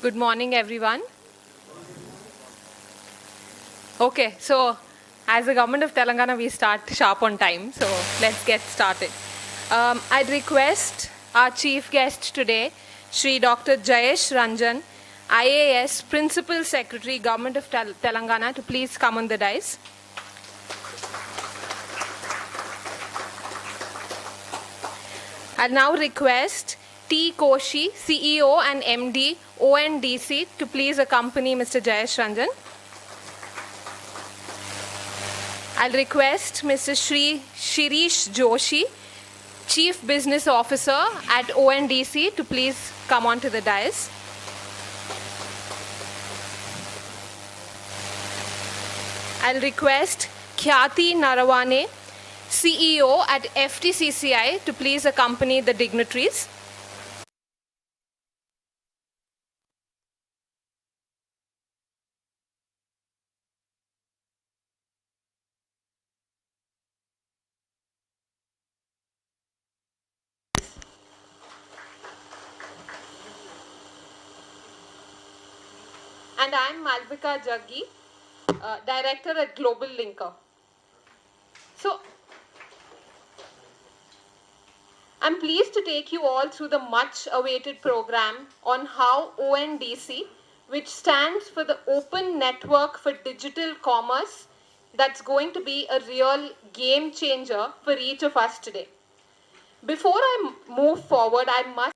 Good morning, everyone. Okay, so as the government of Telangana, we start sharp on time, so let's get started. I'd request our chief guest today, Shri Dr. Jayesh Ranjan, IAS Principal Secretary, Government of Telangana, to please come on the dais. I'll now request T. Koshi, CEO and MD, ONDC, to please accompany Mr. Jayesh Ranjan. I'll request Mr. Shri Shirish Joshi, Chief Business Officer at ONDC, to please come onto the dais. I'll request Khyati Narawane, CEO at FTCCI, to please accompany the dignitaries. And I'm Malvika Jaggi, Director at GlobalLinker. So, I'm pleased to take you all through the much-awaited program on how ONDC, which stands for the Open Network for Digital Commerce, that's going to be a real game changer for each of us today. Before I move forward, I must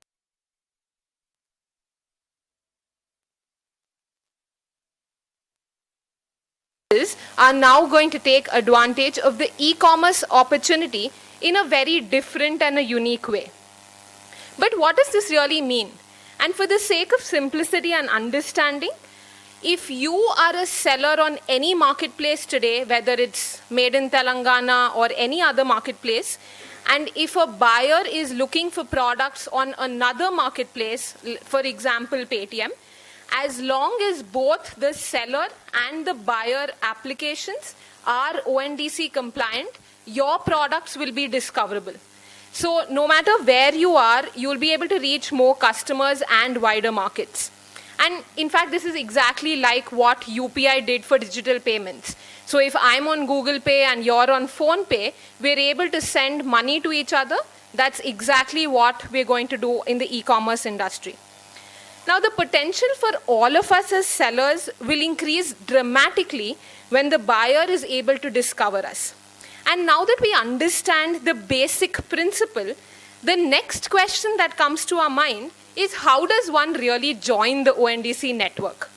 are now going to take advantage of the e-commerce opportunity in a very different and a unique way. But what does this really mean? And for the sake of simplicity and understanding, if you are a seller on any marketplace today, whether it's made in Telangana or any other marketplace, and if a buyer is looking for products on another marketplace, for example, Paytm, as long as both the seller and the buyer applications are ONDC compliant, your products will be discoverable. So no matter where you are, you'll be able to reach more customers and wider markets. And in fact, this is exactly like what UPI did for digital payments. So if I'm on Google Pay and you're on PhonePe, we're able to send money to each other. That's exactly what we're going to do in the e-commerce industry. Now, the potential for all of us as sellers will increase dramatically when the buyer is able to discover us. And now that we understand the basic principle, the next question that comes to our mind is, how does one really join the ONDC network?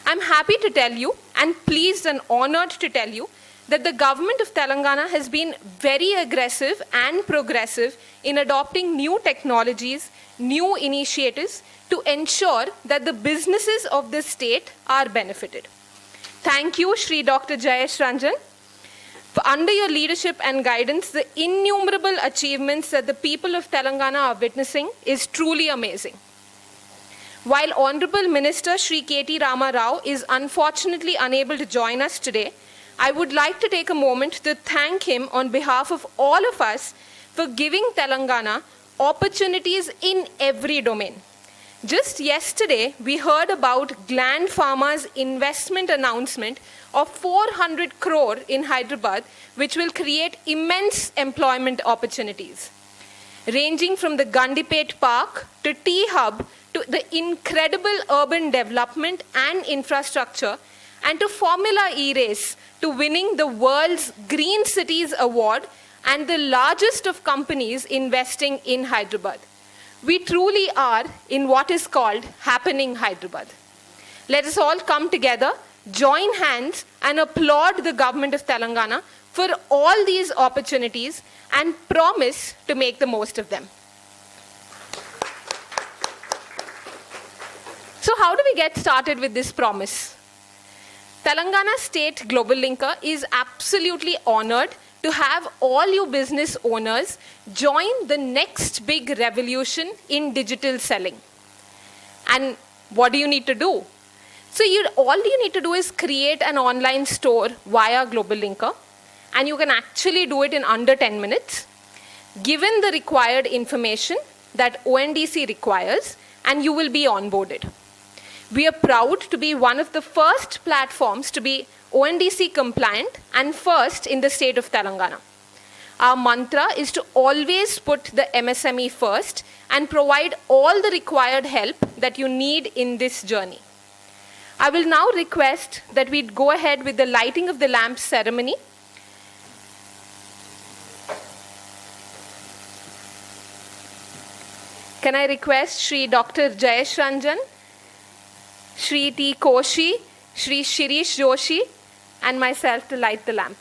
I'm happy to tell you, and pleased and honored to tell you, that the government of Telangana has been very aggressive and progressive in adopting new technologies, new initiatives, to ensure that the businesses of the state are benefited. Thank you, Shri Dr. Jayesh Ranjan. Under your leadership and guidance, the innumerable achievements that the people of Telangana are witnessing is truly amazing. While Honorable Minister Shri K.T. Rama Rao is unfortunately unable to join us today, I would like to take a moment to thank him on behalf of all of us for giving Telangana opportunities in every domain. Just yesterday, we heard about Gland Pharma's investment announcement of 400 crore in Hyderabad, which will create immense employment opportunities. Ranging from the Gandipet Park to T-Hub to the incredible urban development and infrastructure, and to Formula E-Race, to winning the world's Green Cities Award and the largest of companies investing in Hyderabad. We truly are in what is called happening Hyderabad. Let us all come together, join hands, and applaud the government of Telangana for all these opportunities and promise to make the most of them. So how do we get started with this promise? Telangana State GlobalLinker is absolutely honored to have all you business owners join the next big revolution in digital selling. And what do you need to do? So all you need to do is create an online store via GlobalLinker, and you can actually do it in under 10 minutes, given the required information that ONDC requires, and you will be onboarded. We are proud to be one of the first platforms to be ONDC compliant and first in the state of Telangana. Our mantra is to always put the MSME first and provide all the required help that you need in this journey. I will now request that we go ahead with the lighting of the lamp ceremony. Can I request Shri Dr. Jayesh Ranjan, Shri T. Koshi, Shri Shirish Joshi, and myself to light the lamp.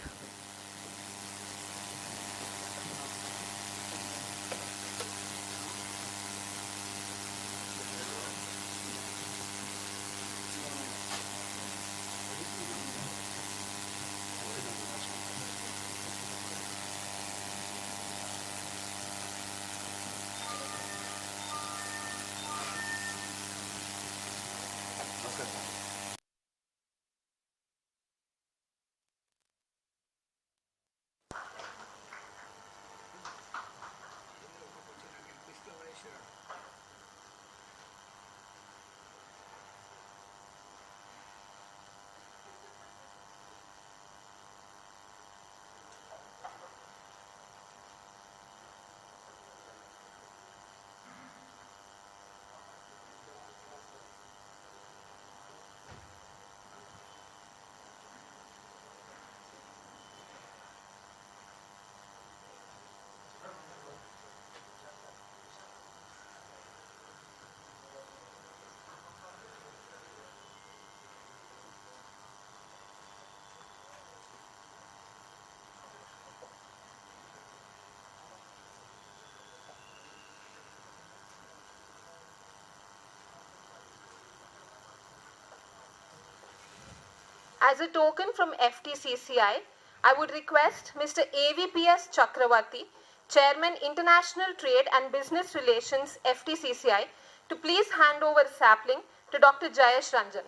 As a token from FTCCI, I would request Mr. AVPS Chakravarti, Chairman International Trade and Business Relations FTCCI, to please hand over a sapling to Dr. Jayesh Ranjan.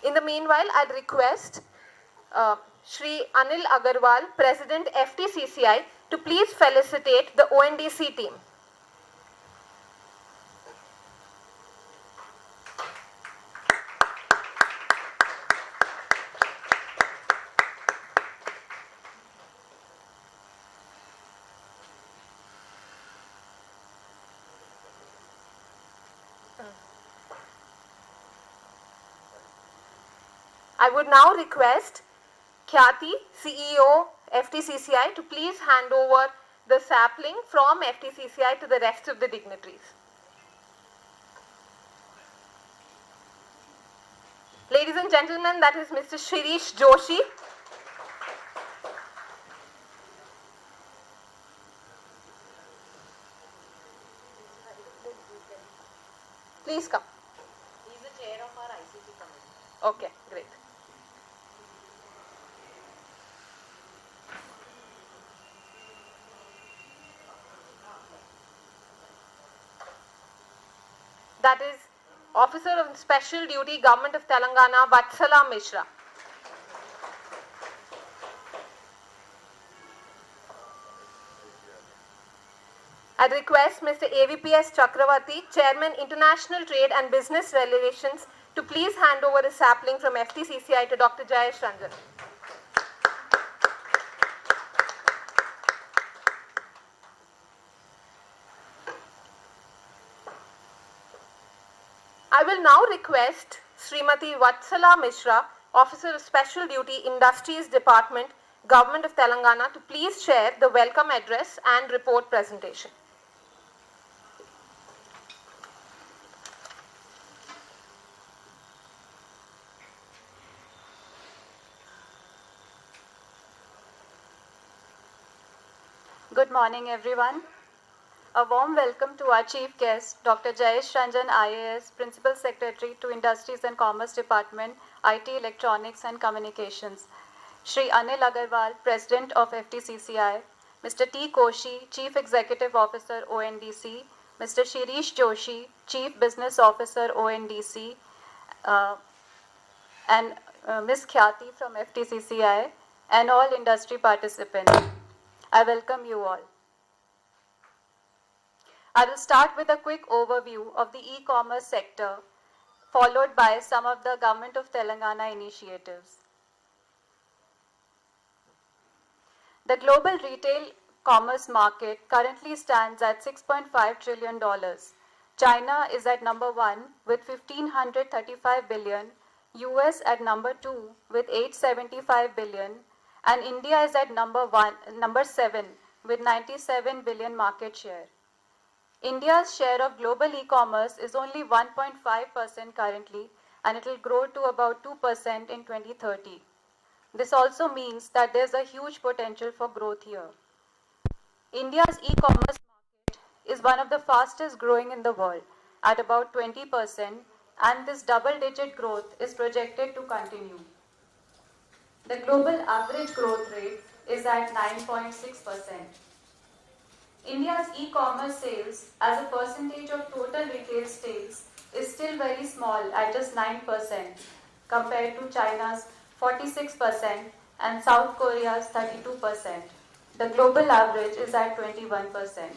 In the meanwhile, I'd request Shri Anil Agarwal, President FTCCI, to please felicitate the ONDC team. I would now request Khyati, CEO FTCCI, to please hand over the sapling from FTCCI to the rest of the dignitaries. Ladies and gentlemen, that is Mr. Shirish Joshi. Please come. He is the chair of our ICT committee. Okay, great. That is Officer of Special Duty, Government of Telangana, Vatsala Mishra. I request Mr. AVPS Chakravarti, Chairman International Trade and Business Relations, to please hand over a sapling from FTCCI to Dr. Jayesh Ranjan. I will now request Srimati Vatsala Mishra, Officer of Special Duty, Industries Department, Government of Telangana, to please share the welcome address and report presentation. Good morning, everyone. A warm welcome to our chief guest, Dr. Jayesh Ranjan, IAS, Principal Secretary to Industries and Commerce Department, IT, Electronics and Communications. Shri Anil Agarwal, President of FTCCI, Mr. T. Koshi, Chief Executive Officer, ONDC, Mr. Shirish Joshi, Chief Business Officer, ONDC, and Ms. Khyati from FTCCI, and all industry participants. I welcome you all. I will start with a quick overview of the e-commerce sector, followed by some of the Government of Telangana initiatives. The global retail commerce market currently stands at $6.5 trillion. China is at number 1 with 1,535 billion, US at number 2 with 875 billion, and India is at number 7 with 97 billion market share. India's share of global e-commerce is only 1.5% currently, and it will grow to about 2% in 2030. This also means that there's a huge potential for growth here. India's e-commerce market is one of the fastest growing in the world at about 20%, and this double-digit growth is projected to continue. The global average growth rate is at 9.6%. India's e-commerce sales as a percentage of total retail sales is still very small at just 9% compared to China's 46% and South Korea's 32%. The global average is at 21%.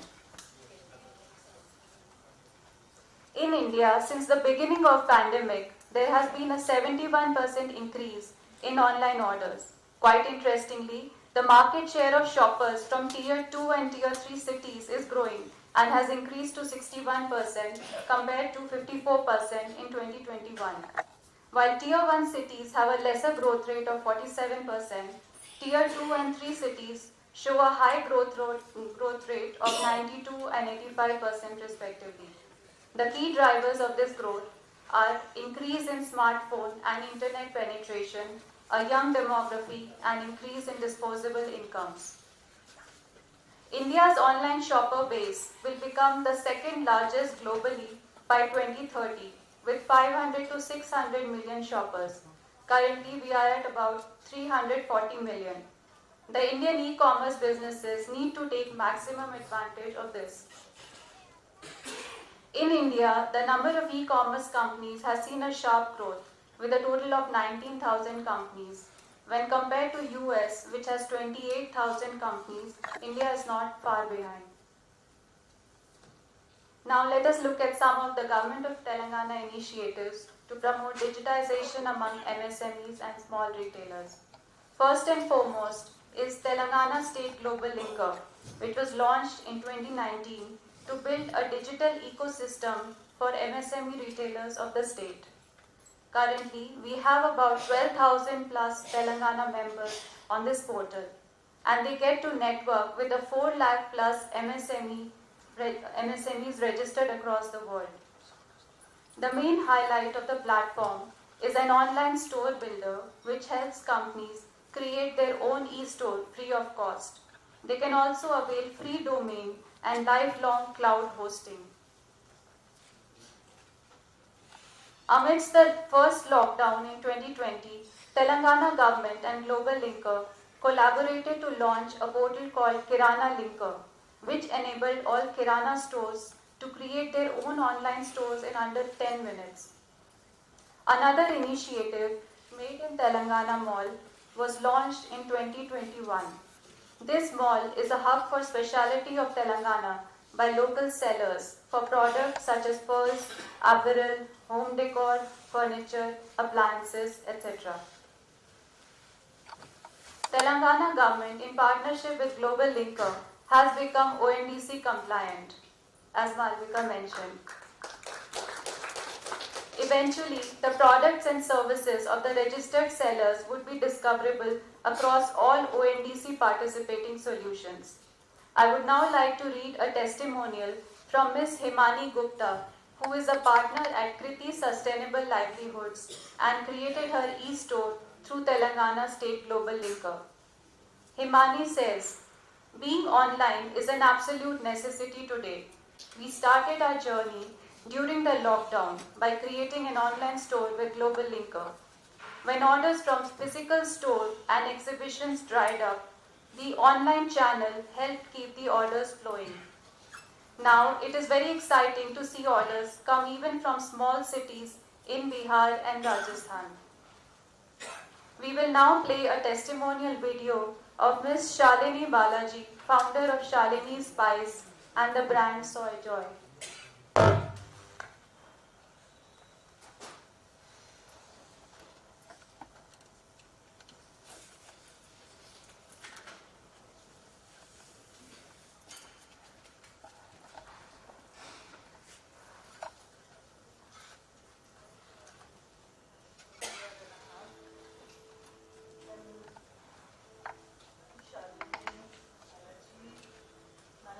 In India, since the beginning of pandemic, there has been a 71% increase in online orders. Quite interestingly, the market share of shoppers from Tier 2 and Tier 3 cities is growing and has increased to 61% compared to 54% in 2021. While Tier 1 cities have a lesser growth rate of 47%, Tier 2 and 3 cities show a high growth rate of 92 and 85% respectively. The key drivers of this growth are increase in smartphone and internet penetration, a young demography, and increase in disposable incomes. India's online shopper base will become the second largest globally by 2030 with 500 to 600 million shoppers. Currently, we are at about 340 million. The Indian e-commerce businesses need to take maximum advantage of this. In India, the number of e-commerce companies has seen a sharp growth with a total of 19,000 companies. When compared to US, which has 28,000 companies, India is not far behind. Now let us look at some of the Government of Telangana initiatives to promote digitization among MSMEs and small retailers. First and foremost is Telangana State GlobalLinker, which was launched in 2019 to build a digital ecosystem for MSME retailers of the state. Currently, we have about 12,000 plus Telangana members on this portal, and they get to network with the 4 lakh plus MSMEs registered across the world. The main highlight of the platform is an online store builder which helps companies create their own e-store free of cost. They can also avail free domain and lifelong cloud hosting. Amidst the first lockdown in 2020, Telangana government and GlobalLinker collaborated to launch a portal called Kirana Linker, which enabled all Kirana stores to create their own online stores in under 10 minutes. Another initiative, Made in Telangana Mall, was launched in 2021. This mall is a hub for specialty of Telangana by local sellers for products such as pearls, apparel, home decor, furniture, appliances, etc. Telangana government, in partnership with GlobalLinker, has become ONDC compliant, as Malvika mentioned. Eventually, the products and services of the registered sellers would be discoverable across all ONDC participating solutions. I would now like to read a testimonial from Ms. Himani Gupta, who is a partner at Kriti Sustainable Livelihoods and created her e-store through Telangana State GlobalLinker. Himani says, being online is an absolute necessity today. We started our journey during the lockdown by creating an online store with GlobalLinker. When orders from physical store and exhibitions dried up, the online channel helped keep the orders flowing. Now, it is very exciting to see orders come even from small cities in Bihar and Rajasthan. We will now play a testimonial video of Ms. Shalini Balaji, founder of Shalini Spice and the brand Soy Joy.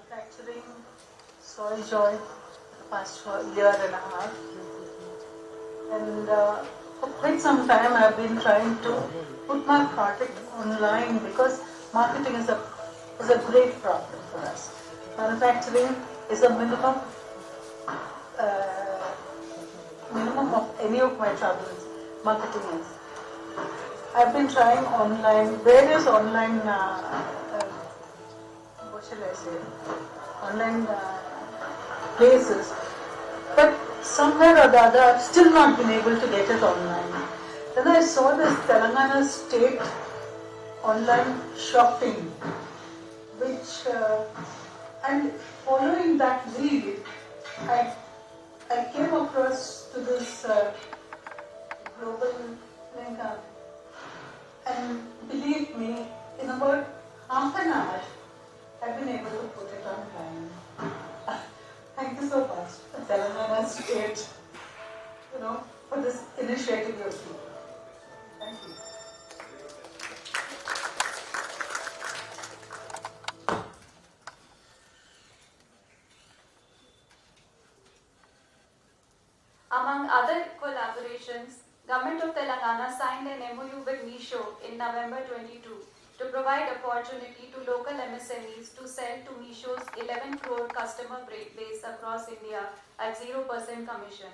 Manufacturing Soy Joy past year and a half, and for quite some time I've been trying to put my product online because marketing is a great problem for us. Manufacturing is a minimum of any of my troubles. Marketing is. I've been trying various online. What shall I say? Online places, but somewhere or the other I've still not been able to get it online. Then I saw this Telangana State online shopping, which and following that lead, I came across to this global linker, and believe me, in about half an hour, I've been able to put it online. Thank you so much, Telangana State, for this initiative you're taking. Thank you. Among other collaborations, Government of Telangana signed an MOU with Meesho in November 22 to provide opportunity to local MSMEs to sell to Meesho's 11 crore customer base across India at 0% commission.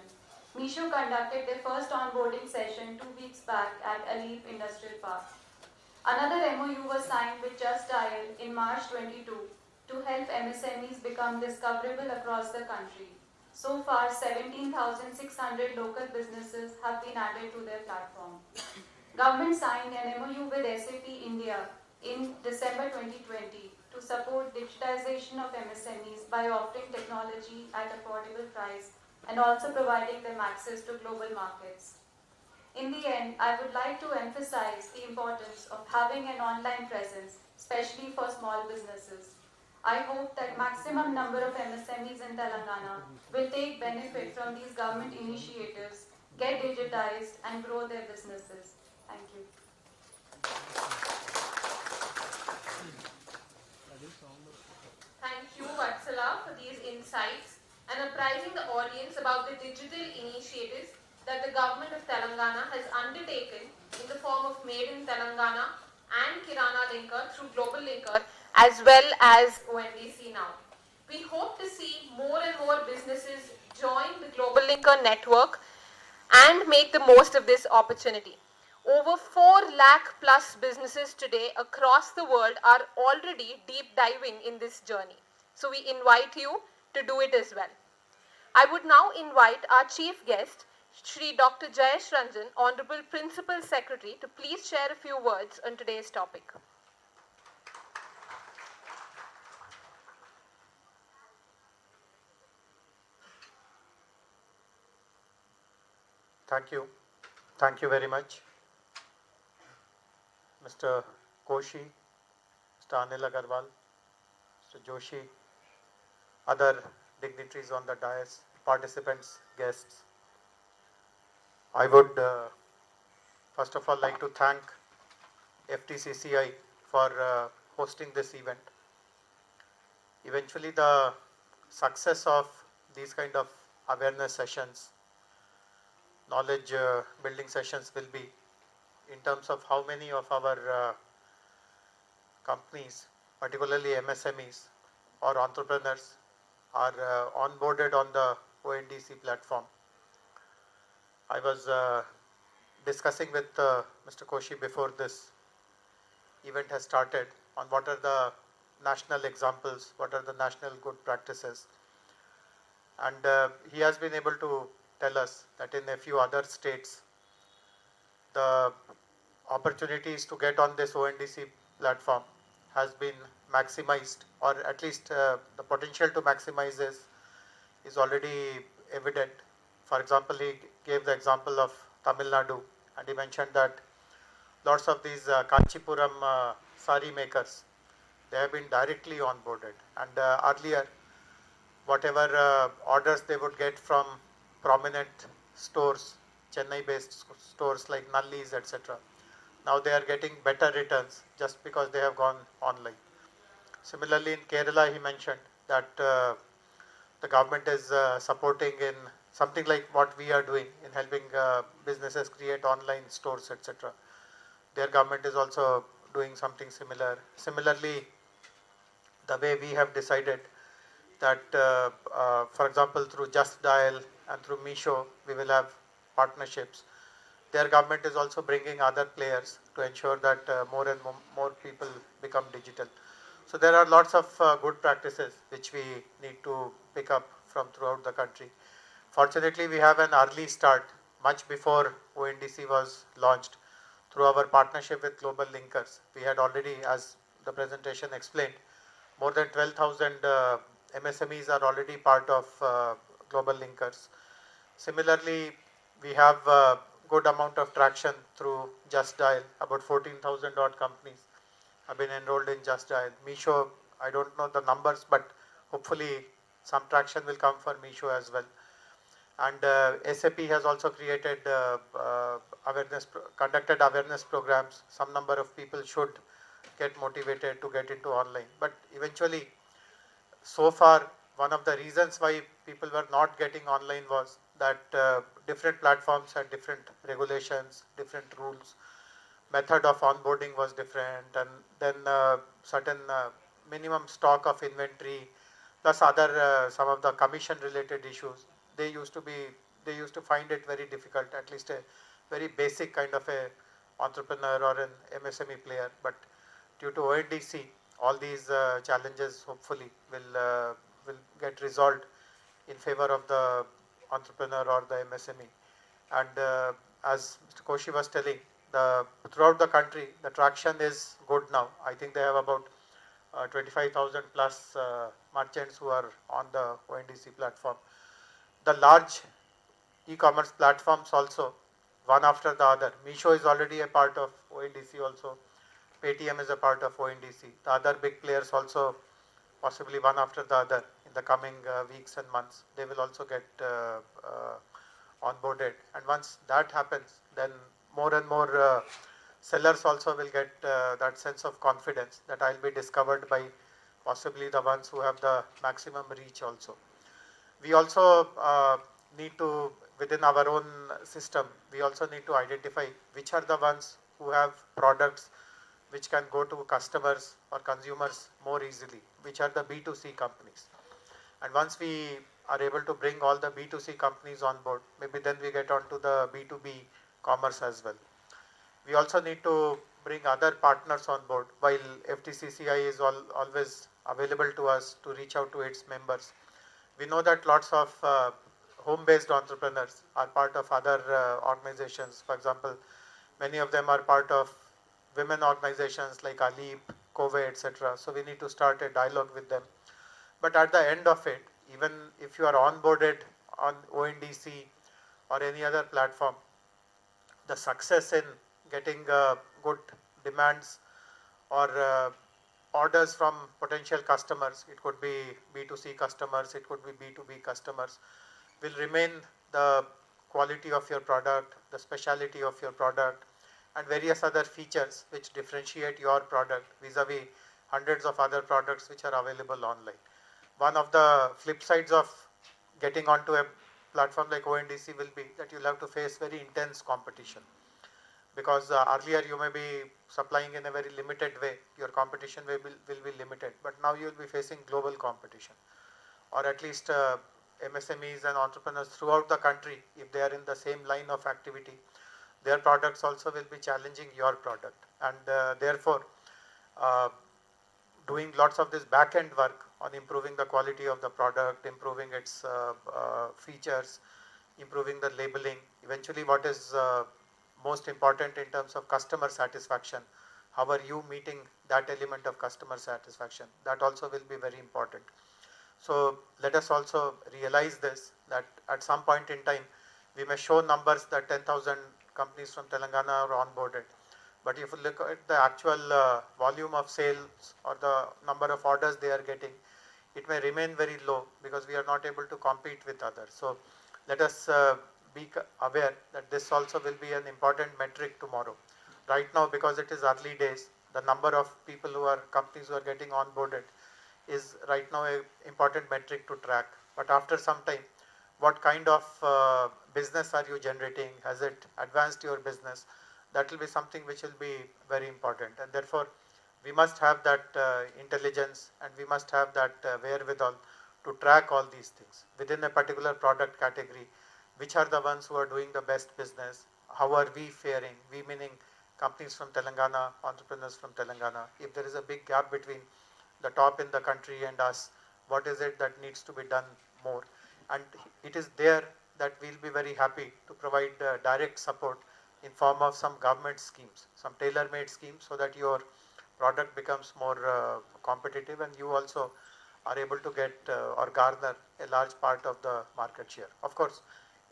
Meesho conducted their first onboarding session 2 weeks back at Aleep Industrial Park. Another MOU was signed with Just Dial in March 22 to help MSMEs become discoverable across the country. So far, 17,600 local businesses have been added to their platform. Government signed an MOU with SAP India in December 2020 to support digitization of MSMEs by offering technology at affordable price and also providing them access to global markets. In the end, I would like to emphasize the importance of having an online presence, especially for small businesses. I hope that maximum number of MSMEs in Telangana will take benefit from these government initiatives, get digitized and grow their businesses. Thank you. Thank you, Vatsala, for these insights and apprising the audience about the digital initiatives that the government of Telangana has undertaken in the form of Made in Telangana and Kirana Linker through GlobalLinker, as well as ONDC now. We hope to see more and more businesses join the GlobalLinker network and make the most of this opportunity. Over 4 lakh plus businesses today across the world are already deep diving in this journey. So we invite you to do it as well. I would now invite our chief guest, Shri Dr. Jayesh Ranjan, Honorable Principal Secretary, to please share a few words on today's topic. Thank you. Thank you very much. Mr. Koshi, Mr. Anil Agarwal, Mr. Joshi, other dignitaries on the dais, participants, guests. I would first of all like to thank FTCCI for hosting this event. Eventually the success of these kind of awareness sessions, knowledge building sessions will be in terms of how many of our companies, particularly MSMEs or entrepreneurs, are onboarded on the ONDC platform. I was discussing with Mr. Koshi before this event has started on what are the national examples, what are the national good practices. And he has been able to tell us that in a few other states, the opportunities to get on this ONDC platform has been maximized, or at least the potential to maximize is already evident. For example, he gave the example of Tamil Nadu, and he mentioned that lots of these Kanchipuram sari makers, they have been directly onboarded. And earlier, whatever orders they would get from prominent stores, Chennai-based stores like Nalli's, etc., now they are getting better returns just because they have gone online. Similarly, in Kerala, he mentioned that the government is supporting in something like what we are doing in helping businesses create online stores, etc. Their government is also doing something similar. Similarly, the way we have decided that, for example, through Just Dial and through Meesho, we will have partnerships. Their government is also bringing other players to ensure that more and more people become digital. So there are lots of good practices which we need to pick up from throughout the country. Fortunately, we have an early start much before ONDC was launched through our partnership with Global Linkers. We had already, as the presentation explained, more than 12,000 MSMEs are already part of Global Linkers. Similarly, we have a good amount of traction through Just Dial. About 14,000 odd companies have been enrolled in Just Dial. Meesho, I don't know the numbers, but hopefully some traction will come for Meesho as well. And SAP has also created conducted awareness programs. Some number of people should get motivated to get into online. But eventually, so far, one of the reasons why people were not getting online was that different platforms had different regulations, different rules. Method of onboarding was different, and then certain minimum stock of inventory, plus other some of the commission related issues. They used to find it very difficult, at least a very basic kind of a entrepreneur or an MSME player. But due to ONDC, all these challenges hopefully will get resolved in favor of the entrepreneur or the MSME. And as Mr. Koshi was telling, throughout the country, the traction is good now. I think they have about 25,000 plus merchants who are on the ONDC platform. The large e-commerce platforms also, one after the other. Meesho is already a part of ONDC also. Paytm is a part of ONDC. The other big players also, possibly one after the other in the coming weeks and months, they will also get onboarded. And once that happens, then more and more sellers also will get that sense of confidence that I'll be discovered by possibly the ones who have the maximum reach also. We also need to, within our own system, we also need to identify which are the ones who have products which can go to customers or consumers more easily, which are the B2C companies. And once we are able to bring all the B2C companies on board, maybe then we get on to the B2B commerce as well. We also need to bring other partners on board. While FTCCI is always available to us to reach out to its members, we know that lots of home-based entrepreneurs are part of other organizations. For example, many of them are part of women organizations like Alip, Kove, etc. So we need to start a dialogue with them. But at the end of it, even if you are onboarded on ONDC or any other platform, the success in getting good demands or orders from potential customers, it could be B2C customers, it could be B2B customers, will remain the quality of your product, the speciality of your product, and various other features which differentiate your product vis-a-vis hundreds of other products which are available online. One of the flip sides of getting onto a platform like ONDC will be that you'll have to face very intense competition. Because earlier you may be supplying in a very limited way, your competition will be limited, but now you will be facing global competition. Or at least MSMEs and entrepreneurs throughout the country, if they are in the same line of activity, their products also will be challenging your product. And therefore, doing lots of this back-end work on improving the quality of the product, improving its features, improving the labeling. Eventually, what is most important in terms of customer satisfaction, how are you meeting that element of customer satisfaction? That also will be very important. So let us also realize this, that at some point in time, we may show numbers that 10,000 companies from Telangana are onboarded. But if you look at the actual volume of sales or the number of orders they are getting, it may remain very low because we are not able to compete with others. So let us be aware that this also will be an important metric tomorrow. Right now, because it is early days, the number of people who are companies who are getting onboarded is right now an important metric to track. But after some time, what kind of business are you generating? Has it advanced your business? That will be something which will be very important. And therefore, we must have that intelligence and we must have that wherewithal to track all these things within a particular product category. Which are the ones who are doing the best business? How are we faring? We meaning companies from Telangana, entrepreneurs from Telangana. If there is a big gap between the top in the country and us, what is it that needs to be done more? And it is there that we'll be very happy to provide direct support in form of some government schemes, some tailor-made schemes, so that your product becomes more competitive and you also are able to get or garner a large part of the market share. Of course,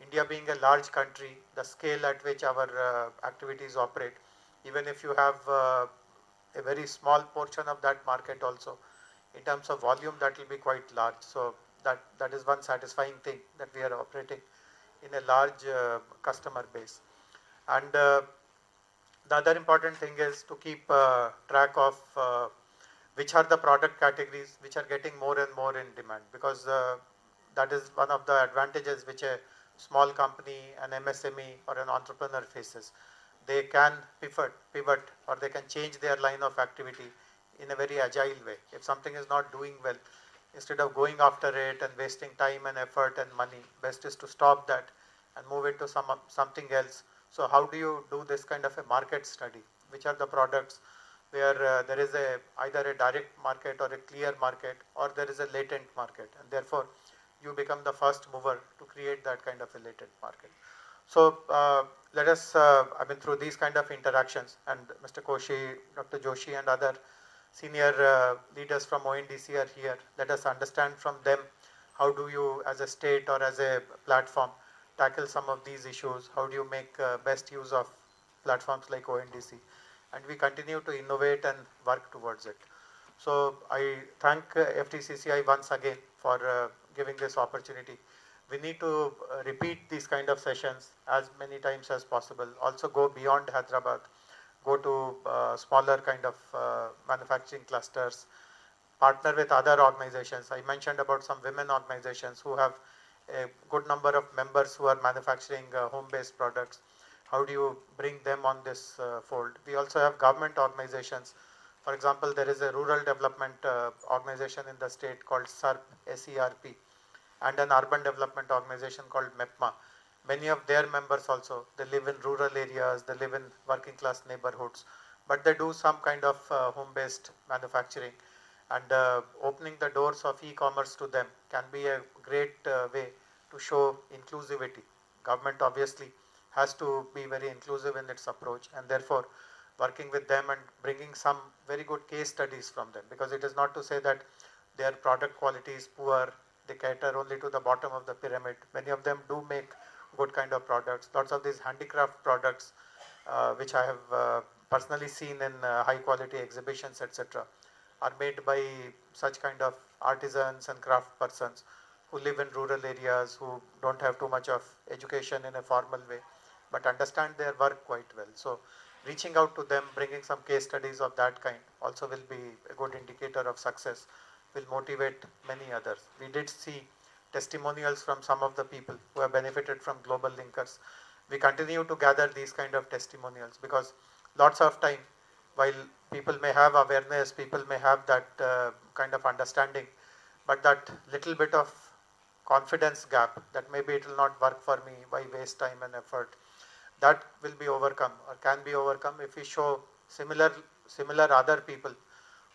India being a large country, the scale at which our activities operate, even if you have a very small portion of that market also, in terms of volume, that will be quite large. So that is one satisfying thing, that we are operating in a large customer base. And the other important thing is to keep track of which are the product categories which are getting more and more in demand, because that is one of the advantages which a small company, an MSME or an entrepreneur faces. They can pivot or they can change their line of activity in a very agile way. If something is not doing well, instead of going after it and wasting time and effort and money, best is to stop that and move it to something else. So how do you do this kind of a market study? Which are the products where there is either a direct market or a clear market, or there is a latent market, and therefore you become the first mover to create that kind of a latent market. So let us, through these kind of interactions, and Mr. Koshi, Dr. Joshi and other senior leaders from ONDC are here. Let us understand from them, how do you as a state or as a platform tackle some of these issues? How do you make best use of platforms like ONDC? And we continue to innovate and work towards it. So I thank FTCCI once again for giving this opportunity. We need to repeat these kind of sessions as many times as possible. Also go beyond Hyderabad, go to smaller kind of manufacturing clusters, partner with other organizations. I mentioned about some women organizations who have a good number of members who are manufacturing home-based products. How do you bring them on this fold? We also have government organizations. For example, there is a rural development organization in the state called SERP, and an urban development organization called MEPMA. Many of their members also, they live in rural areas, they live in working class neighborhoods, but they do some kind of home-based manufacturing. And opening the doors of e-commerce to them can be a great way to show inclusivity. Government obviously has to be very inclusive in its approach, and therefore working with them and bringing some very good case studies from them, because it is not to say that their product quality is poor, they cater only to the bottom of the pyramid. Many of them do make good kind of products. Lots of these handicraft products, which I have personally seen in high quality exhibitions, etc., are made by such kind of artisans and craft persons who live in rural areas, who don't have too much of education in a formal way, but understand their work quite well. So reaching out to them, bringing some case studies of that kind also will be a good indicator of success, will motivate many others. We did see testimonials from some of the people who have benefited from global linkers. We continue to gather these kind of testimonials, because lots of time, while people may have awareness, people may have that kind of understanding, but that little bit of confidence gap, that maybe it will not work for me, why waste time and effort, that will be overcome or can be overcome if we show similar other people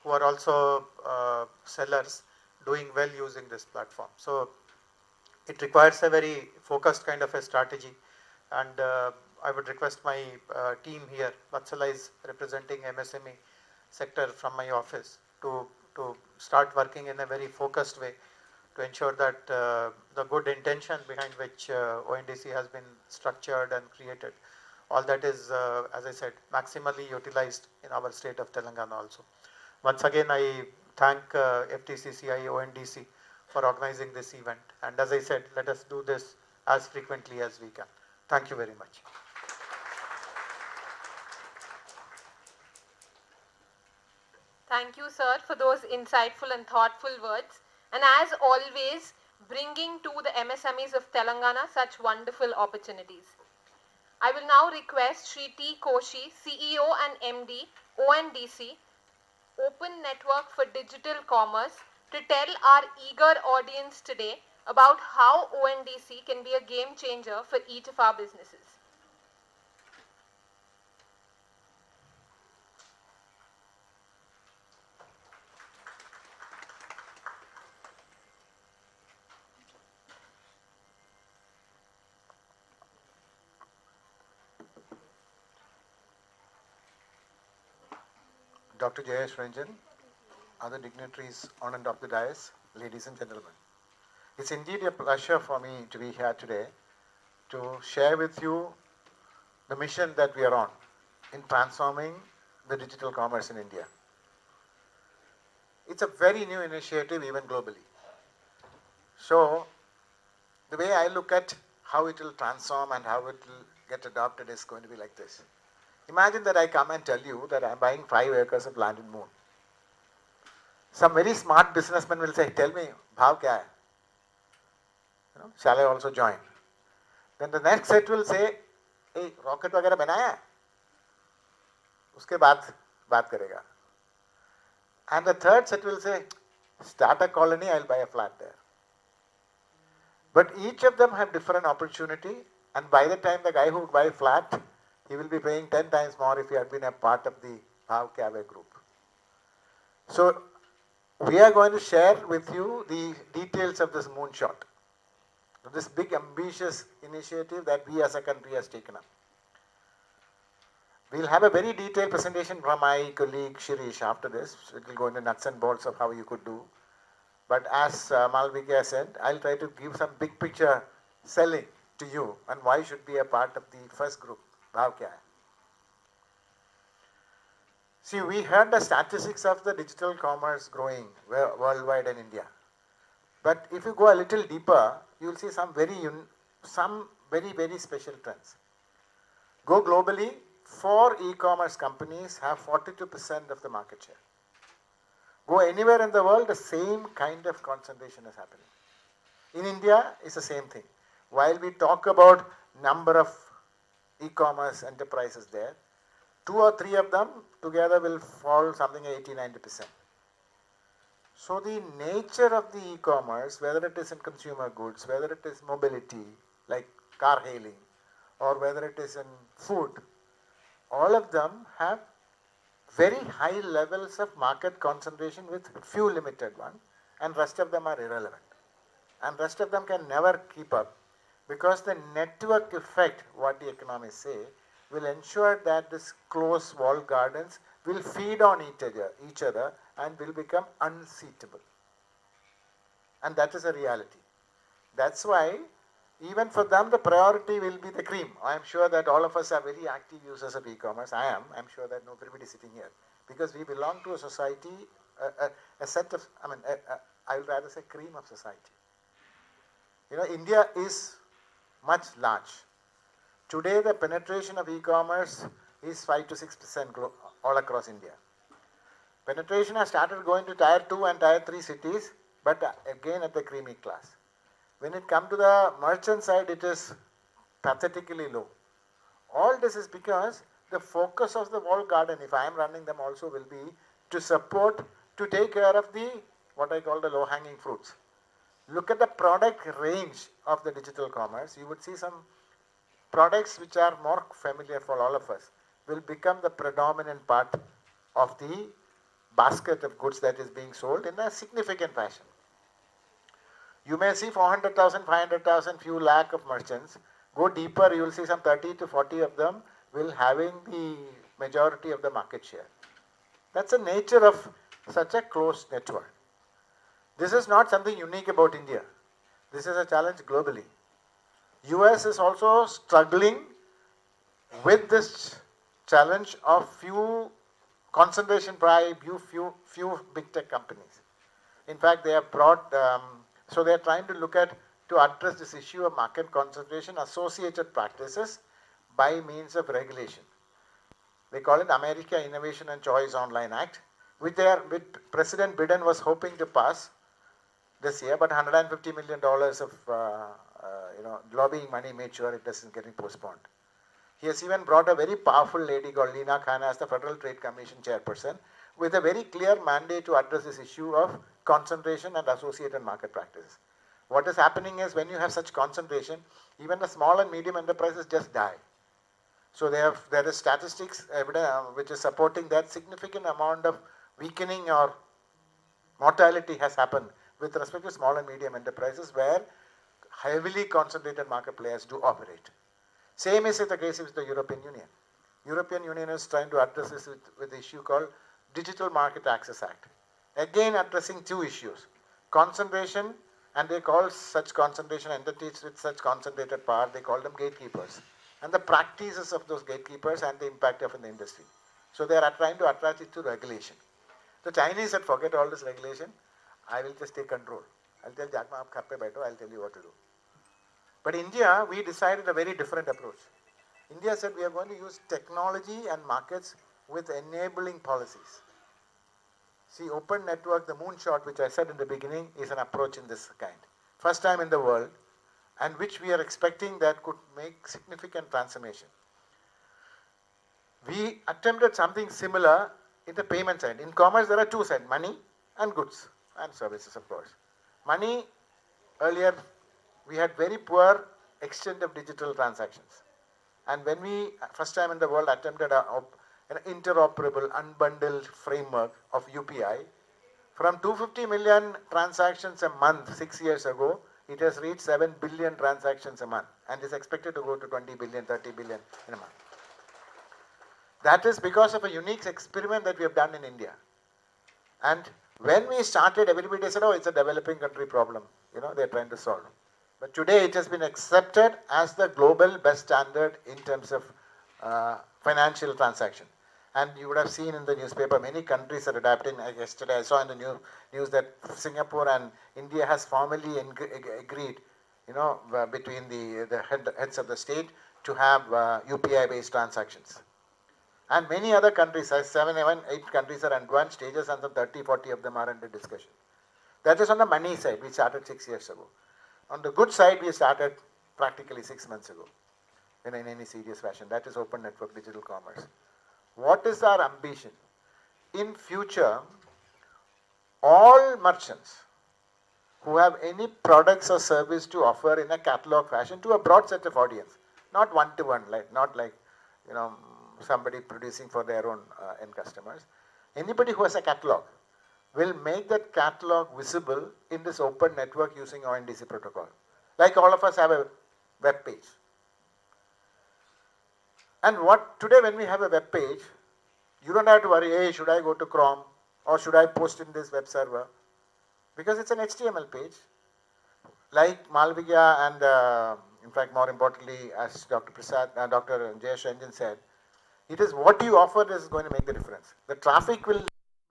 who are also sellers doing well using this platform. So it requires a very focused kind of a strategy, and I would request my team here, Vatsala is representing MSME sector from my office, to start working in a very focused way to ensure that the good intention behind which ONDC has been structured and created, all that is, as I said, maximally utilized in our state of Telangana also. Once again, I thank FTCCI, ONDC for organizing this event. And as I said, let us do this as frequently as we can. Thank you very much. Thank you, sir, for those insightful and thoughtful words. And as always, bringing to the MSMEs of Telangana such wonderful opportunities. I will now request Shri T. Koshi, CEO and MD, ONDC, Open Network for Digital Commerce, to tell our eager audience today about how ONDC can be a game changer for each of our businesses. Dr. Jayesh Ranjan, other dignitaries on and off the dais, ladies and gentlemen. It's indeed a pleasure for me to be here today to share with you the mission that we are on in transforming the digital commerce in India. It's a very new initiative even globally. So the way I look at how it will transform and how it will get adopted is going to be like this. Imagine that I come and tell you that I'm buying 5 acres of land in Moon. Some very smart businessman will say, tell me, bhav kya hai? Shall I also join? Then the next set will say, hey, rocket वगैरह बनाया है? उसके बाद बात करेगा. And the third set will say, start a colony, I'll buy a flat there. But each of them have different opportunity, and by the time the guy who would buy a flat, he will be paying 10 times more if he had been a part of the Bhav Kya group. So we are going to share with you the details of this moonshot, this big ambitious initiative that we as a country has taken up. We'll have a very detailed presentation from my colleague Shri after this. It will go into nuts and bolts of how you could do. But as Malvika said, I'll try to give some big picture selling to you and why should be a part of the first group. Bhav kya hai? See, we heard the statistics of the digital commerce growing worldwide in India. But if you go a little deeper, you will see some very, very special trends. Go globally, 4 e-commerce companies have 42% of the market share. Go anywhere in the world, the same kind of concentration is happening. In India, it's the same thing. While we talk about number of e-commerce enterprises there, 2 or 3 of them together will fall something 80-90%. So the nature of the e-commerce, whether it is in consumer goods, whether it is mobility, like car hailing, or whether it is in food, all of them have very high levels of market concentration with few limited ones, and rest of them are irrelevant. And rest of them can never keep up, because the network effect, what the economists say, will ensure that this closed wall gardens will feed on each other and will become unseatable. And that is a reality. That's why even for them the priority will be the cream. I am sure that all of us are very active users of e-commerce. I am. I'm sure that nobody is sitting here. Because we belong to a society, a set of, I will rather say cream of society. India is much large. Today the penetration of e-commerce is 5 to 6% all across India. Penetration has started going to tier 2 and tier 3 cities, but again at the creamy class. When it comes to the merchant side, it is pathetically low. All this is because the focus of the walled garden, if I am running them also, will be to support, to take care of the, what I call the low-hanging fruits. Look at the product range of the digital commerce. You would see some products which are more familiar for all of us will become the predominant part of the basket of goods that is being sold in a significant fashion. You may see 400,000, 500,000, few lakh of merchants. Go deeper, you will see some 30 to 40 of them will having the majority of the market share. That's the nature of such a closed network. This is not something unique about India. This is a challenge globally. US is also struggling with this challenge of few concentration by few big tech companies. In fact, they have brought, so they are trying to look at to address this issue of market concentration associated practices by means of regulation. They call it America Innovation and Choice Online Act, which President Biden was hoping to pass this year, but $150 million of lobbying money made sure it doesn't getting postponed. He has even brought a very powerful lady called Leena Khanna as the Federal Trade Commission chairperson with a very clear mandate to address this issue of concentration and associated market practices. What is happening is when you have such concentration, even the small and medium enterprises just die. So there is statistics evidence which is supporting that significant amount of weakening or mortality has happened with respect to small and medium enterprises where heavily concentrated market players do operate. Same is the case with the European Union. European Union is trying to address this with the issue called Digital Market Access Act. Again addressing two issues, concentration, and they call such concentration entities with such concentrated power, they call them gatekeepers, and the practices of those gatekeepers and the impact of the industry. So they are trying to attach it to regulation. The Chinese said, forget all this regulation, I will just take control. I'll tell Jack Ma, I'll tell you what to do. But India, we decided a very different approach. India said we are going to use technology and markets with enabling policies. See, open network, the moonshot, which I said in the beginning, is an approach in this kind. First time in the world, and which we are expecting that could make significant transformation. We attempted something similar in the payment side. In commerce, there are two sides, money and goods and services, of course. Money, earlier, we had very poor extent of digital transactions. And when we, first time in the world, attempted an interoperable, unbundled framework of UPI, from 250 million transactions a month 6 years ago, it has reached 7 billion transactions a month and is expected to go to 20 billion, 30 billion in a month. That is because of a unique experiment that we have done in India. And when we started, everybody said, oh, it's a developing country problem. They're trying to solve. But today it has been accepted as the global best standard in terms of financial transaction. And you would have seen in the newspaper, many countries are adapting. Yesterday I saw in the news that Singapore and India has formally agreed, between the heads of the state to have UPI-based transactions. And many other countries, 7, 8 countries are in advanced stages and some 30, 40 of them are under discussion. That is on the money side, we started 6 years ago. On the good side, we started practically 6 months ago in any serious fashion. That is open network digital commerce. What is our ambition? In future, all merchants who have any products or service to offer in a catalog fashion to a broad set of audience, not one-to-one, not like somebody producing for their own end customers. Anybody who has a catalog will make that catalog visible in this open network using ONDC protocol. Like all of us have a web page. And today when we have a web page, you don't have to worry, hey, should I go to Chrome or should I post in this web server? Because it's an HTML page. Like Malviya and in fact more importantly as Dr. Jayesh Ranjan said, it is what you offer that is going to make the difference. The traffic will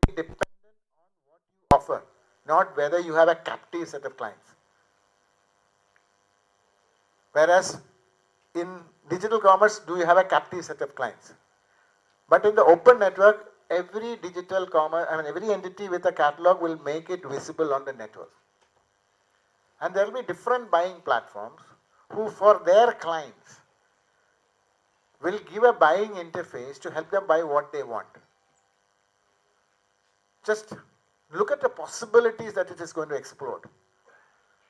be dependent on what you offer, not whether you have a captive set of clients. Whereas in digital commerce, do you have a captive set of clients? But in the open network, every digital commerce, every entity with a catalog will make it visible on the network. And there will be different buying platforms who for their clients will give a buying interface to help them buy what they want. Just look at the possibilities that it is going to explode.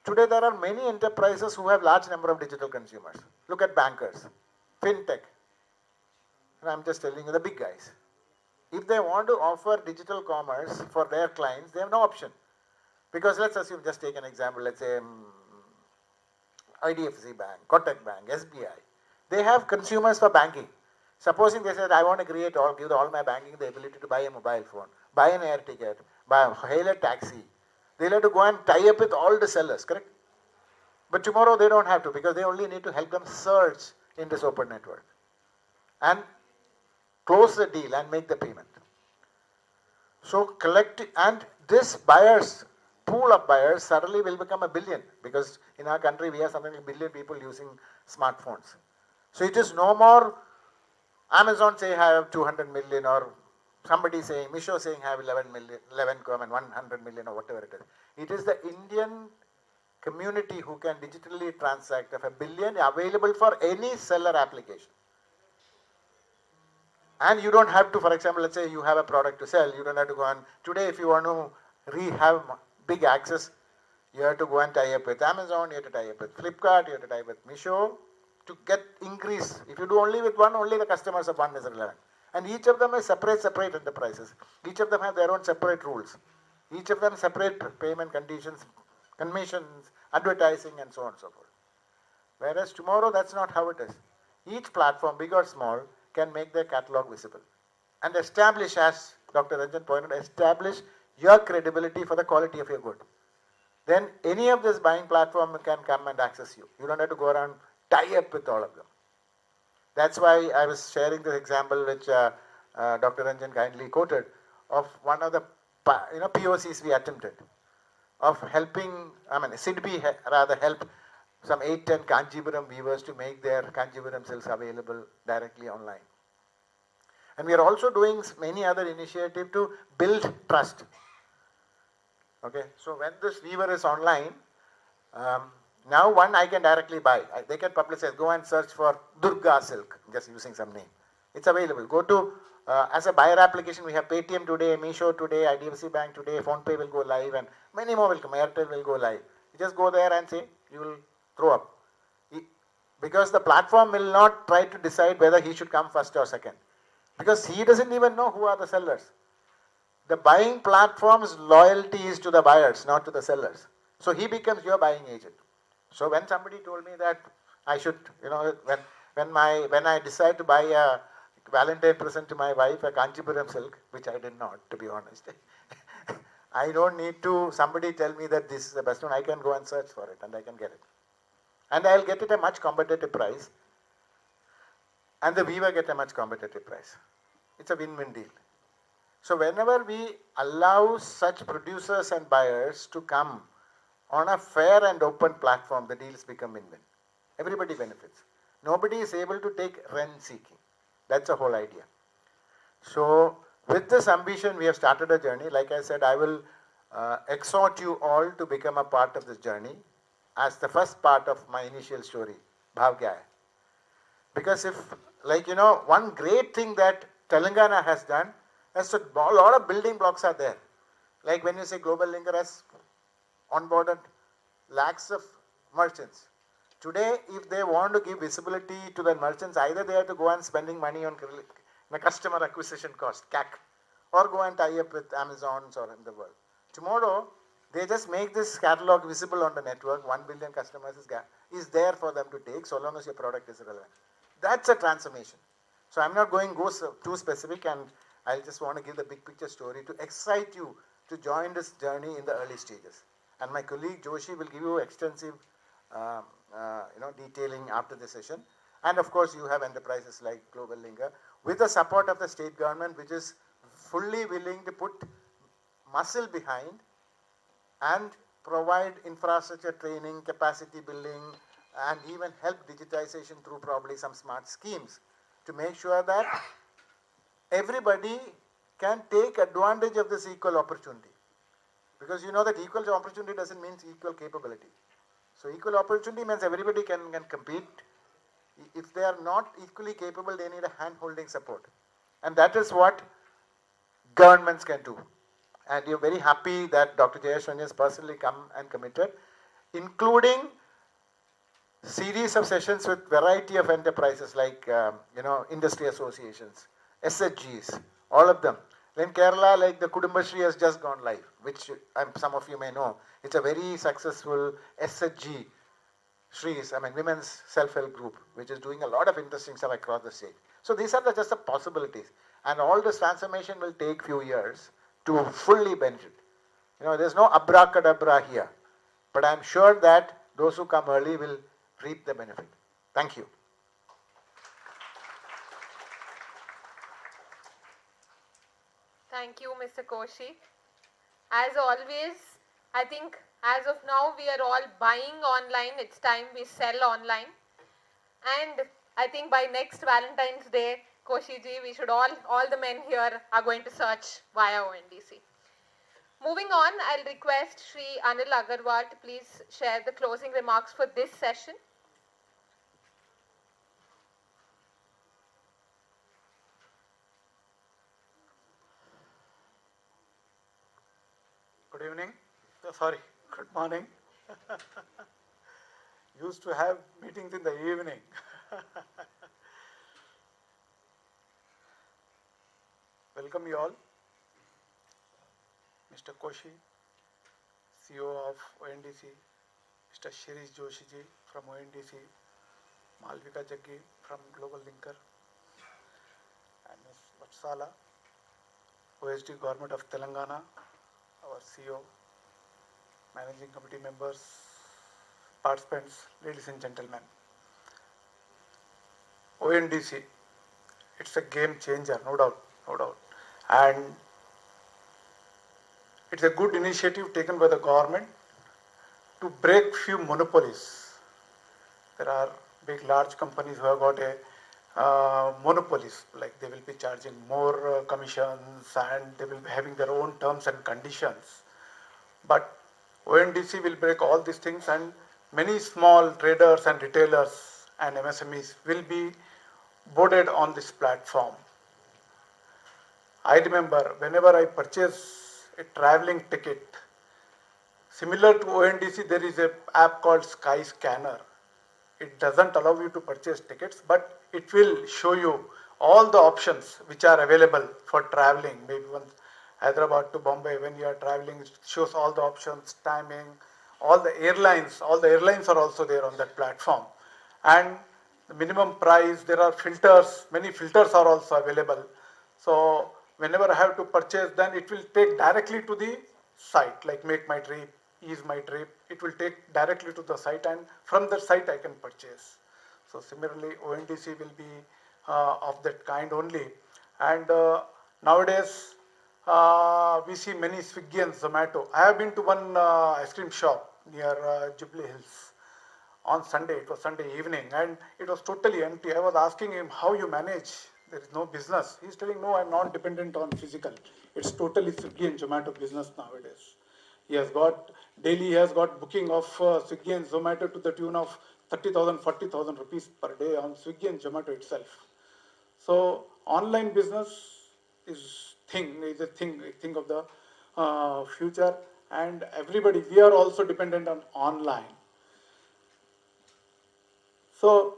Today there are many enterprises who have large number of digital consumers. Look at bankers, fintech. And I'm just telling you the big guys. if they want to offer digital commerce for their clients, they have no option. Because let's assume, just take an example, let's say IDFC Bank, Kotak Bank, SBI. They have consumers for banking. Supposing they said, I want to give all my banking the ability to buy a mobile phone, buy an air ticket, hail a taxi. They'll have to go and tie up with all the sellers, correct? But tomorrow they don't have to, because they only need to help them search in this open network and close the deal and make the payment. So and this pool of buyers suddenly will become a billion, because in our country we have something like a billion people using smartphones. So it is no more Amazon say I have 200 million, or somebody saying, Misho saying I have 100 million, or whatever it is. It is the Indian community who can digitally transact of 1 billion available for any seller application. And you don't have to, for example, let's say you have a product to sell, you don't have to go on. Today, if you want to have big access, you have to go and tie up with Amazon, you have to tie up with Flipkart, you have to tie up with Misho to get increase. If you do only with one, only the customers of one is relevant. And each of them is separate enterprises. Each of them have their own separate rules. Each of them separate payment conditions, commissions, advertising, and so on and so forth. Whereas tomorrow, that's not how it is. Each platform, big or small, can make their catalog visible and establish, as Dr. Ranjan pointed, establish your credibility for the quality of your good. Then any of this buying platform can come and access you. You don't have to go around, tie up with all of them. That's why I was sharing this example which Dr. Ranjan kindly quoted of one of the POCs we attempted of helping, SIDBI rather helped some 8-10 Kanchipuram weavers to make their Kanchipuram silks available directly online. And we are also doing many other initiatives to build trust. Okay, so when this weaver is online, now I can directly buy. They can publicize, go and search for Durga silk, just using some name. It's available. Go to, as a buyer application, we have Paytm today, Misho today, IDFC Bank today, PhonePe will go live, and many more will come. Airtel will go live. You just go there and say, you will throw up. Because the platform will not try to decide whether he should come first or second. Because he doesn't even know who are the sellers. The buying platform's loyalty is to the buyers, not to the sellers. So he becomes your buying agent. So when somebody told me that I should, when I decide to buy a Valentine present to my wife, a Kanchipuram silk, which I did not, to be honest, I don't need to somebody tell me that this is the best one. I can go and search for it and I can get it. And I'll get it at a much competitive price. And the weaver get a much competitive price. It's a win-win deal. So whenever we allow such producers and buyers to come on a fair and open platform, the deals become win-win. Everybody benefits. Nobody is able to take rent-seeking. That's the whole idea. So with this ambition, we have started a journey. Like I said, I will exhort you all to become a part of this journey as the first part of my initial story, Bhav Kya Hai? Because one great thing that Telangana has done, is a lot of building blocks are there. Like when you say GlobalLinker has onboarded lakhs of merchants. Today, if they want to give visibility to the merchants, either they have to go and spending money on the customer acquisition cost, CAC, or go and tie up with Amazons or in the world. Tomorrow, they just make this catalog visible on the network. 1 billion customers is there for them to take, so long as your product is relevant. That's a transformation. So I'm not going too specific, and I just want to give the big picture story to excite you to join this journey in the early stages. And my colleague Joshi will give you extensive detailing after the session. And of course, you have enterprises like GlobalLinker with the support of the state government, which is fully willing to put muscle behind and provide infrastructure training, capacity building, and even help digitization through probably some smart schemes to make sure that everybody can take advantage of this equal opportunity. Because you know that equal opportunity doesn't mean equal capability. So equal opportunity means everybody can compete. If they are not equally capable, they need a hand-holding support. And that is what governments can do. And we are very happy that Dr. Jayesh Ranjan has personally come and committed, including series of sessions with variety of enterprises like industry associations, SHGs, all of them. In Kerala, like the Kudumbashri has just gone live, which some of you may know. It's a very successful SHG, Shri's, women's self-help group, which is doing a lot of interesting stuff across the state. So these are just the possibilities. And all this transformation will take few years to fully benefit. There's no abracadabra here. But I'm sure that those who come early will reap the benefit. Thank you. Thank you, Mr. Koshi. As always, I think as of now we are all buying online. It's time we sell online. And I think by next Valentine's Day, Koshi ji, we should all the men here are going to search via ONDC. Moving on, I'll request Shri Anil Agarwal to please share the closing remarks for this session. Good evening. Sorry, good morning. Used to have meetings in the evening. Welcome you all. Mr. Koshi, CEO of ONDC, Mr. Shri Joshi ji from ONDC, Malvika Jaggi from GlobalLinker, and Ms. Vatsala, OSD Government of Telangana, our CEO, managing committee members, participants, ladies and gentlemen. ONDC, it's a game changer, no doubt. And it's a good initiative taken by the government to break few monopolies. There are big, large companies who have got monopolies, like they will be charging more commissions and they will be having their own terms and conditions. But ONDC will break all these things, and many small traders and retailers and MSMEs will be boarded on this platform. I remember whenever I purchase a traveling ticket, similar to ONDC, there is an app called Sky Scanner. It doesn't allow you to purchase tickets, but it will show you all the options which are available for traveling. Maybe once Hyderabad to Bombay, when you are traveling, it shows all the options, timing, all the airlines are also there on that platform. And the minimum price, there are filters, many filters are also available. So whenever I have to purchase, then it will take directly to the site, like Make My Trip, Ease My Trip. It will take directly to the site, and from the site I can purchase. So similarly, ONDC will be of that kind only. And nowadays, we see many Swiggy and Zomato. I have been to one ice cream shop near Jubilee Hills on Sunday. It was Sunday evening, and it was totally empty. I was asking him, how you manage? There is no business. He's telling, no, I'm not dependent on physical. It's totally Swiggy and Zomato business nowadays. He has got booking of Swiggy and Zomato to the tune of 30,000, 40,000 rupees per day on Swiggy and Zomato itself. So online business is a thing of the future, and everybody, we are also dependent on online. So,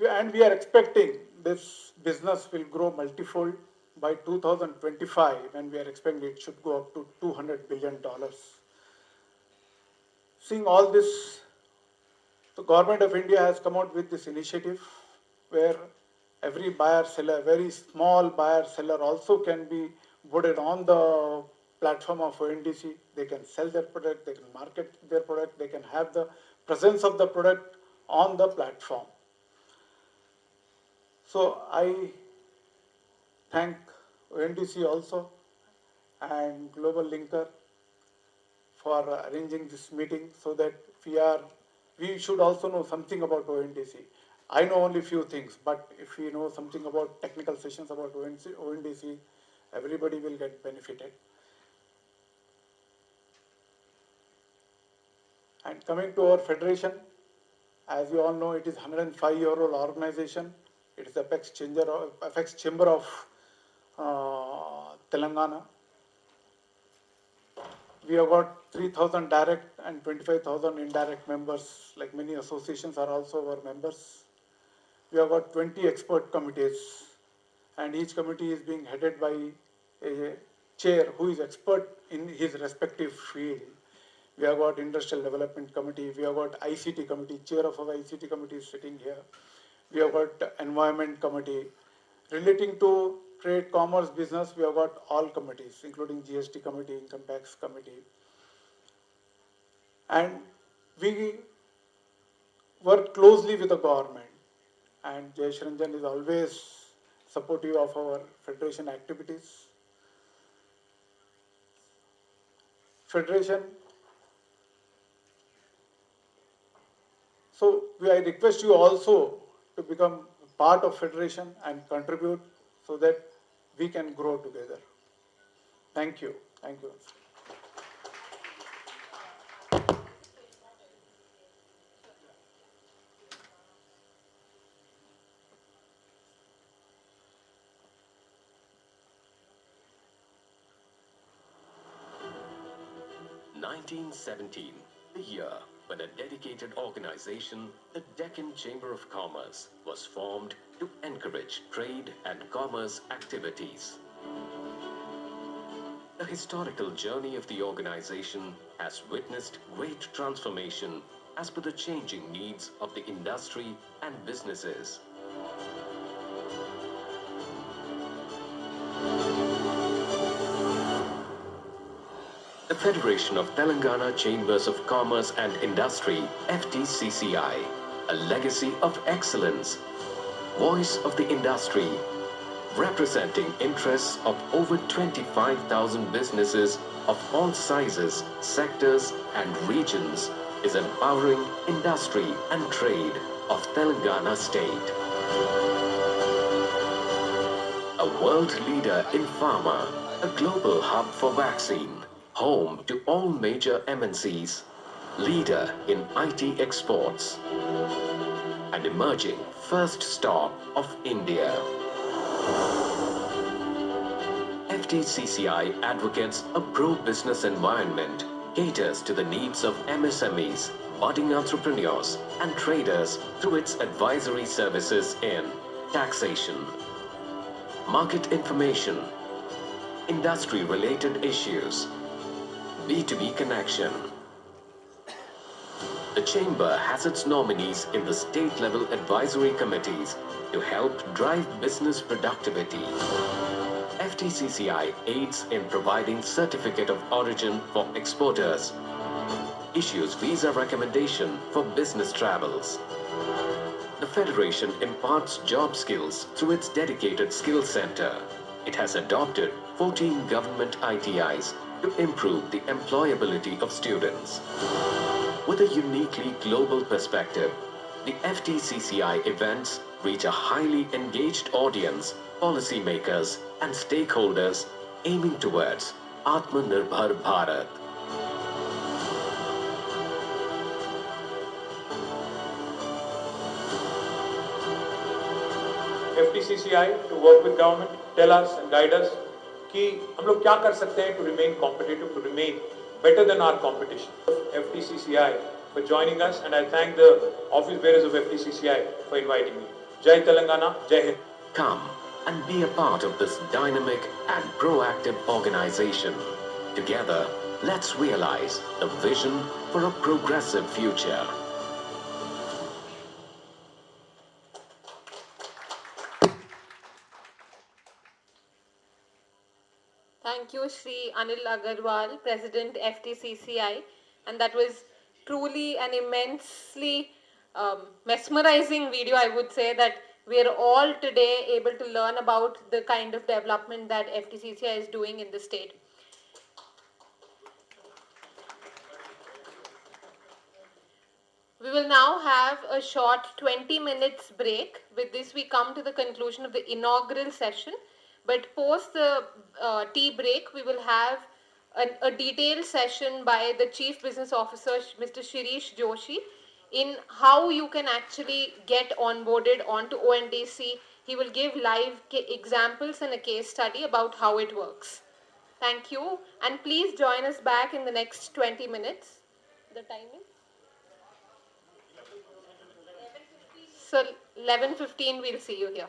we are expecting this business will grow multifold by 2025, and we are expecting it should go up to $200 billion. Seeing all this, the government of India has come out with this initiative where every buyer-seller, very small buyer-seller also can be boarded on the platform of ONDC. They can sell their product, they can market their product, they can have the presence of the product on the platform. So I thank ONDC also and GlobalLinker for arranging this meeting so that we should also know something about ONDC. I know only few things, but if we know something about technical sessions about ONDC, everybody will get benefited. And coming to our federation, as you all know, it is 105-year-old organization. It is Apex Chamber of Telangana. We have got 3,000 direct and 25,000 indirect members, like many associations are also our members. We have got 20 expert committees. and each committee is being headed by a chair who is expert in his respective field. We have got Industrial Development Committee, we have got ICT Committee, chair of our ICT Committee is sitting here. We have got Environment Committee. Relating to trade, commerce, business, we have got all committees, including GST Committee, Income Tax Committee. And we work closely with the government. And Jai Shranjan is always supportive of our federation activities. Federation. So I request you also to become part of federation and contribute so that we can grow together. Thank you. Thank you. 1917, the year when a dedicated organization, the Deccan Chamber of Commerce, was formed to encourage trade and commerce activities. The historical journey of the organization has witnessed great transformation as per the changing needs of the industry and businesses. The Federation of Telangana Chambers of Commerce and Industry, FTCCI, a legacy of excellence, voice of the industry, representing interests of over 25,000 businesses of all sizes, sectors and regions, is empowering industry and trade of Telangana state. A world leader in pharma, a global hub for vaccine, home to all major MNCs, leader in IT exports, and emerging first stop of India. FTCCI advocates a pro-business environment, caters to the needs of MSMEs, budding entrepreneurs, and traders through its advisory services in taxation, market information, industry-related issues, B2B connection. The Chamber has its nominees in the state-level advisory committees to help drive business productivity. FTCCI aids in providing certificate of origin for exporters, issues visa recommendation for business travels. The Federation imparts job skills through its dedicated skills center. It has adopted 14 government ITIs to improve the employability of students. With a uniquely global perspective, the FTCCI events reach a highly engaged audience, policymakers and stakeholders aiming towards Atmanirbhar Bharat. FTCCI to work with government, tell us and guide us कि हम लोग क्या कर सकते हैं to remain competitive, to remain better than our competition. FTCCI for joining us, and I thank the office bearers of FTCCI for inviting me. Jai Telangana, Jai Hind. Come and be a part of this dynamic and proactive organization. Together, let's realize the vision for a progressive future. Thank you, Shri Anil Agarwal, President FTCCI, and that was truly an immensely mesmerizing video. I would say that we are all today able to learn about the kind of development that FTCCI is doing in the state. We will now have a short 20 minutes break. With this, we come to the conclusion of the inaugural session. But post the tea break, we will have a detailed session by the Chief Business Officer, Mr. Shirish Joshi, in how you can actually get onboarded onto ONDC. He will give live examples and a case study about how it works. Thank you. And please join us back in the next 20 minutes. The timing? So 11:15, we'll see you here.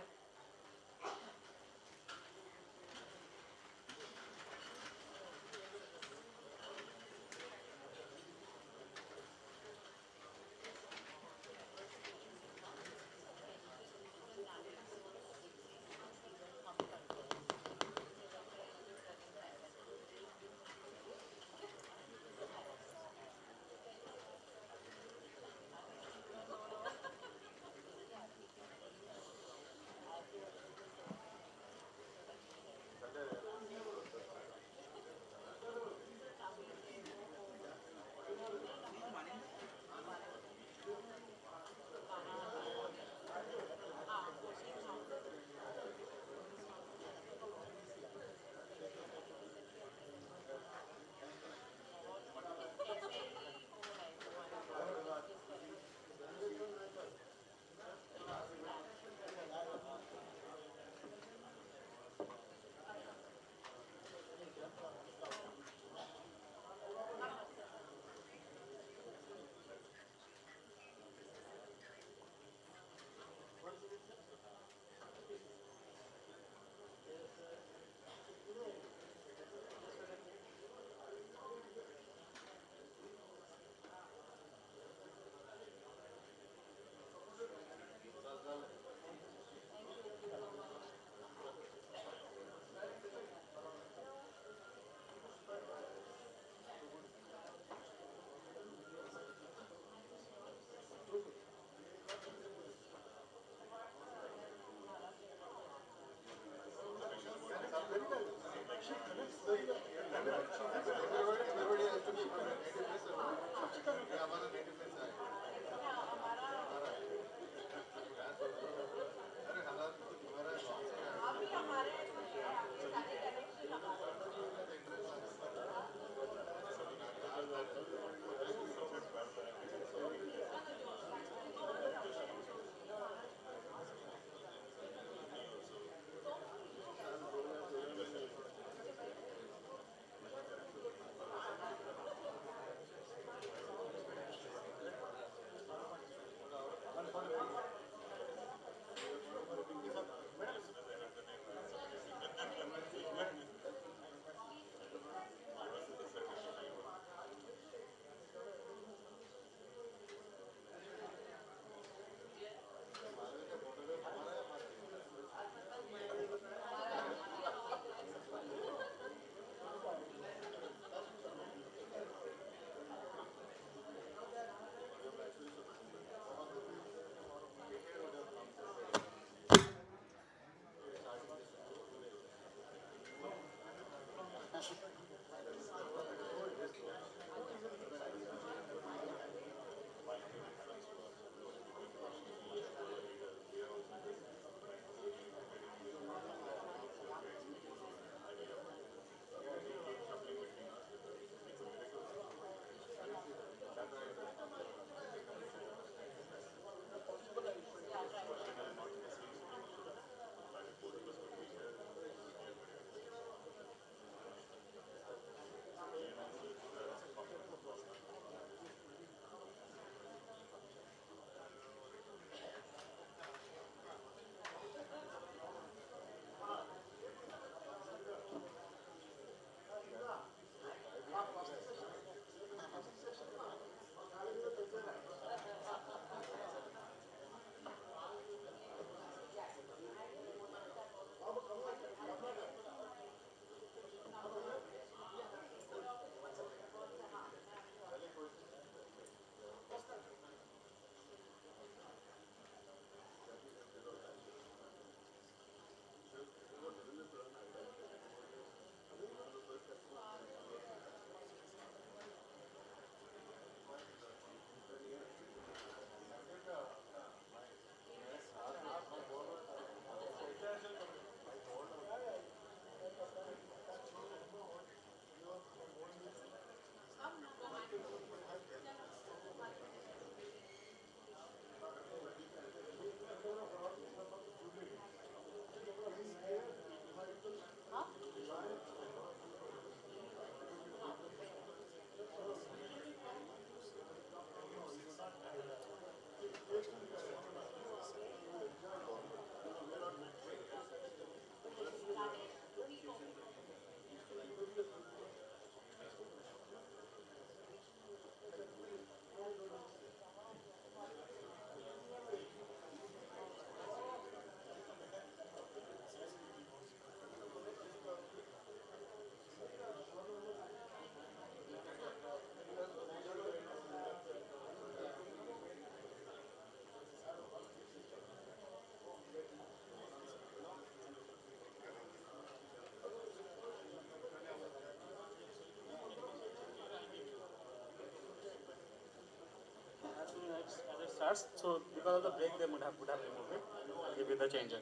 starts. So because of the break, they would have removed it. I'll give you the changer.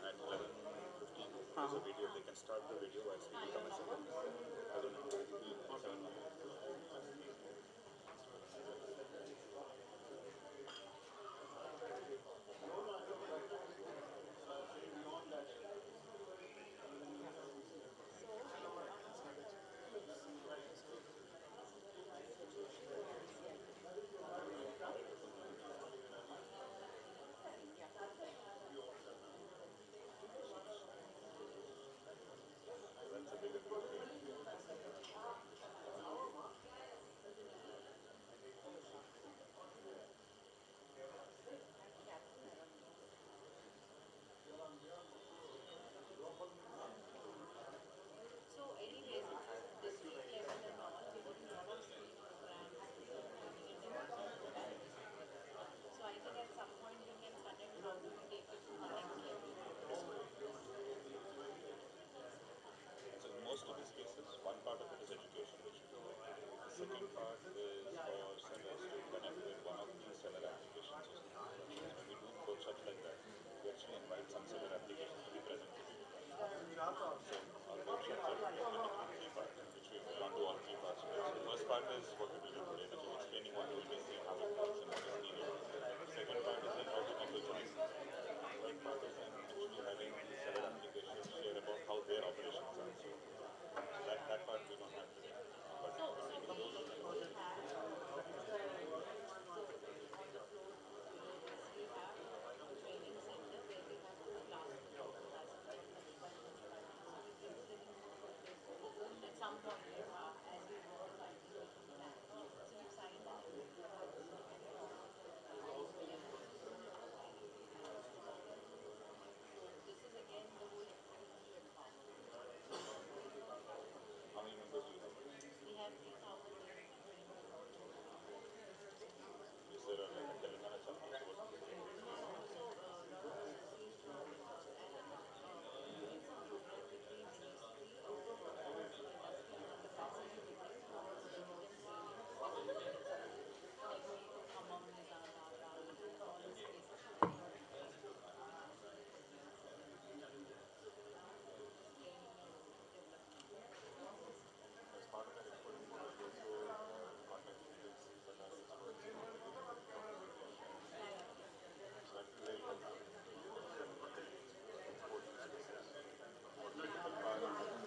At 11:15, there's a video. They can start the video while speaking. Come and sit. I don't know. So in most of these cases, one part of it is education, which you do. The second part is for sellers to connect with one of the seller applications or something. When we do workshops like that, we actually invite some seller applications to be present to be with us. So our workshops are typically three parts, which we've gone to all three parts. So the first part is what we will do today, which is explaining what ONDC and how it works and what is needed. The second part is then how do people join. The third part is then actually having the seller applications share about how their operations are. So that part we don't have today. But when we do those, we can also how many members do you have? Is there like a Telangana chapter also working with you? As part of that exporting model, we also contact agencies that are experts in communication. So that is very helpful export use cases. One critical part of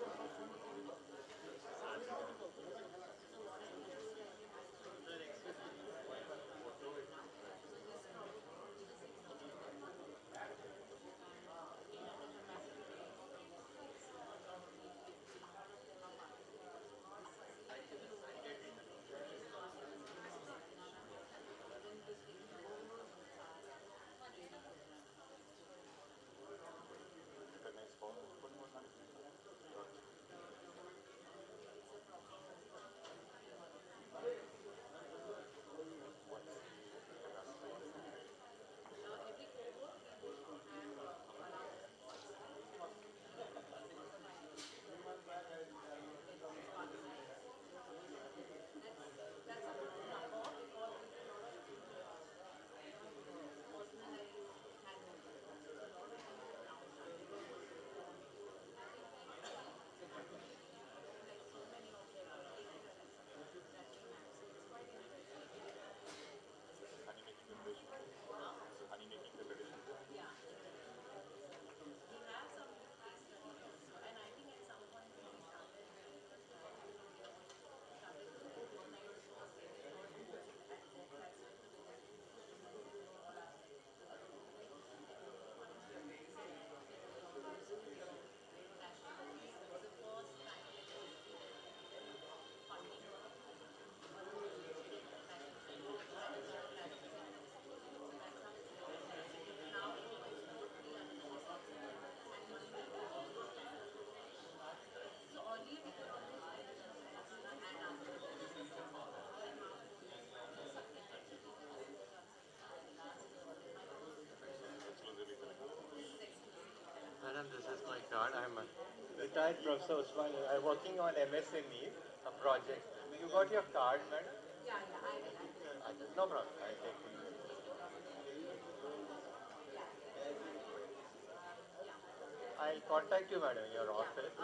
recognized for exporting model management. Got it. What's the capacity? Honey making preparation. Honey making preparation. Exclusively Madam, this is my card. I'm a retired professor Usman. I'm working on MSME, a project. You got your card, madam? No problem. I'll take it. I'll contact you, madam, in your office.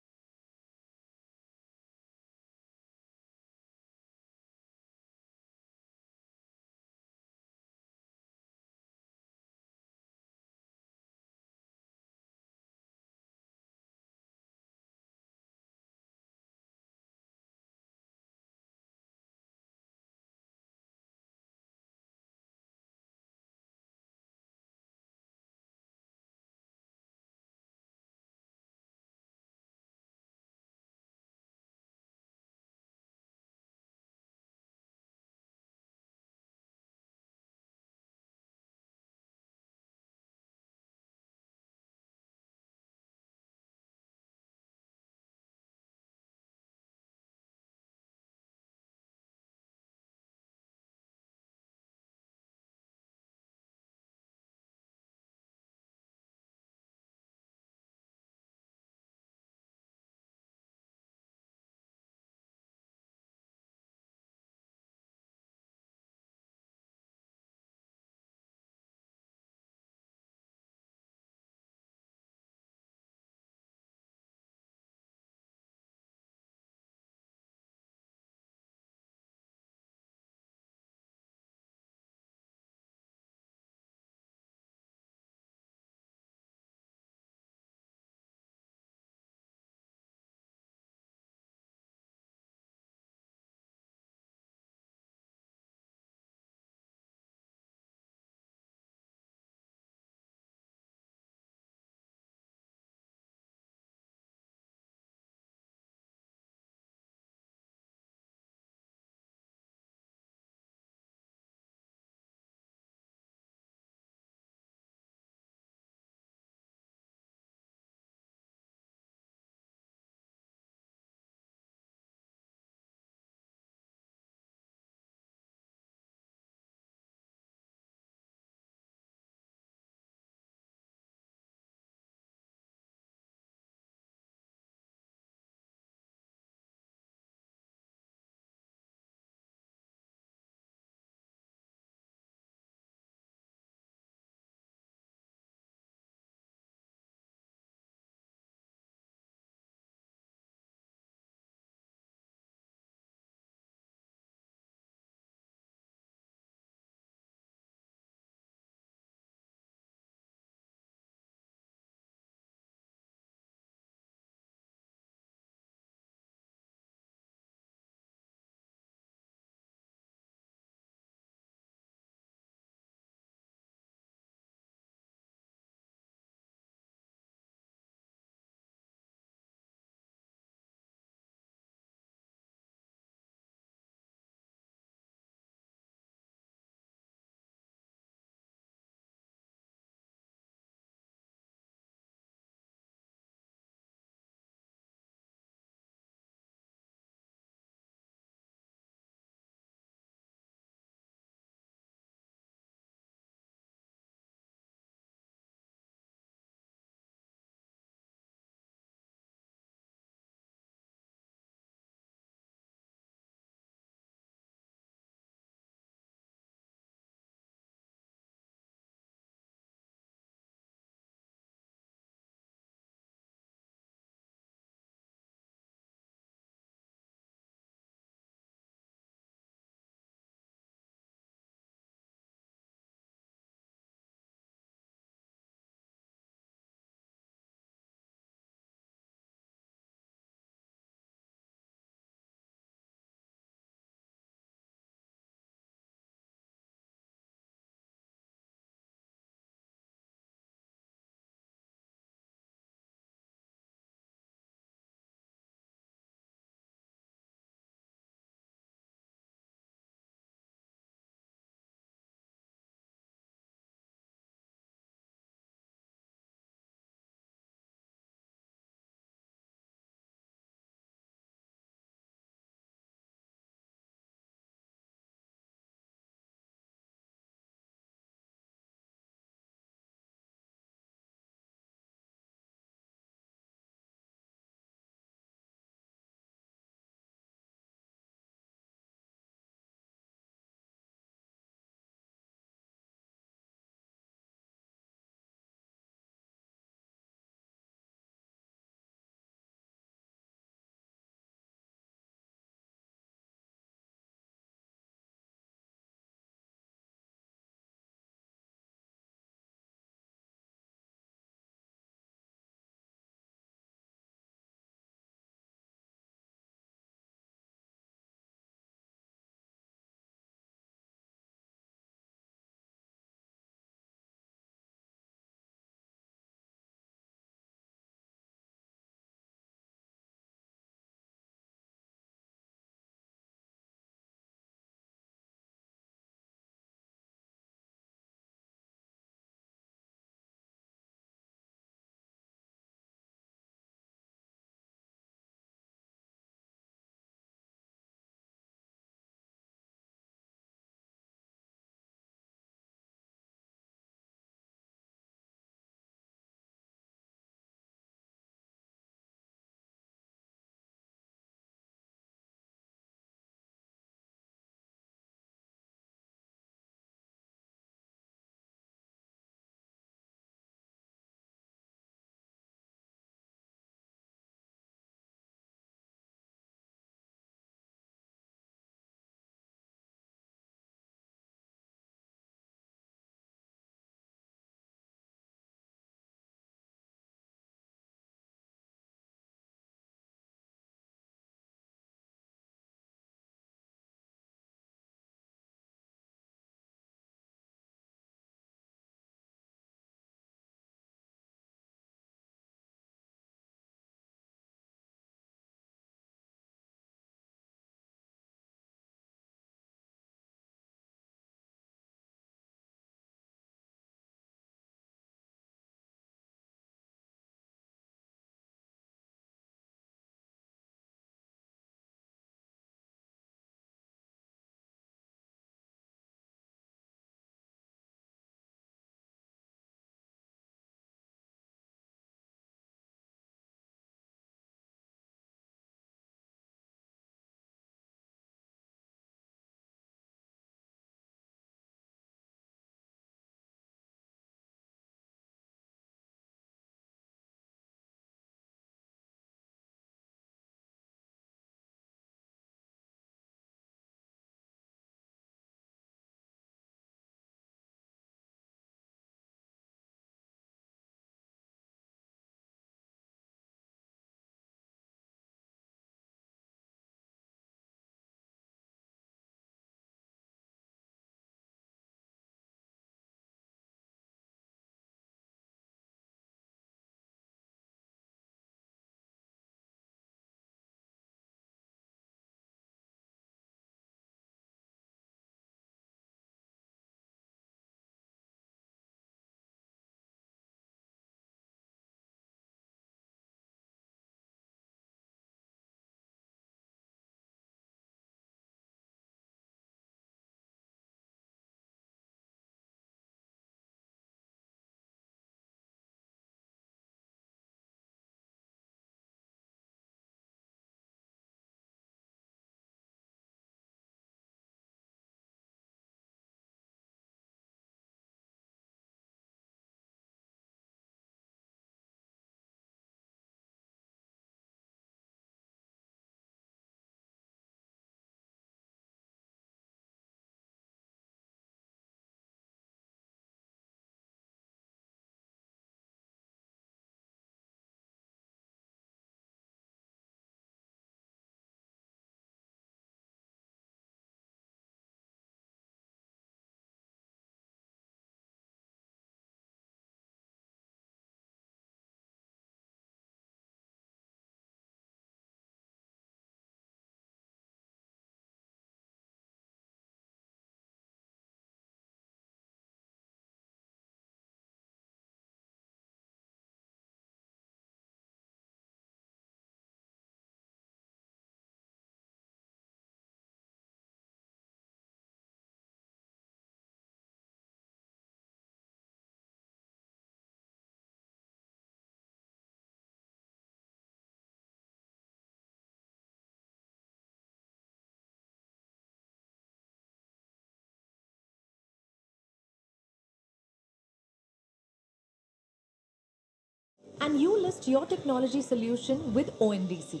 and you list your technology solution with ONDC.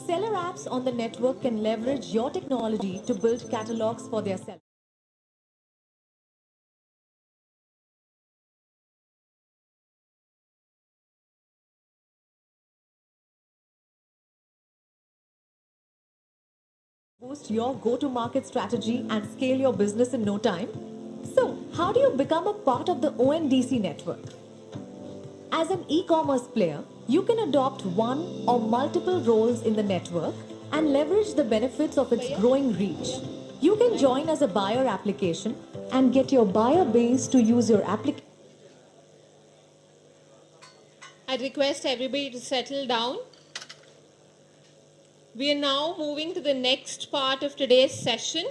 Seller apps on the network can leverage your technology to build catalogs for their sellers. Boost your go-to-market strategy and scale your business in no time. So, how do you become a part of the ONDC network? As an e-commerce player, you can adopt one or multiple roles in the network and leverage the benefits of its growing reach. You can join as a buyer application and get your buyer base to use your application. I request everybody to settle down. We are now moving to the next part of today's session,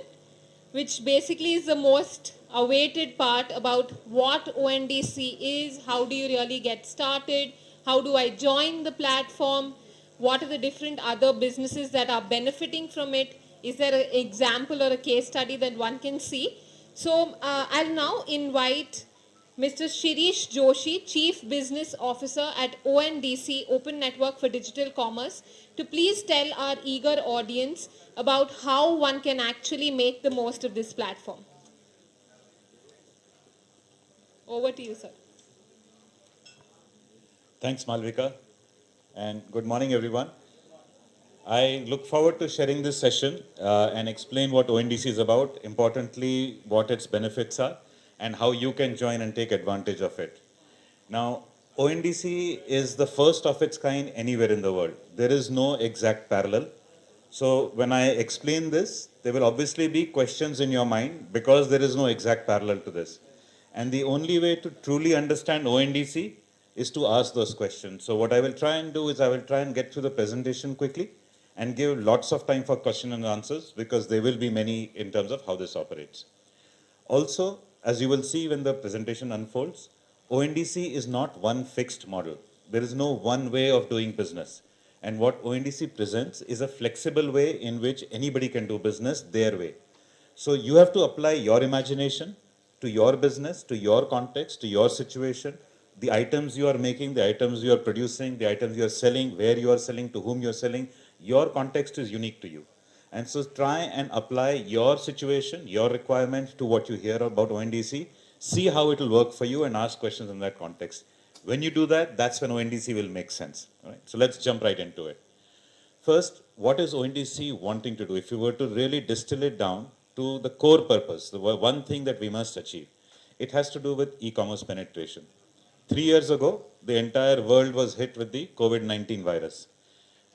which basically is the most awaited part about what ONDC is, how do you really get started, how do I join the platform, what are the different other businesses that are benefiting from it, is there an example or a case study that one can see. So I'll now invite Mr. Shirish Joshi, Chief Business Officer at ONDC, Open Network for Digital Commerce, to please tell our eager audience about how one can actually make the most of this platform. Over to you, sir. Thanks, Malvika, and good morning, everyone. I look forward to sharing this session and explain what ONDC is about, importantly, what its benefits are, and how you can join and take advantage of it. Now, ONDC is the first of its kind anywhere in the world. There is no exact parallel. So when I explain this, there will obviously be questions in your mind because there is no exact parallel to this. And the only way to truly understand ONDC is to ask those questions. So what I will try and do is I will try and get through the presentation quickly and give lots of time for question and answers because there will be many in terms of how this operates. Also, as you will see when the presentation unfolds, ONDC is not one fixed model. There is no one way of doing business. And what ONDC presents is a flexible way in which anybody can do business their way. So you have to apply your imagination to your business, to your context, to your situation, the items you are making, the items you are producing, the items you are selling, where you are selling, to whom you are selling. Your context is unique to you. And so try and apply your situation, your requirement to what you hear about ONDC. See how it will work for you and ask questions in that context. When you do that, that's when ONDC will make sense. All right? So let's jump right into it. First, what is ONDC wanting to do? If you were to really distill it down to the core purpose, the one thing that we must achieve, it has to do with e-commerce penetration. 3 years ago, the entire world was hit with the COVID-19 virus.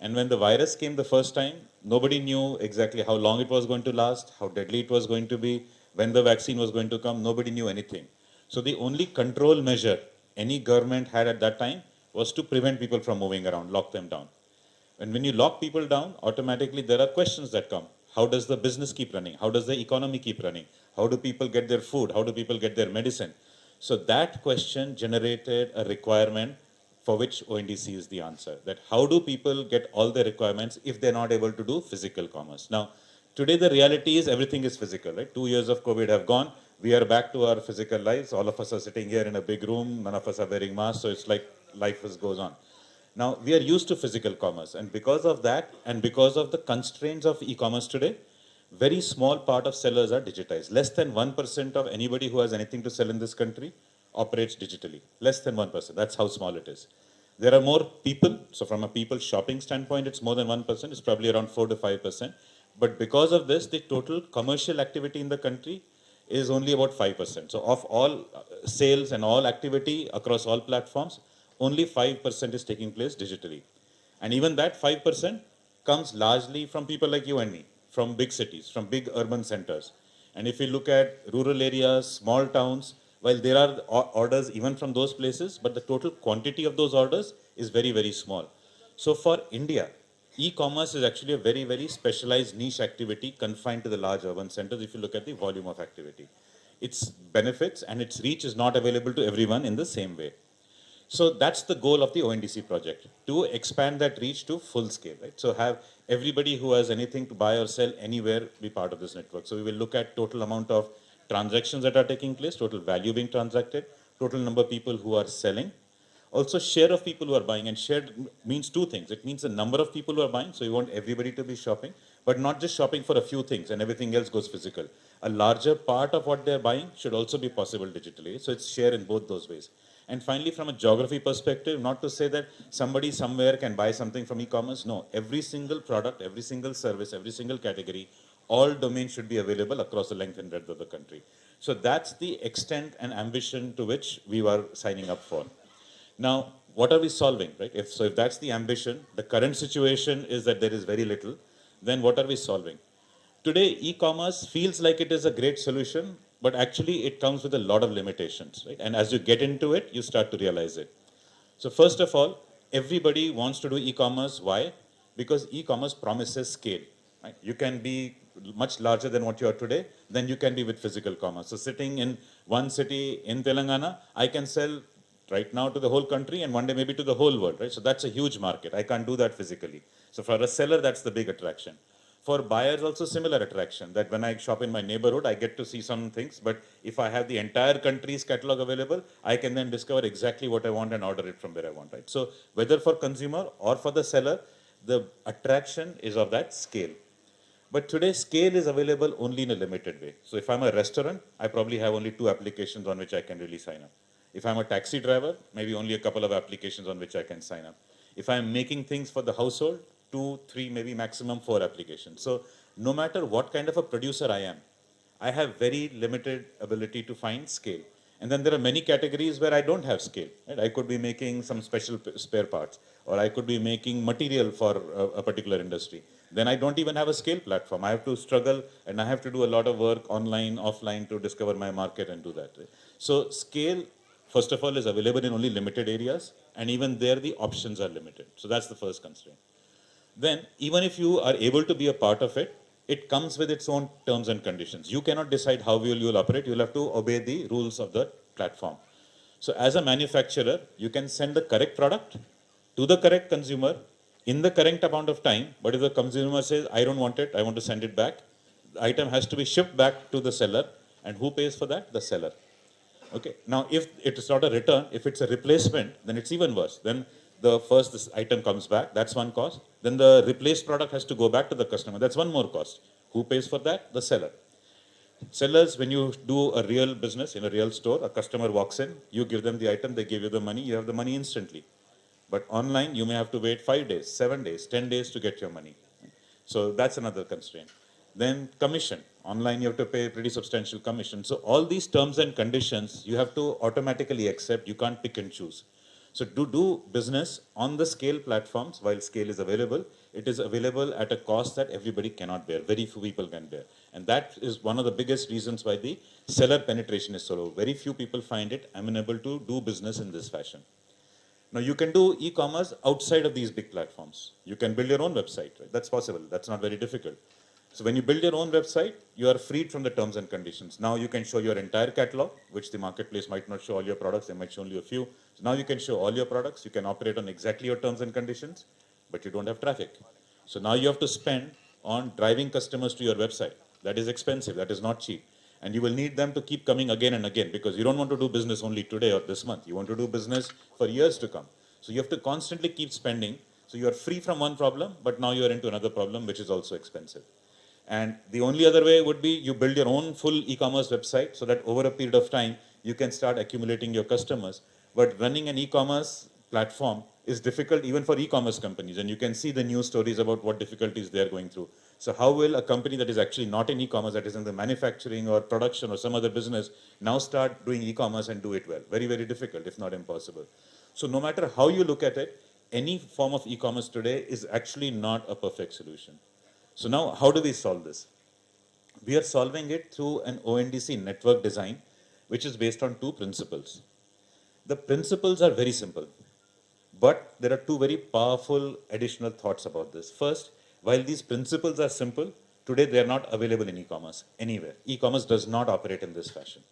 And when the virus came the first time, nobody knew exactly how long it was going to last, how deadly it was going to be, when the vaccine was going to come. Nobody knew anything. So the only control measure any government had at that time was to prevent people from moving around, lock them down. And when you lock people down, automatically there are questions that come. How does the business keep running? How does the economy keep running? How do people get their food? How do people get their medicine? So that question generated a requirement for which ONDC is the answer. That how do people get all their requirements if they're not able to do physical commerce? Now, today the reality is everything is physical, right? 2 years of COVID have gone. We are back to our physical lives. All of us are sitting here in a big room. None of us are wearing masks. So it's like life goes on. Now, we are used to physical commerce. And because of that, and because of the constraints of e-commerce today, very small part of sellers are digitized. Less than 1% of anybody who has anything to sell in this country operates digitally. Less than 1%. That's how small it is. There are more people. So from a people shopping standpoint, it's more than 1%. It's probably around 4 to 5%. But because of this, the total commercial activity in the country is only about 5%. So of all sales and all activity across all platforms, only 5% is taking place digitally. And even that 5% comes largely from people like you and me, from big cities, from big urban centers. And if you look at rural areas, small towns, while there are orders even from those places, but the total quantity of those orders is very, very small. So for India, e-commerce is actually a very, very specialized niche activity confined to the large urban centers if you look at the volume of activity. Its benefits and its reach is not available to everyone in the same way. So that's the goal of the ONDC project, to expand that reach to full scale, right? So have everybody who has anything to buy or sell anywhere be part of this network. So we will look at total amount of transactions that are taking place, total value being transacted, total number of people who are selling, Also, share of people who are buying, and shared means two things. It means the number of people who are buying, so you want everybody to be shopping, but not just shopping for a few things and everything else goes physical. A larger part of what they're buying should also be possible digitally. So it's share in both those ways. And finally, from a geography perspective, not to say that somebody somewhere can buy something from e-commerce. No, every single product, every single service, every single category, all domains should be available across the length and breadth of the country. So that's the extent and ambition to which we were signing up for. Now, what are we solving, right? If that's the ambition, the current situation is that there is very little, then what are we solving? Today, e-commerce feels like it is a great solution, but actually it comes with a lot of limitations, right? And as you get into it, you start to realize it. So first of all, everybody wants to do e-commerce. Why? Because e-commerce promises scale, right? You can be much larger than what you are today, than you can be with physical commerce. So sitting in one city in Telangana, I can sell right now to the whole country and one day maybe to the whole world, right? So that's a huge market. I can't do that physically. So for a seller, that's the big attraction. For buyers, also similar attraction, that when I shop in my neighborhood, I get to see some things, but if I have the entire country's catalog available, I can then discover exactly what I want and order it from where I want, right? So whether for consumer or for the seller, the attraction is of that scale. But today, scale is available only in a limited way. So if I'm a restaurant, I probably have only 2 applications on which I can really sign up. If I'm a taxi driver, maybe only a couple of applications on which I can sign up. If I'm making things for the household, 2, 3, maybe maximum 4 applications. So no matter what kind of a producer I am, I have very limited ability to find scale. And then there are many categories where I don't have scale. Right? I could be making some special spare parts, or I could be making material for a particular industry. Then I don't even have a scale platform. I have to struggle and I have to do a lot of work online, offline to discover my market and do that. Right? So scale, first of all, is available in only limited areas, and even there the options are limited. So that's the first constraint. Then even if you are able to be a part of it, it comes with its own terms and conditions. You cannot decide how you'll operate. You'll have to obey the rules of the platform. So as a manufacturer, you can send the correct product to the correct consumer in the correct amount of time. But if the consumer says, I don't want it, I want to send it back, the item has to be shipped back to the seller. And who pays for that? The seller. Okay. Now, if it is not a return, if it's a replacement, then it's even worse. Then this item comes back, that's one cost. Then the replaced product has to go back to the customer. That's one more cost. Who pays for that? The seller. Sellers, when you do a real business in a real store, a customer walks in, you give them the item, they give you the money, you have the money instantly. But online, you may have to wait 5 days, 7 days, 10 days to get your money. So that's another constraint. Then commission. Online, you have to pay a pretty substantial commission. So all these terms and conditions, you have to automatically accept. You can't pick and choose. So to do business on the scale platforms, while scale is available, it is available at a cost that everybody cannot bear. Very few people can bear. And that is one of the biggest reasons why the seller penetration is so low. Very few people find it amenable to do business in this fashion. Now you can do e-commerce outside of these big platforms. You can build your own website. Right? That's possible. That's not very difficult. So when you build your own website, you are freed from the terms and conditions. Now you can show your entire catalog, which the marketplace might not show all your products. They might show only a few. So now you can show all your products. You can operate on exactly your terms and conditions, but you don't have traffic. So now you have to spend on driving customers to your website. That is expensive. That is not cheap. And you will need them to keep coming again and again, because you don't want to do business only today or this month. You want to do business for years to come. So you have to constantly keep spending. So you are free from one problem, but now you are into another problem, which is also expensive. And the only other way would be you build your own full e-commerce website so that over a period of time, you can start accumulating your customers. But running an e-commerce platform is difficult even for e-commerce companies. And you can see the news stories about what difficulties they're going through. So how will a company that is actually not in e-commerce, that is in the manufacturing or production or some other business, now start doing e-commerce and do it well? Very, very difficult, if not impossible. So no matter how you look at it, any form of e-commerce today is actually not a perfect solution. So now, how do we solve this? We are solving it through an ONDC network design, which is based on 2 principles. The principles are very simple, but there are 2 very powerful additional thoughts about this. First, while these principles are simple, today they are not available in e-commerce anywhere. E-commerce does not operate in this fashion.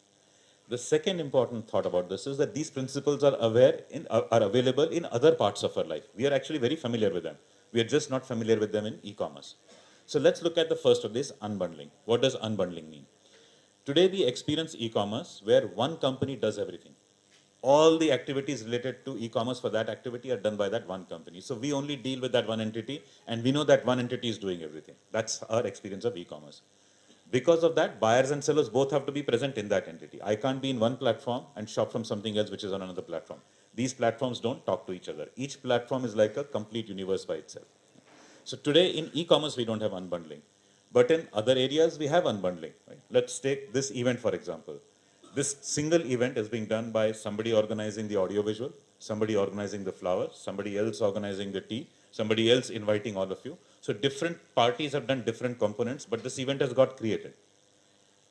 The second important thought about this is that these principles are available in other parts of our life. We are actually very familiar with them. We are just not familiar with them in e-commerce. So let's look at the first of this, unbundling. What does unbundling mean? Today we experience e-commerce where one company does everything. all the activities related to e-commerce for that activity are done by that one company. So we only deal with that one entity, and we know that one entity is doing everything. That's our experience of e-commerce. Because of that, buyers and sellers both have to be present in that entity. I can't be in one platform and shop from something else which is on another platform. These platforms don't talk to each other. Each platform is like a complete universe by itself. So today in e-commerce, we don't have unbundling. But in other areas, we have unbundling. Right? Let's take this event, for example. This single event is being done by somebody organizing the audiovisual, somebody organizing the flowers, somebody else organizing the tea, somebody else inviting all of you. So different parties have done different components, but this event has got created.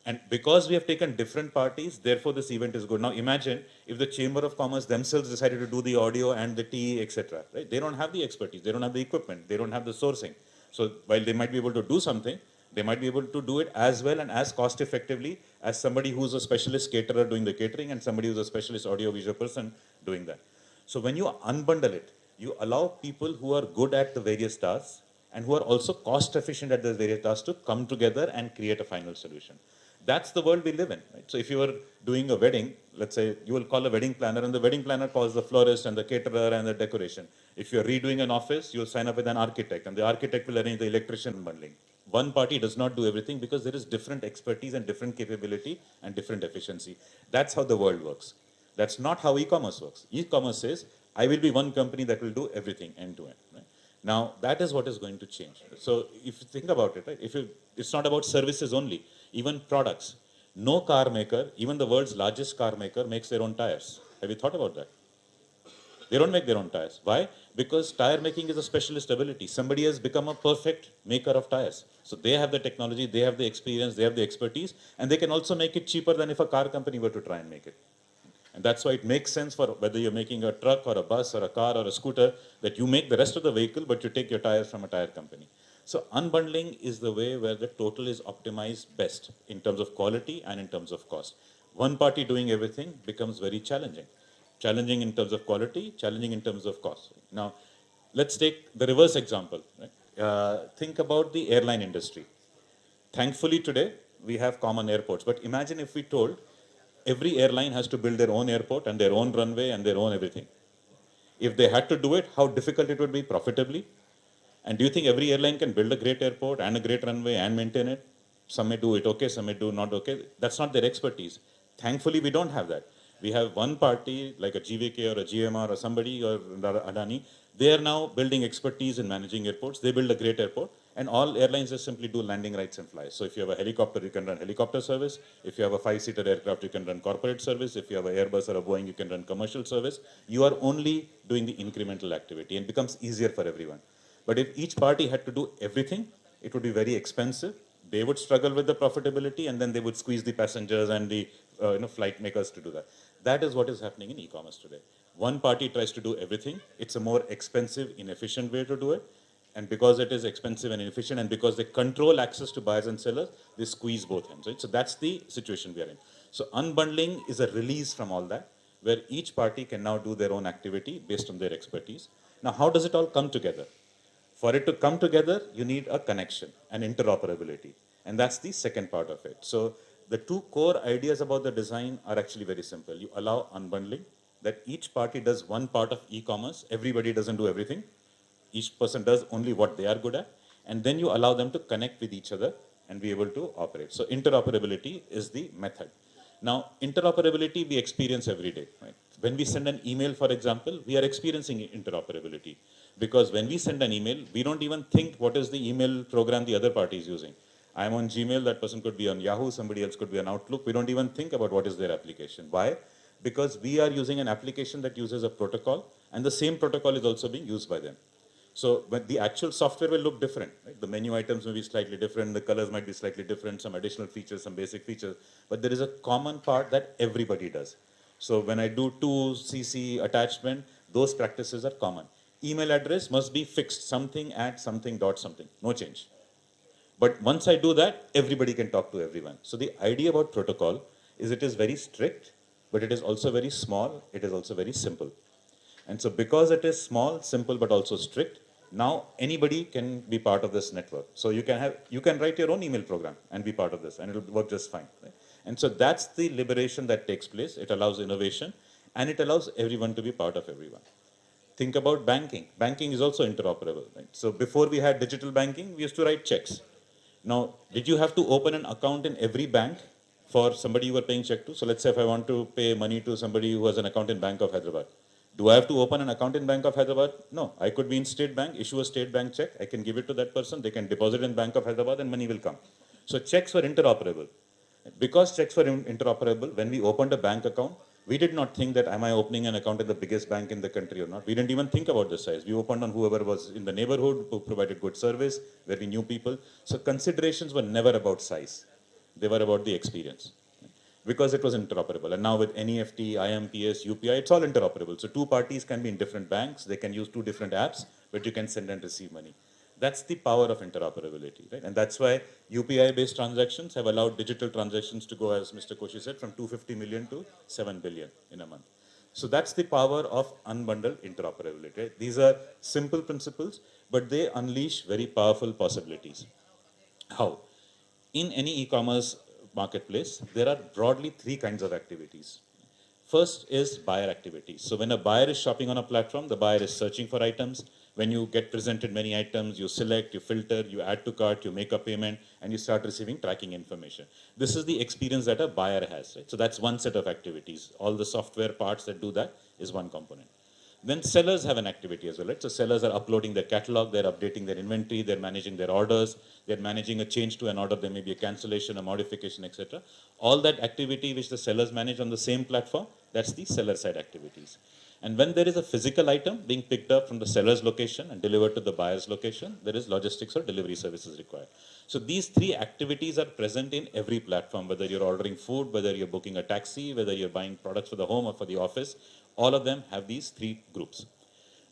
And because we have taken different parties, therefore this event is good. Now imagine if the Chamber of Commerce themselves decided to do the audio and the tea, etc. Right? They don't have the expertise, they don't have the equipment, they don't have the sourcing. So while they might be able to do something, they might be able to do it as well and as cost effectively as somebody who's a specialist caterer doing the catering and somebody who's a specialist audio-visual person doing that. So when you unbundle it, you allow people who are good at the various tasks and who are also cost efficient at the various tasks to come together and create a final solution. That's the world we live in. Right? So if you are doing a wedding, let's say you will call a wedding planner and the wedding planner calls the florist and the caterer and the decoration. If you're redoing an office, you'll sign up with an architect and the architect will arrange the electrician bundling. One party does not do everything because there is different expertise and different capability and different efficiency. That's how the world works. That's not how e-commerce works. E-commerce says, I will be one company that will do everything end to end. Right? Now, that is what is going to change. So if you think about it, right? It's not about services only, even products. No car maker, even the world's largest car maker, makes their own tires. Have you thought about that? They don't make their own tires. Why? Because tire making is a specialist ability. Somebody has become a perfect maker of tires. So they have the technology, they have the experience, they have the expertise, and they can also make it cheaper than if a car company were to try and make it. And that's why it makes sense for whether you're making a truck or a bus or a car or a scooter, that you make the rest of the vehicle, but you take your tires from a tire company. So unbundling is the way where the total is optimized best in terms of quality and in terms of cost. One party doing everything becomes very challenging. Challenging in terms of quality, challenging in terms of cost. Now, let's take the reverse example. Right? Think about the airline industry. Thankfully today, we have common airports. But imagine if we told every airline has to build their own airport and their own runway and their own everything. If they had to do it, how difficult it would be profitably? And do you think every airline can build a great airport and a great runway and maintain it? Some may do it okay, some may do not okay. That's not their expertise. Thankfully, we don't have that. We have one party like a GVK or a GMR or somebody or Adani. They are now building expertise in managing airports. They build a great airport, and all airlines just simply do landing rights and fly. So if you have a helicopter, you can run helicopter service. If you have a 5-seater aircraft, you can run corporate service. If you have an Airbus or a Boeing, you can run commercial service. You are only doing the incremental activity, and it becomes easier for everyone. But if each party had to do everything, it would be very expensive. They would struggle with the profitability, and then they would squeeze the passengers and the flight makers to do that. That is what is happening in e-commerce today. One party tries to do everything. It's a more expensive, inefficient way to do it. And because it is expensive and inefficient, and because they control access to buyers and sellers, they squeeze both ends. Right? So that's the situation we are in. So unbundling is a release from all that, where each party can now do their own activity based on their expertise. Now, how does it all come together? For it to come together, you need a connection and interoperability. And that's the second part of it. So the two core ideas about the design are actually very simple. You allow unbundling, that each party does one part of e-commerce. Everybody doesn't do everything. Each person does only what they are good at. And then you allow them to connect with each other and be able to operate. So interoperability is the method. Now, interoperability we experience every day. Right? When we send an email, for example, we are experiencing interoperability. Because when we send an email, we don't even think what is the email program the other party is using. I'm on Gmail, that person could be on Yahoo, somebody else could be on Outlook. We don't even think about what is their application. Why? Because we are using an application that uses a protocol, and the same protocol is also being used by them. So but the actual software will look different. Right? The menu items may be slightly different, the colors might be slightly different, some additional features, some basic features, but there is a common part that everybody does. So when I do to CC attachment, those practices are common. Email address must be fixed, something at something dot something, no change. But once I do that, everybody can talk to everyone. So the idea about protocol is it is very strict, but it is also very small, it is also very simple. And so because it is small, simple, but also strict, now anybody can be part of this network. So you can write your own email program and be part of this, and it will work just fine. Right? And so that's the liberation that takes place. It allows innovation. and it allows everyone to be part of everyone. Think about banking. Banking is also interoperable. Right? So before we had digital banking, we used to write checks. Now, did you have to open an account in every bank for somebody you were paying check to? So let's say if I want to pay money to somebody who has an account in Bank of Hyderabad. Do I have to open an account in Bank of Hyderabad? No. I could be in State Bank, issue a State Bank check. I can give it to that person. They can deposit in Bank of Hyderabad and money will come. So checks were interoperable. Because checks were interoperable, when we opened a bank account, we did not think that am I opening an account at the biggest bank in the country or not. We didn't even think about the size. We opened on whoever was in the neighborhood, who provided good service, where we knew people. So considerations were never about size. They were about the experience. Because it was interoperable. And now with NEFT, IMPS, UPI, it's all interoperable. So two parties can be in different banks. They can use two different apps, but you can send and receive money. That's the power of interoperability, right? And that's why UPI-based transactions have allowed digital transactions to go, as Mr. Koshi said, from 250 million to 7 billion in a month. So that's the power of unbundled interoperability. Right? These are simple principles, but they unleash very powerful possibilities. How? In any e-commerce marketplace, there are broadly three kinds of activities. First is buyer activities. So when a buyer is shopping on a platform, the buyer is searching for items. When you get presented many items, you select, you filter, you add to cart, you make a payment, and you start receiving tracking information. This is the experience that a buyer has, right? So that's one set of activities. All the software parts that do that is one component. Then sellers have an activity as well, right? So sellers are uploading their catalog, they're updating their inventory, they're managing their orders, they're managing a change to an order, there may be a cancellation, a modification, etc. All that activity which the sellers manage on the same platform, that's the seller side activities. And when there is a physical item being picked up from the seller's location and delivered to the buyer's location, there is logistics or delivery services required. So these three activities are present in every platform, whether you're ordering food, whether you're booking a taxi, whether you're buying products for the home or for the office, all of them have these three groups.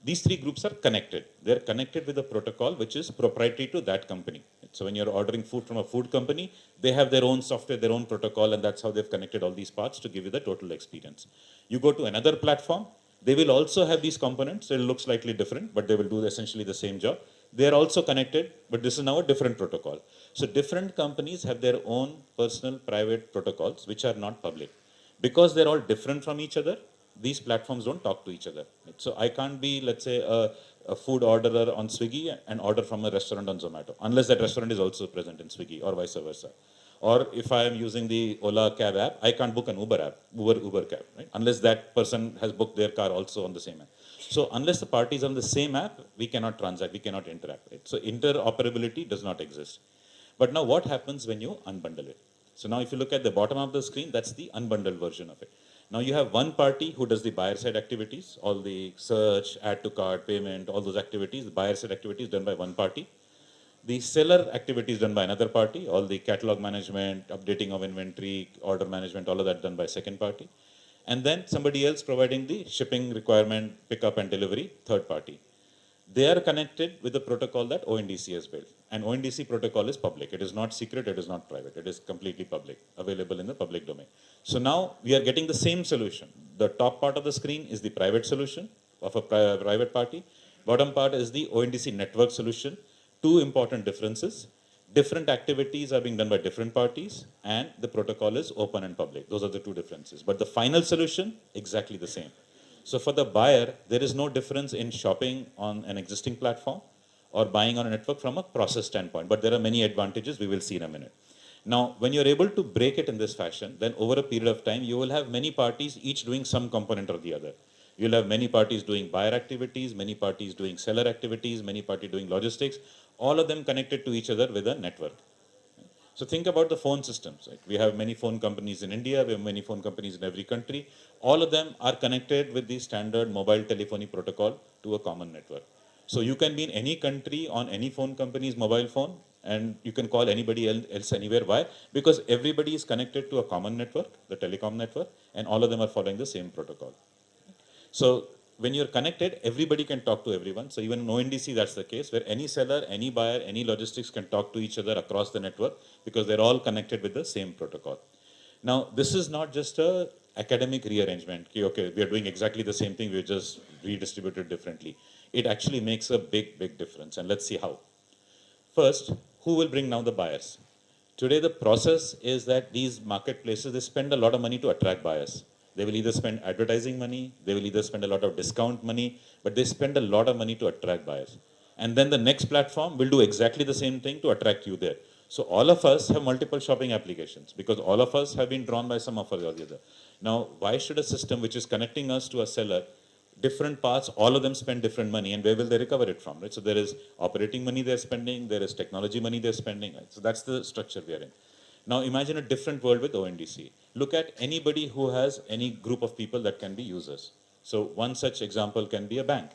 These three groups are connected. They're connected with a protocol which is proprietary to that company. So when you're ordering food from a food company, they have their own software, their own protocol, and that's how they've connected all these parts to give you the total experience. You go to another platform, they will also have these components. They'll look slightly different, but they will do essentially the same job. They are also connected, but this is now a different protocol. So different companies have their own personal private protocols, which are not public. Because they're all different from each other, these platforms don't talk to each other. So I can't be, let's say, a food orderer on Swiggy and order from a restaurant on Zomato, unless that restaurant is also present in Swiggy or vice versa. Or if I am using the Ola cab app, I can't book an Uber app, Uber cab, right? Unless that person has booked their car also on the same app. So unless the party is on the same app, we cannot transact, we cannot interact. Right? So interoperability does not exist. But now what happens when you unbundle it? So now if you look at the bottom of the screen, that's the unbundled version of it. Now you have one party who does the buyer side activities, all the search, add to cart, payment, all those activities, the buyer side activities done by one party. The seller activities done by another party, all the catalog management, updating of inventory, order management, all of that done by second party. And then somebody else providing the shipping requirement, pickup and delivery, third party. They are connected with the protocol that ONDC has built. And ONDC protocol is public. It is not secret, it is not private. It is completely public, available in the public domain. So now we are getting the same solution. The top part of the screen is the private solution of a private party. Bottom part is the ONDC network solution. Two important differences. Different activities are being done by different parties, and the protocol is open and public. Those are the two differences. But the final solution, exactly the same. So for the buyer, there is no difference in shopping on an existing platform or buying on a network from a process standpoint. But there are many advantages we will see in a minute. Now, when you're able to break it in this fashion, then over a period of time, you will have many parties each doing some component or the other. You'll have many parties doing buyer activities, many parties doing seller activities, many parties doing logistics, all of them connected to each other with a network. So think about the phone systems. Right? We have many phone companies in India, we have many phone companies in every country. All of them are connected with the standard mobile telephony protocol to a common network. So you can be in any country on any phone company's mobile phone, and you can call anybody else anywhere. Why? Because everybody is connected to a common network, the telecom network, and all of them are following the same protocol. So when you're connected, everybody can talk to everyone. So even in ONDC, that's the case, where any seller, any buyer, any logistics can talk to each other across the network because they're all connected with the same protocol. Now, this is not just a academic rearrangement. Okay, we are doing exactly the same thing, we're just redistributed differently. It actually makes a big, big difference. And let's see how. First, who will bring now the buyers? Today, the process is that these marketplaces, they spend a lot of money to attract buyers. They will either spend advertising money, they will either spend a lot of discount money, but they spend a lot of money to attract buyers. And then the next platform will do exactly the same thing to attract you there. So all of us have multiple shopping applications because all of us have been drawn by some offer or the other. Now, why should a system which is connecting us to a seller, different parts, all of them spend different money, and where will they recover it from, right? So there is operating money they're spending, there is technology money they're spending, right? So that's the structure we are in. Now imagine a different world with ONDC. Look at anybody who has any group of people that can be users. So one such example can be a bank.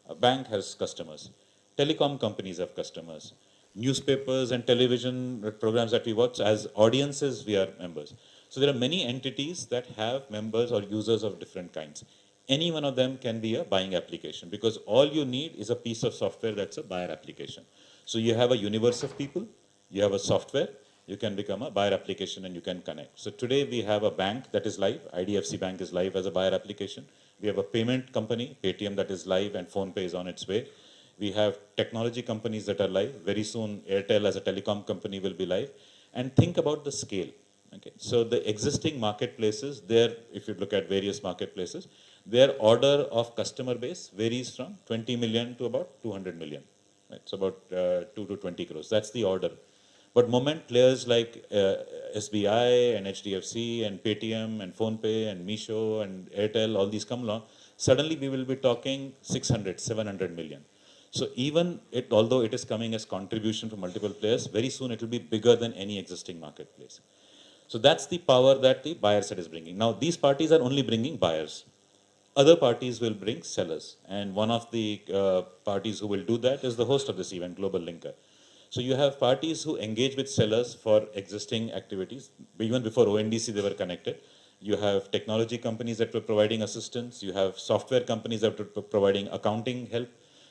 A bank has customers. Telecom companies have customers. Newspapers and television programs that we watch, as audiences, we are members. So there are many entities that have members or users of different kinds. Any one of them can be a buying application because all you need is a piece of software that's a buyer application. So you have a universe of people, you have a software, you can become a buyer application and you can connect. So today we have a bank that is live. IDFC Bank is live as a buyer application. We have a payment company, Paytm, that is live, and PhonePe is on its way. We have technology companies that are live. Very soon, Airtel as a telecom company will be live. And think about the scale. Okay. So the existing marketplaces, there, if you look at various marketplaces, their order of customer base varies from 20 million to about 200 million. Right? So about 2 to 20 crores. That's the order. But moment players like SBI and HDFC and Paytm and PhonePe and Meesho and Airtel, all these come along, suddenly we will be talking 600, 700 million. So even although it is coming as contribution from multiple players, very soon it will be bigger than any existing marketplace. So that's the power that the buyer side is bringing. Now these parties are only bringing buyers. Other parties will bring sellers. And one of the parties who will do that is the host of this event, GlobalLinker. So you have parties who engage with sellers for existing activities. Even before ONDC, they were connected. You have technology companies that were providing assistance. You have software companies that were providing accounting help.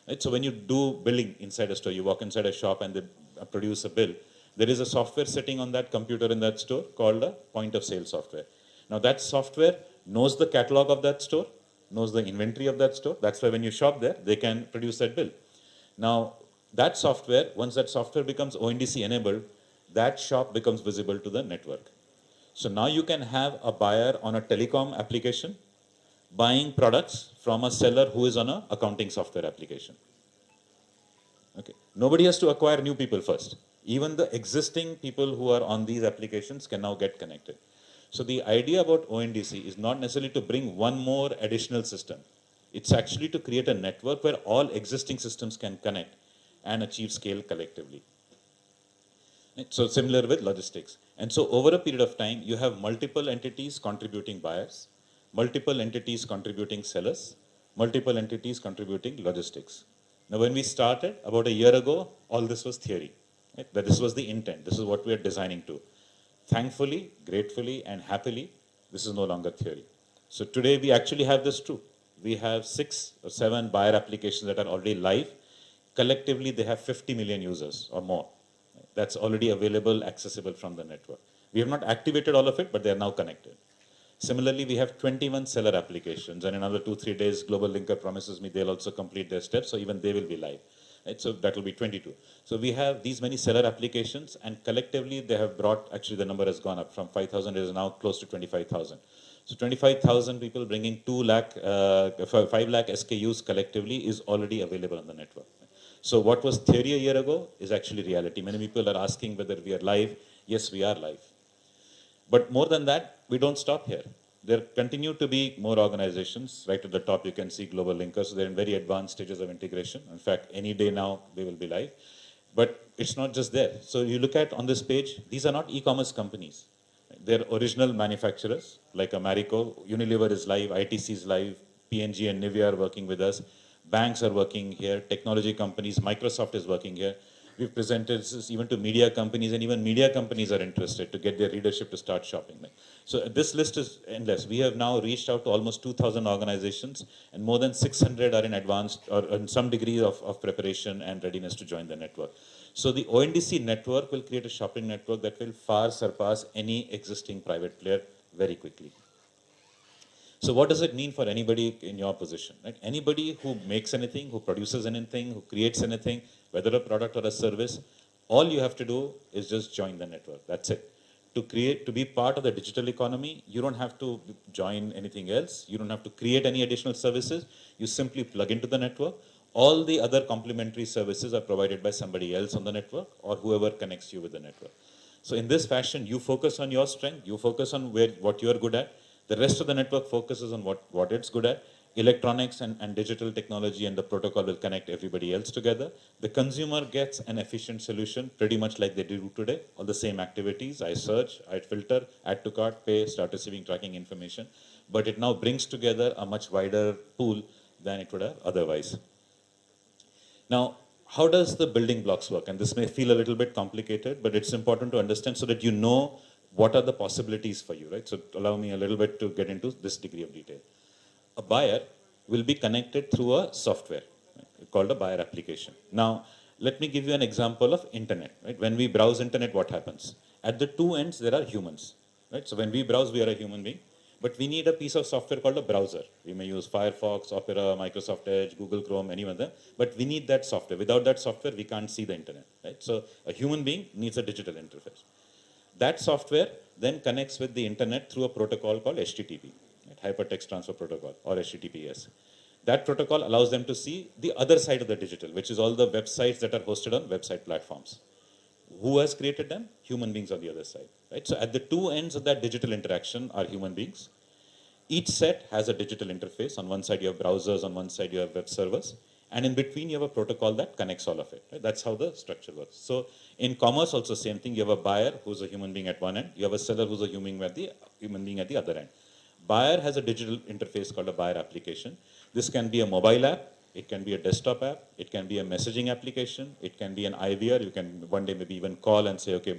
Right? So when you do billing inside a store, you walk inside a shop and they produce a bill, there is a software sitting on that computer in that store called a point of sale software. Now that software knows the catalog of that store, knows the inventory of that store. That's why when you shop there, they can produce that bill. Now, that software, once that software becomes ONDC enabled, that shop becomes visible to the network. So now you can have a buyer on a telecom application buying products from a seller who is on an accounting software application. Okay. Nobody has to acquire new people first. Even the existing people who are on these applications can now get connected. So the idea about ONDC is not necessarily to bring one more additional system. It's actually to create a network where all existing systems can connect and achieve scale collectively. So similar with logistics. And so over a period of time, you have multiple entities contributing buyers, multiple entities contributing sellers, multiple entities contributing logistics. Now when we started about a year ago, all this was theory. Right? But this was the intent. This is what we are designing to. Thankfully, gratefully, and happily, this is no longer theory. So today we actually have this true. We have 6 or 7 buyer applications that are already live. Collectively, they have 50 million users or more. That's already available, accessible from the network. We have not activated all of it, but they are now connected. Similarly, we have 21 seller applications, and in another 2-3 days, GlobalLinker promises me they'll also complete their steps, so even they will be live. Right? So that will be 22. So we have these many seller applications, and collectively they have brought, actually the number has gone up from 5,000, it is now close to 25,000. So 25,000 people bringing 5 lakh SKUs collectively is already available on the network. So what was theory a year ago is actually reality. Many people are asking whether we are live. Yes, we are live. But more than that, we don't stop here. There continue to be more organizations. Right at the top, you can see GlobalLinker. So they're in very advanced stages of integration. In fact, any day now, they will be live. But it's not just there. So you look at on this page, these are not e-commerce companies. They're original manufacturers, like Marico. Unilever is live, ITC is live, P&G and Nivea are working with us. Banks are working here, technology companies, Microsoft is working here. We've presented this even to media companies, and even media companies are interested to get their readership to start shopping. So this list is endless. We have now reached out to almost 2,000 organizations, and more than 600 are in advanced or in some degree of preparation and readiness to join the network. So the ONDC network will create a shopping network that will far surpass any existing private player very quickly. So what does it mean for anybody in your position? Right? Anybody who makes anything, who produces anything, who creates anything, whether a product or a service, all you have to do is just join the network. That's it. to be part of the digital economy, you don't have to join anything else. You don't have to create any additional services. You simply plug into the network. All the other complementary services are provided by somebody else on the network or whoever connects you with the network. So in this fashion, you focus on your strength, you focus on what you're good at. The rest of the network focuses on what it's good at. Electronics and digital technology and the protocol will connect everybody else together. The consumer gets an efficient solution pretty much like they do today. All the same activities, I search, I filter, add to cart, pay, start receiving tracking information. But it now brings together a much wider pool than it would have otherwise. Now, how does the building blocks work? And this may feel a little bit complicated, but it's important to understand so that you know what are the possibilities for you, right? So allow me a little bit to get into this degree of detail. A buyer will be connected through a software called a buyer application. Now, let me give you an example of internet, right? When we browse internet, what happens? At the two ends, there are humans, right? So when we browse, we are a human being, but we need a piece of software called a browser. We may use Firefox, Opera, Microsoft Edge, Google Chrome, any of them, but we need that software. Without that software, we can't see the internet, right? So a human being needs a digital interface. That software then connects with the internet through a protocol called HTTP. Hypertext Transfer Protocol, or HTTPS. That protocol allows them to see the other side of the digital, which is all the websites that are hosted on website platforms. Who has created them? Human beings on the other side. Right? So at the two ends of that digital interaction are human beings. Each set has a digital interface. On one side you have browsers, on one side you have web servers, and in between you have a protocol that connects all of it. Right? That's how the structure works. So in commerce also same thing. You have a buyer who's a human being at one end. You have a seller who's a human being at the other end. Buyer has a digital interface called a buyer application. This can be a mobile app, it can be a desktop app, it can be a messaging application, it can be an IVR. You can one day maybe even call and say, okay,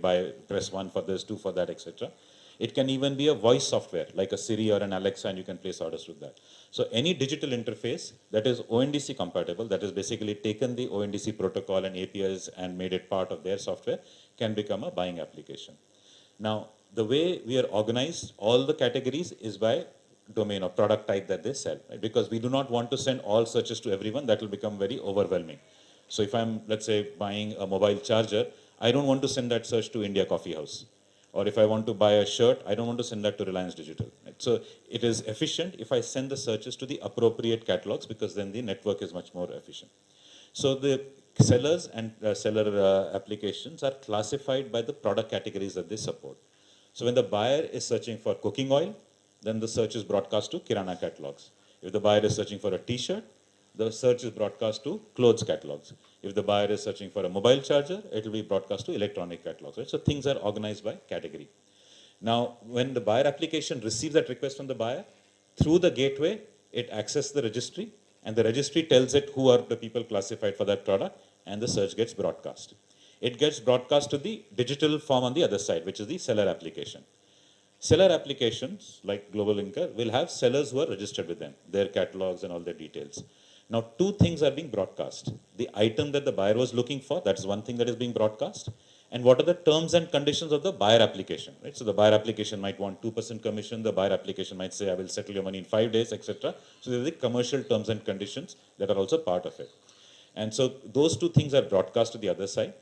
press 1 for this, 2 for that, etc. It can even be a voice software like a Siri or an Alexa, and you can place orders with that. So any digital interface that is ONDC compatible, that is basically taken the ONDC protocol and APIs and made it part of their software, can become a buying application. Now, the way we are organized, all the categories is by domain or product type that they sell, right? Because we do not want to send all searches to everyone. That will become very overwhelming. So if I'm, let's say, buying a mobile charger, I don't want to send that search to India Coffee House. Or if I want to buy a shirt, I don't want to send that to Reliance Digital. Right? So it is efficient if I send the searches to the appropriate catalogs, because then the network is much more efficient. So the sellers and seller applications are classified by the product categories that they support. So when the buyer is searching for cooking oil, then the search is broadcast to Kirana catalogs. If the buyer is searching for a t-shirt, the search is broadcast to clothes catalogs. If the buyer is searching for a mobile charger, it will be broadcast to electronic catalogs. Right? So things are organized by category. Now, when the buyer application receives that request from the buyer, through the gateway, it accesses the registry, and the registry tells it who are the people classified for that product, and the search gets broadcast. It gets broadcast to the digital form on the other side, which is the seller application. Seller applications, like GlobalLinker, will have sellers who are registered with them, their catalogs and all their details. Now, two things are being broadcast. The item that the buyer was looking for, that's one thing that is being broadcast. And what are the terms and conditions of the buyer application? Right? So the buyer application might want 2% commission. The buyer application might say, I will settle your money in 5 days, etc. So there are the commercial terms and conditions that are also part of it. And so those two things are broadcast to the other side.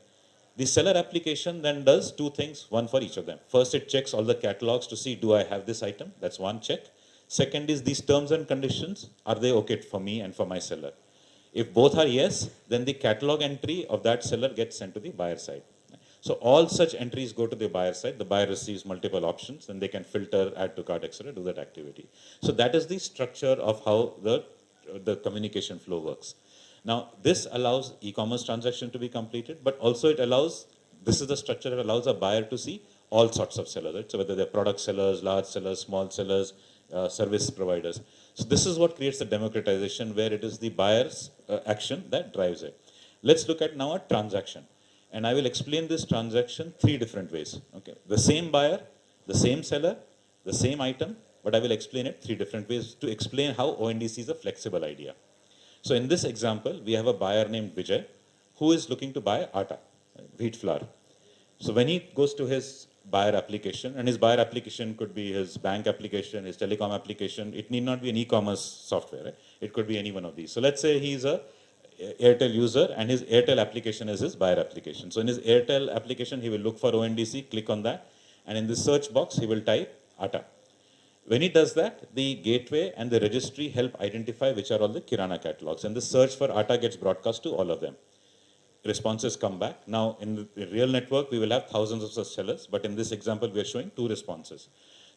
The seller application then does two things, one for each of them. First, it checks all the catalogs to see, do I have this item? That's one check. Second is these terms and conditions, are they okay for me and for my seller? If both are yes, then the catalog entry of that seller gets sent to the buyer side. So all such entries go to the buyer side. The buyer receives multiple options, then they can filter, add to cart, etc., do that activity. So that is the structure of how the communication flow works. Now, this allows e-commerce transaction to be completed, but also it allows, this is the structure that allows a buyer to see all sorts of sellers, right? So whether they're product sellers, large sellers, small sellers, service providers. So this is what creates the democratization, where it is the buyer's action that drives it. Let's look at now a transaction. And I will explain this transaction three different ways. Okay, the same buyer, the same seller, the same item, but I will explain it three different ways to explain how ONDC is a flexible idea. So in this example, we have a buyer named Vijay who is looking to buy atta, wheat flour. So when he goes to his buyer application, and his buyer application could be his bank application, his telecom application, it need not be an e-commerce software, right? It could be any one of these. So let's say he's a Airtel user and his Airtel application is his buyer application. So in his Airtel application, he will look for ONDC, click on that, and in the search box, he will type Atta. When he does that, the gateway and the registry help identify which are all the Kirana catalogs, and the search for Atta gets broadcast to all of them. Responses come back. Now, in the real network, we will have thousands of such sellers, but in this example, we are showing 2 responses.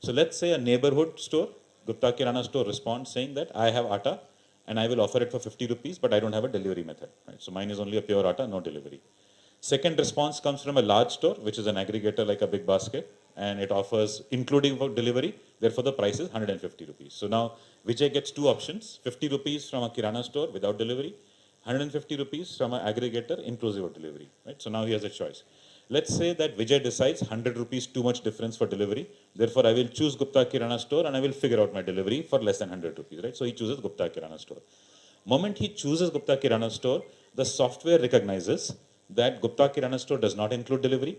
So let's say a neighborhood store, Gupta Kirana store responds saying that I have Atta and I will offer it for 50 rupees, but I don't have a delivery method. Right? So mine is only a pure Atta, no delivery. Second response comes from a large store, which is an aggregator like a Big Basket, and it offers including for delivery, therefore the price is 150 rupees. So now Vijay gets 2 options, 50 rupees from a Kirana store without delivery, 150 rupees from an aggregator inclusive of delivery. Right? So now he has a choice. Let's say that Vijay decides 100 rupees too much difference for delivery, therefore I will choose Gupta Kirana store and I will figure out my delivery for less than 100 rupees. Right? So he chooses Gupta Kirana store. Moment he chooses Gupta Kirana store, the software recognizes that Gupta Kirana store does not include delivery,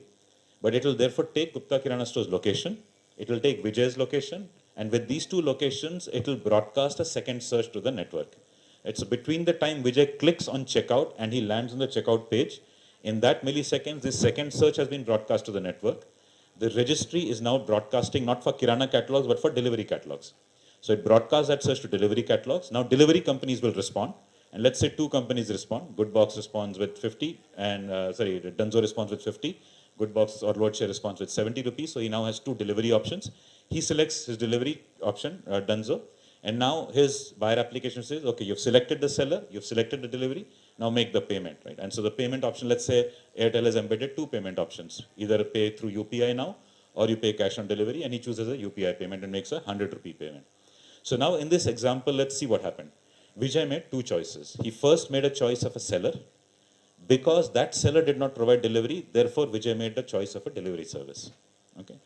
but it will therefore take Gupta Kirana store's location, it will take Vijay's location, and with these 2 locations, it will broadcast a second search to the network. It's between the time Vijay clicks on checkout and he lands on the checkout page, in that milliseconds, this second search has been broadcast to the network. The registry is now broadcasting not for Kirana catalogs, but for delivery catalogs. So it broadcasts that search to delivery catalogs. Now delivery companies will respond. And let's say 2 companies respond. Goodbox responds with 50 and, Dunzo responds with 50. Goodbox or Loadshare responds with 70 rupees. So he now has 2 delivery options. He selects his delivery option, Dunzo. And now his buyer application says, okay, you've selected the seller, you've selected the delivery, now make the payment, right? And so the payment option, let's say Airtel has embedded 2 payment options. Either pay through UPI now, or you pay cash on delivery, and he chooses a UPI payment and makes a 100 rupee payment. So now in this example, let's see what happened. Vijay made 2 choices. He first made a choice of a seller. Because that seller did not provide delivery, therefore Vijay made the choice of a delivery service. Okay.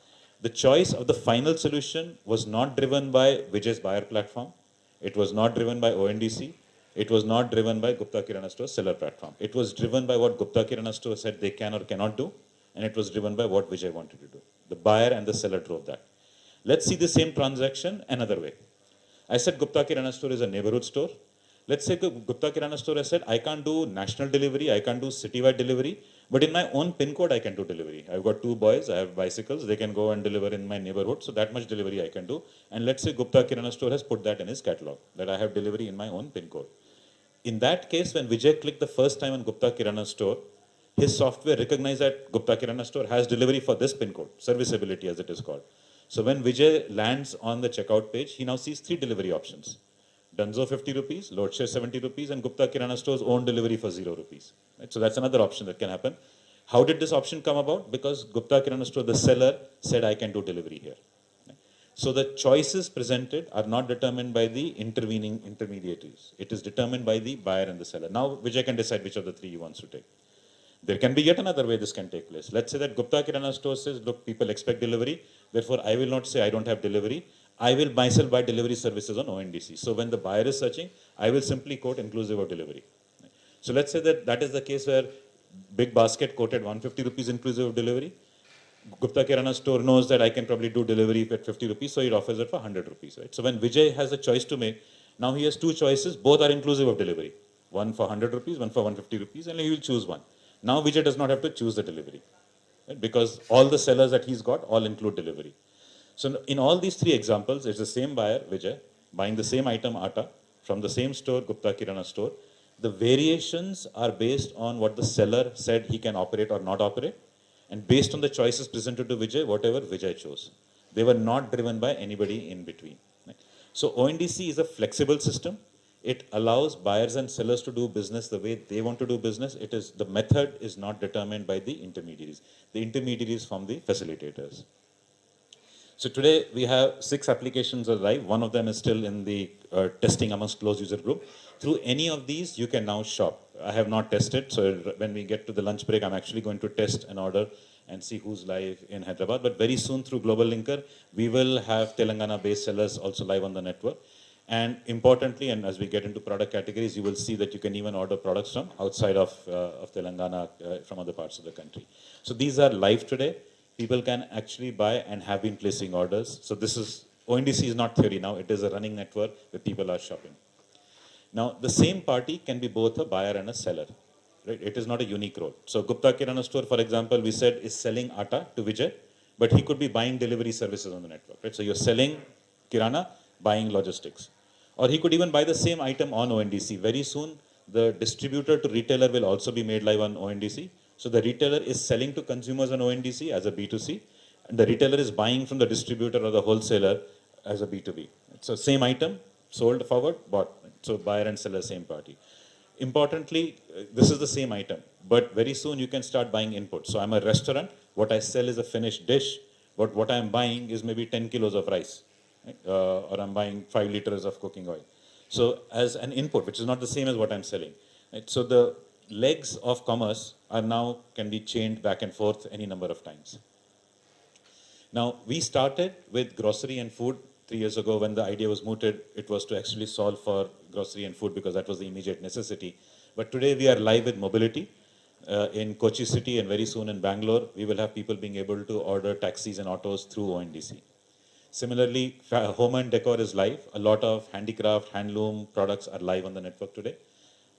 The choice of the final solution was not driven by Vijay's buyer platform. It was not driven by ONDC. It was not driven by Gupta Kirana Store seller platform. It was driven by what Gupta Kirana Store said they can or cannot do, and it was driven by what Vijay wanted to do. The buyer and the seller drove that. Let's see the same transaction another way. I said Gupta Kirana Store is a neighborhood store. Let's say Gupta Kirana Store has said, I can't do national delivery, I can't do citywide delivery, but in my own pin code, I can do delivery. I've got 2 boys, I have bicycles, they can go and deliver in my neighborhood, so that much delivery I can do. And let's say Gupta Kirana Store has put that in his catalog, that I have delivery in my own pin code. In that case, when Vijay clicked the first time on Gupta Kirana Store, his software recognized that Gupta Kirana Store has delivery for this pin code, serviceability as it is called. So when Vijay lands on the checkout page, he now sees 3 delivery options. Dunzo 50 rupees, Loadshare 70 rupees, and Gupta Kirana Store's own delivery for 0 rupees. Right? So that's another option that can happen. How did this option come about? Because Gupta Kirana Store, the seller, said I can do delivery here. Right? So the choices presented are not determined by the intervening intermediaries. It is determined by the buyer and the seller. Now Vijay can decide which of the 3 he wants to take. There can be yet another way this can take place. Let's say that Gupta Kirana Store says, look, people expect delivery, therefore I will not say I don't have delivery. I will myself buy delivery services on ONDC. So when the buyer is searching, I will simply quote inclusive of delivery. So let's say that that is the case where Big Basket quoted 150 rupees inclusive of delivery. Gupta Kirana Store knows that I can probably do delivery at 50 rupees, so it offers it for 100 rupees. Right? So when Vijay has a choice to make, now he has 2 choices, both are inclusive of delivery. One for 100 rupees, one for 150 rupees, and he will choose one. Now Vijay does not have to choose the delivery, right? Because all the sellers that he's got all include delivery. So in all these 3 examples, it's the same buyer, Vijay, buying the same item, Atta, from the same store, Gupta Kirana Store. The variations are based on what the seller said he can operate or not operate, and based on the choices presented to Vijay, whatever Vijay chose. They were not driven by anybody in between. Right? So ONDC is a flexible system. It allows buyers and sellers to do business the way they want to do business. It is, the method is not determined by the intermediaries. The intermediaries from the facilitators. So today we have 6 applications live. One of them is still in the testing amongst closed user group. Through any of these, you can now shop. I have not tested, so when we get to the lunch break, I'm actually going to test an order and see who's live in Hyderabad. But very soon through GlobalLinker, we will have Telangana-based sellers also live on the network. And importantly, and as we get into product categories, you will see that you can even order products from outside of Telangana, from other parts of the country. So these are live today. People can actually buy and have been placing orders. So this is, ONDC is not theory now, it is a running network where people are shopping. Now, the same party can be both a buyer and a seller. Right? It is not a unique role. So Gupta Kirana Store, for example, we said is selling Atta to Vijay. but he could be buying delivery services on the network, right? So you're selling kirana, buying logistics. Or he could even buy the same item on ONDC. Very soon, the distributor to retailer will also be made live on ONDC. So the retailer is selling to consumers on ONDC as a B2C, and the retailer is buying from the distributor or the wholesaler as a B2B. So same item, sold forward, bought. So buyer and seller, same party. Importantly, this is the same item, but very soon you can start buying inputs. So I'm a restaurant, what I sell is a finished dish, but what I'm buying is maybe 10 kilos of rice, right? Or I'm buying 5 liters of cooking oil. So as an input, which is not the same as what I'm selling. Right? So the legs of commerce are now can be chained back and forth any number of times. Now, we started with grocery and food 3 years ago. When the idea was mooted, it was to actually solve for grocery and food because that was the immediate necessity. But today we are live with mobility in Kochi city, and very soon in Bangalore, we will have people being able to order taxis and autos through ONDC. Similarly, home and decor is live. A lot of handicraft, handloom products are live on the network today.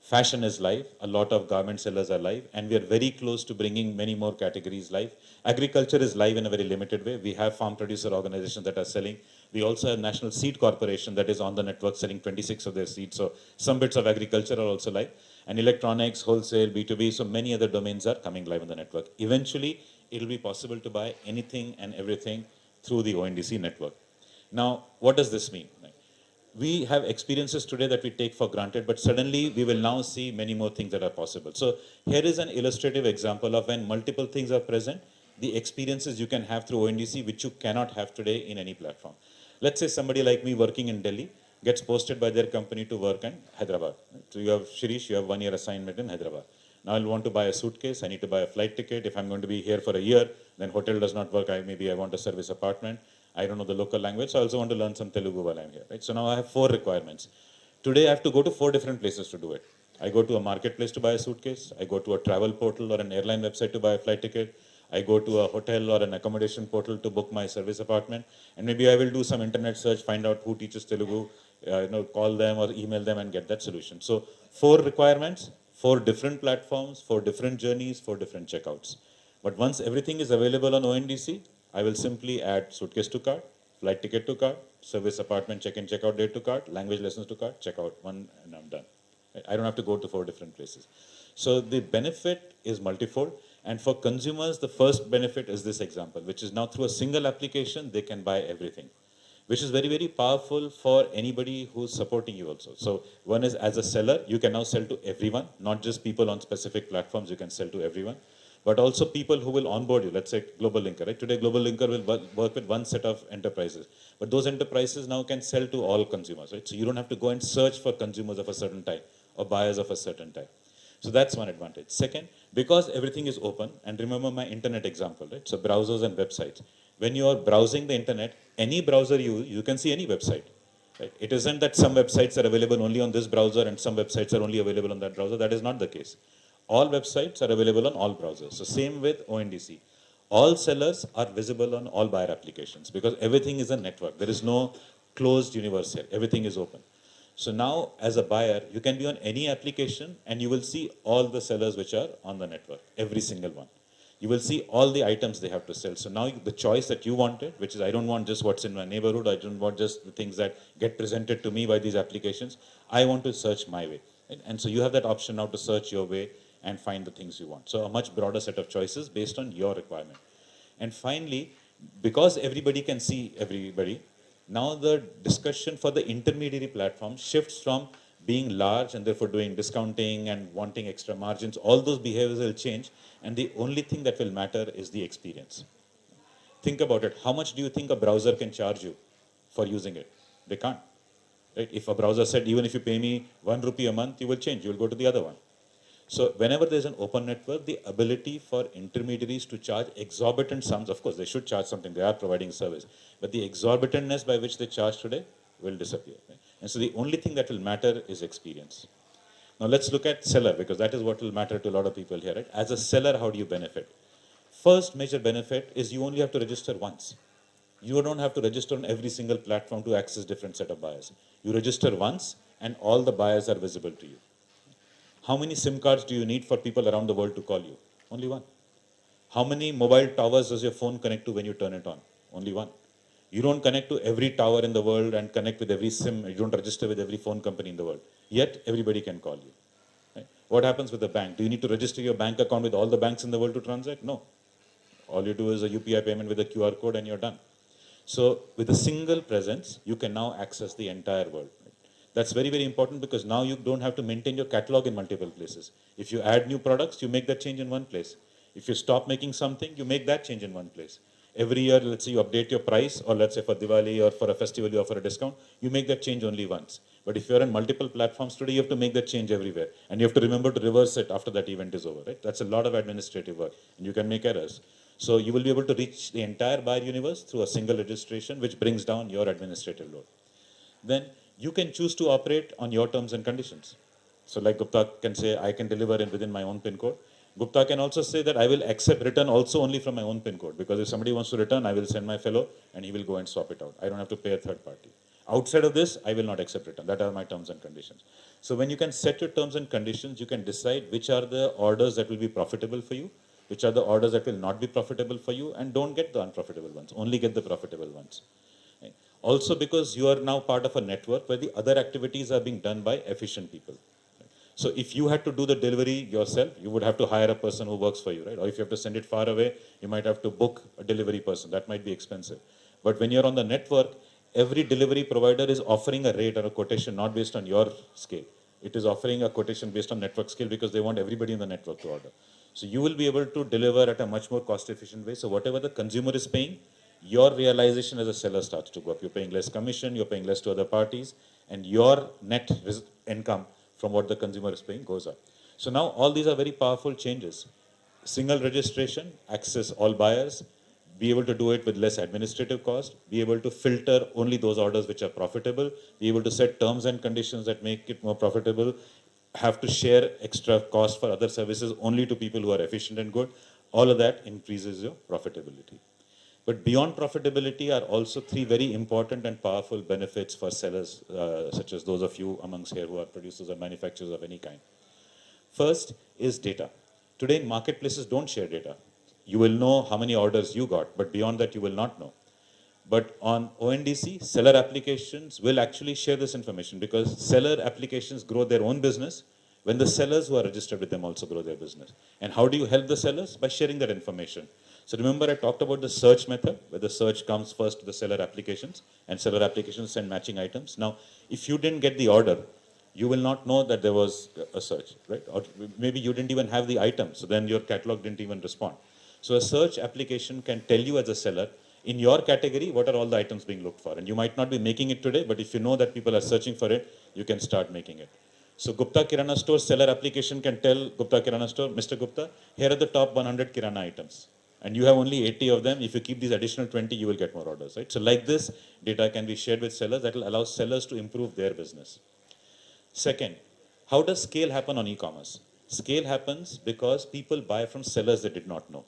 Fashion is live, a lot of garment sellers are live, and we are very close to bringing many more categories live. Agriculture is live in a very limited way. We have farm producer organizations that are selling. We also have National Seed Corporation that is on the network selling 26 of their seeds. So some bits of agriculture are also live. And electronics, wholesale, B2B, so many other domains are coming live on the network. Eventually, it will be possible to buy anything and everything through the ONDC network. Now, what does this mean? We have experiences today that we take for granted, but suddenly we will now see many more things that are possible. So here is an illustrative example of when multiple things are present, the experiences you can have through ONDC, which you cannot have today in any platform. Let's say somebody like me working in Delhi gets posted by their company to work in Hyderabad. So you have Shri, you have 1 year assignment in Hyderabad. Now I'll want to buy a suitcase, I need to buy a flight ticket. If I'm going to be here for a year, then hotel does not work, maybe I want a service apartment. I don't know the local language, so I also want to learn some Telugu while I'm here, right? So now I have 4 requirements. Today I have to go to 4 different places to do it. I go to a marketplace to buy a suitcase, I go to a travel portal or an airline website to buy a flight ticket, I go to a hotel or an accommodation portal to book my service apartment, and maybe I will do some internet search, find out who teaches Telugu, call them or email them and get that solution. So 4 requirements, 4 different platforms, 4 different journeys, 4 different checkouts. But once everything is available on ONDC, I will simply add suitcase to cart, flight ticket to cart, service apartment check-in, check-out date to cart, language lessons to cart, check-out, one, and I'm done. I don't have to go to 4 different places. So the benefit is multifold. And for consumers, the first benefit is this example, which is now through a single application, they can buy everything, which is very, very powerful for anybody who's supporting you also. So one is as a seller, you can now sell to everyone, not just people on specific platforms, you can sell to everyone. But also people who will onboard you, let's say GlobalLinker, right? Today GlobalLinker will work with one set of enterprises, but those enterprises now can sell to all consumers, right? So you don't have to go and search for consumers of a certain type or buyers of a certain type. So that's one advantage. Second, because everything is open, and remember my internet example, right? So browsers and websites. When you are browsing the internet, any browser you can see any website. Right? It isn't that some websites are available only on this browser and some websites are only available on that browser. That is not the case. All websites are available on all browsers. So same with ONDC. All sellers are visible on all buyer applications because everything is a network. There is no closed universe here. Everything is open. So now as a buyer, you can be on any application and you will see all the sellers which are on the network, every single one. You will see all the items they have to sell. So now the choice that you wanted, which is I don't want just what's in my neighborhood, I don't want just the things that get presented to me by these applications. I want to search my way. Right? And so you have that option now to search your way and find the things you want. So a much broader set of choices based on your requirement. And finally, because everybody can see everybody, now the discussion for the intermediary platform shifts from being large and therefore doing discounting and wanting extra margins. All those behaviors will change, and the only thing that will matter is the experience. Think about it. How much do you think a browser can charge you for using it? They can't. Right? If a browser said, even if you pay me 1 rupee a month, you will change. You will go to the other one. So whenever there's an open network, the ability for intermediaries to charge exorbitant sums, of course, they should charge something, they are providing service, but the exorbitantness by which they charge today will disappear. Right? And so the only thing that will matter is experience. Now let's look at seller, because that is what will matter to a lot of people here. Right? As a seller, how do you benefit? First major benefit is you only have to register once. You don't have to register on every single platform to access different set of buyers. You register once and all the buyers are visible to you. How many SIM cards do you need for people around the world to call you? Only one. How many mobile towers does your phone connect to when you turn it on? Only one. You don't connect to every tower in the world and connect with every SIM. You don't register with every phone company in the world. Yet, everybody can call you. Right? What happens with the bank? Do you need to register your bank account with all the banks in the world to transact? No. All you do is a UPI payment with a QR code and you're done. So with a single presence, you can now access the entire world. That's very, very important because now you don't have to maintain your catalog in multiple places. If you add new products, you make that change in one place. If you stop making something, you make that change in one place. Every year, let's say you update your price, or let's say for Diwali or for a festival you offer a discount, you make that change only once. But if you're on multiple platforms today, you have to make that change everywhere. And you have to remember to reverse it after that event is over, right? That's a lot of administrative work, and you can make errors. So you will be able to reach the entire buyer universe through a single registration, which brings down your administrative load. Then you can choose to operate on your terms and conditions. So like Gupta can say, I can deliver within my own PIN code. Gupta can also say that I will accept return also only from my own PIN code, because if somebody wants to return, I will send my fellow and he will go and swap it out. I don't have to pay a third party. Outside of this, I will not accept return. That are my terms and conditions. So when you can set your terms and conditions, you can decide which are the orders that will be profitable for you, which are the orders that will not be profitable for you, and don't get the unprofitable ones, only get the profitable ones. Right? Also because you are now part of a network where the other activities are being done by efficient people. So if you had to do the delivery yourself, you would have to hire a person who works for you, right? Or if you have to send it far away, you might have to book a delivery person. That might be expensive. But when you're on the network, every delivery provider is offering a rate or a quotation not based on your scale. It is offering a quotation based on network scale because they want everybody in the network to order. So you will be able to deliver at a much more cost-efficient way. So whatever the consumer is paying, your realization as a seller starts to go up. You're paying less commission, you're paying less to other parties, and your net income from what the consumer is paying goes up. So now all these are very powerful changes. Single registration, access all buyers, be able to do it with less administrative cost, be able to filter only those orders which are profitable, be able to set terms and conditions that make it more profitable, have to share extra cost for other services only to people who are efficient and good. All of that increases your profitability. But beyond profitability are also three very important and powerful benefits for sellers, such as those of you amongst here who are producers or manufacturers of any kind. First is data. Today, marketplaces don't share data. You will know how many orders you got, but beyond that, you will not know. But on ONDC, seller applications will actually share this information because seller applications grow their own business when the sellers who are registered with them also grow their business. And how do you help the sellers? By sharing that information. So remember I talked about the search method, where the search comes first to the seller applications, and seller applications send matching items. Now, if you didn't get the order, you will not know that there was a search, right? Or maybe you didn't even have the item, so then your catalog didn't even respond. So a search application can tell you as a seller, in your category, what are all the items being looked for? And you might not be making it today, but if you know that people are searching for it, you can start making it. So Gupta Kirana Store seller application can tell Gupta Kirana Store, Mr. Gupta, here are the top 100 Kirana items. And you have only 80 of them. If you keep these additional 20, you will get more orders, right? So like this, data can be shared with sellers that will allow sellers to improve their business. Second, how does scale happen on e-commerce? Scale happens because people buy from sellers they did not know.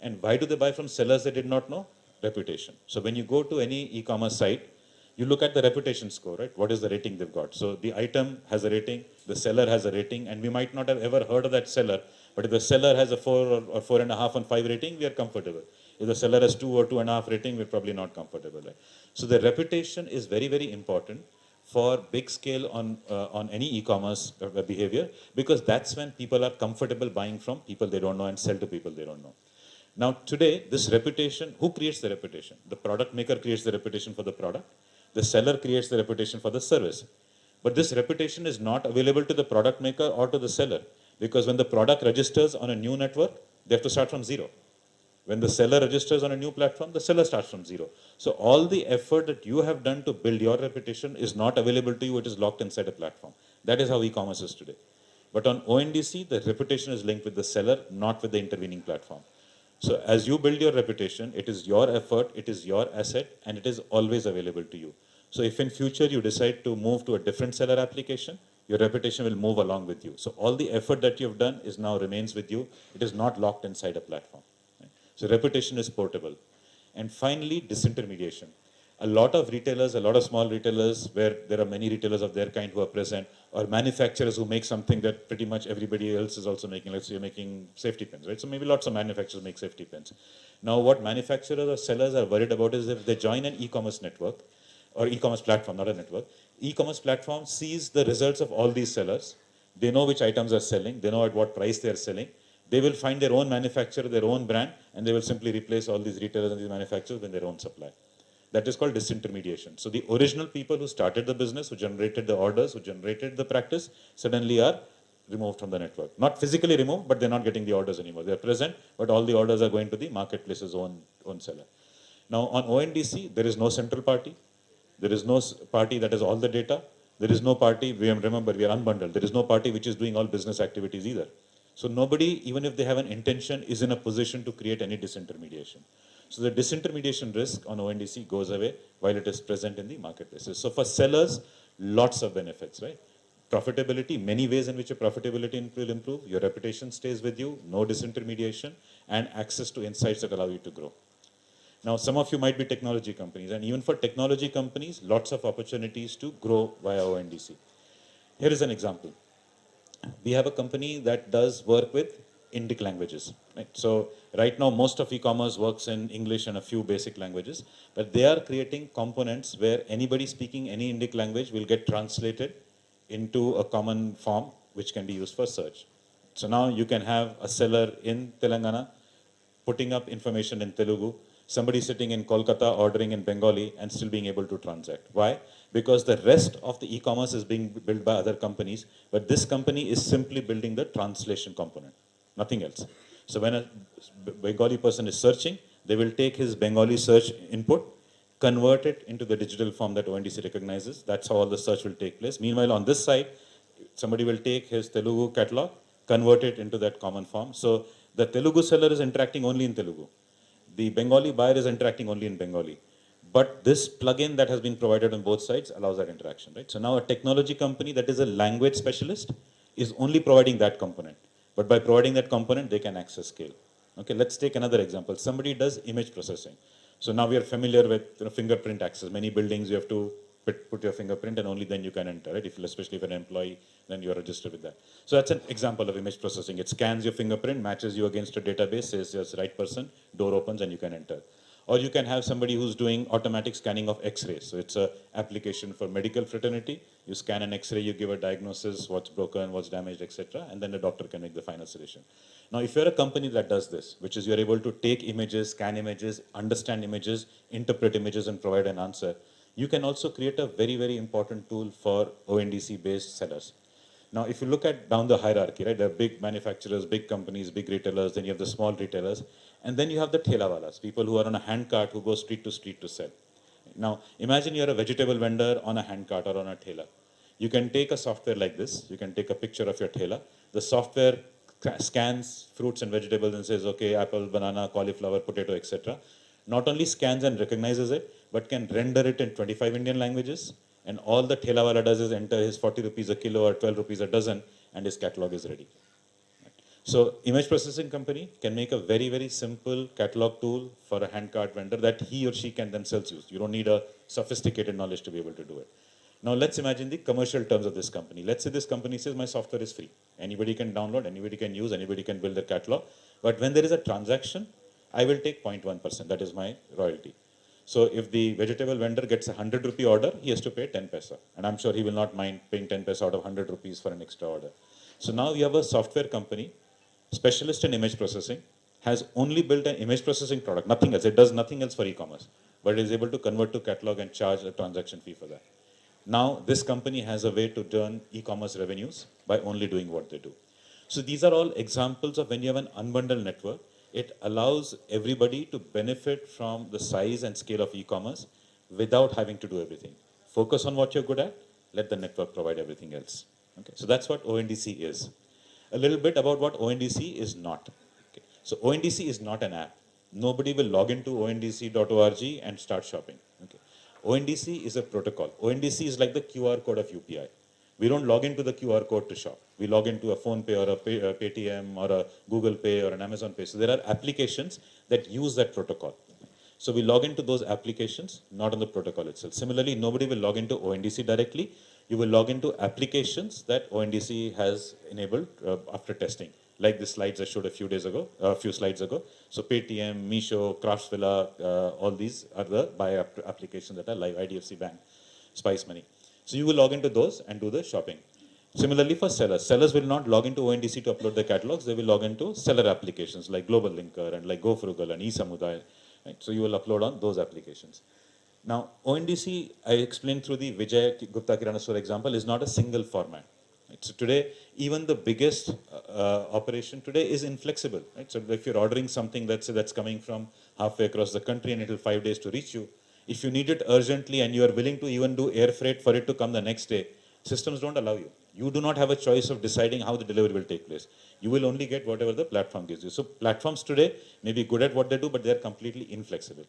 And why do they buy from sellers they did not know? Reputation. So when you go to any e-commerce site, you look at the reputation score, right? What is the rating they've got? So the item has a rating, the seller has a rating, and we might not have ever heard of that seller, but if the seller has a 4 or 4.5 on 5 rating, we are comfortable. If the seller has 2 or 2.5 rating, we're probably not comfortable, right? So the reputation is very, very important for big scale on any e-commerce behavior, because that's when people are comfortable buying from people they don't know and sell to people they don't know. Now today, this reputation, who creates the reputation? The product maker creates the reputation for the product. The seller creates the reputation for the service. But this reputation is not available to the product maker or to the seller, because when the product registers on a new network, they have to start from zero. When the seller registers on a new platform, the seller starts from zero. So all the effort that you have done to build your reputation is not available to you, it is locked inside a platform. That is how e-commerce is today. But on ONDC, the reputation is linked with the seller, not with the intervening platform. So as you build your reputation, it is your effort, it is your asset, and it is always available to you. So if in future you decide to move to a different seller application, your reputation will move along with you. So all the effort that you've done is now remains with you. It is not locked inside a platform. Right? So reputation is portable. And finally, disintermediation. A lot of retailers, a lot of small retailers where there are many retailers of their kind who are present, or manufacturers who make something that pretty much everybody else is also making. Let's say you're making safety pins, right? So maybe lots of manufacturers make safety pins. Now what manufacturers or sellers are worried about is if they join an e-commerce network, or e-commerce platform, not a network, e-commerce platform sees the results of all these sellers. They know which items are selling, they know at what price they are selling. They will find their own manufacturer, their own brand, and they will simply replace all these retailers and these manufacturers with their own supply. That is called disintermediation. So the original people who started the business, who generated the orders, who generated the practice, suddenly are removed from the network. Not physically removed, but they're not getting the orders anymore. They're present, but all the orders are going to the marketplace's own seller. Now on ONDC, there is no central party. There is no party that has all the data. There is no party, remember, we are unbundled. There is no party which is doing all business activities either. So nobody, even if they have an intention, is in a position to create any disintermediation. So the disintermediation risk on ONDC goes away while it is present in the marketplaces. So for sellers, lots of benefits, right? Profitability, many ways in which your profitability will improve, your reputation stays with you, no disintermediation, and access to insights that allow you to grow. Now, some of you might be technology companies, and even for technology companies, lots of opportunities to grow via ONDC. Here is an example. We have a company that does work with Indic languages. Right? So right now, most of e-commerce works in English and a few basic languages, but they are creating components where anybody speaking any Indic language will get translated into a common form which can be used for search. So now you can have a seller in Telangana putting up information in Telugu, somebody sitting in Kolkata ordering in Bengali and still being able to transact. Why? Because the rest of the e-commerce is being built by other companies, but this company is simply building the translation component, nothing else. So when a Bengali person is searching, they will take his Bengali search input, convert it into the digital form that ONDC recognizes. That's how all the search will take place. Meanwhile, on this side, somebody will take his Telugu catalog, convert it into that common form. So the Telugu seller is interacting only in Telugu. The Bengali buyer is interacting only in Bengali. But this plugin that has been provided on both sides allows that interaction, right? So now a technology company that is a language specialist is only providing that component. But by providing that component, they can access scale. Okay, let's take another example. Somebody does image processing. So now we are familiar with fingerprint access. Many buildings you have to put your fingerprint and only then you can enter, right? Especially if you're an employee, then you are registered with that. So that's an example of image processing. It scans your fingerprint, matches you against a database, says you're the right person, door opens and you can enter. Or you can have somebody who's doing automatic scanning of X-rays. So it's an application for medical fraternity. You scan an X-ray, you give a diagnosis, what's broken, what's damaged, etc. And then the doctor can make the final solution. Now, if you're a company that does this, which is you're able to take images, scan images, understand images, interpret images, and provide an answer, you can also create a very, very important tool for ONDC-based sellers. Now, if you look at down the hierarchy, right, there are big manufacturers, big companies, big retailers, then you have the small retailers, and then you have the thelawalas, people who are on a hand cart who go street to sell. Now, imagine you're a vegetable vendor on a hand cart or on a thela. You can take a software like this. You can take a picture of your thela. The software scans fruits and vegetables and says, okay, apple, banana, cauliflower, potato, etc. Not only scans and recognizes it, but can render it in 25 Indian languages. And all the thelawala does is enter his 40 rupees a kilo or 12 rupees a dozen, and his catalog is ready. So image processing company can make a very, very simple catalog tool for a hand cart vendor that he or she can themselves use. You don't need a sophisticated knowledge to be able to do it. Now let's imagine the commercial terms of this company. Let's say this company says my software is free. Anybody can download, anybody can use, anybody can build their catalog. But when there is a transaction, I will take 0.1%. That is my royalty. So if the vegetable vendor gets a 100 rupee order, he has to pay 10 paisa. And I'm sure he will not mind paying 10 paisa out of 100 rupees for an extra order. So now you have a software company, specialist in image processing, has only built an image processing product, nothing else. It does nothing else for e-commerce, but it is able to convert to catalog and charge a transaction fee for that. Now this company has a way to turn e-commerce revenues by only doing what they do. So these are all examples of when you have an unbundled network, it allows everybody to benefit from the size and scale of e-commerce without having to do everything. Focus on what you're good at, let the network provide everything else. Okay. So that's what ONDC is. A little bit about what ONDC is not. Okay. So ONDC is not an app. Nobody will log into ondc.org and start shopping. Okay. ONDC is a protocol. ONDC is like the QR code of UPI. We don't log into the QR code to shop. We log into a phone pay or a Paytm or a Google Pay or an Amazon Pay. So there are applications that use that protocol. So we log into those applications, not on the protocol itself. Similarly, nobody will log into ONDC directly. You will log into applications that ONDC has enabled after testing, like the slides I showed a few slides ago. So Paytm, Meesho, Craftsvilla, all these are the buy applications that are live, IDFC Bank, Spice Money. So you will log into those and do the shopping. Similarly for sellers, sellers will not log into ONDC to upload their catalogs, they will log into seller applications like GlobalLinker and like GoFrugal and eSamudaya. Right? So you will upload on those applications. Now, ONDC, I explained through the Vijay Gupta Kirana Store example, is not a single format. Right? So today, even the biggest operation today is inflexible. Right? So if you're ordering something that's coming from halfway across the country and it will 5 days to reach you, if you need it urgently and you are willing to even do air freight for it to come the next day, systems don't allow you. You do not have a choice of deciding how the delivery will take place. You will only get whatever the platform gives you. So platforms today may be good at what they do, but they're completely inflexible.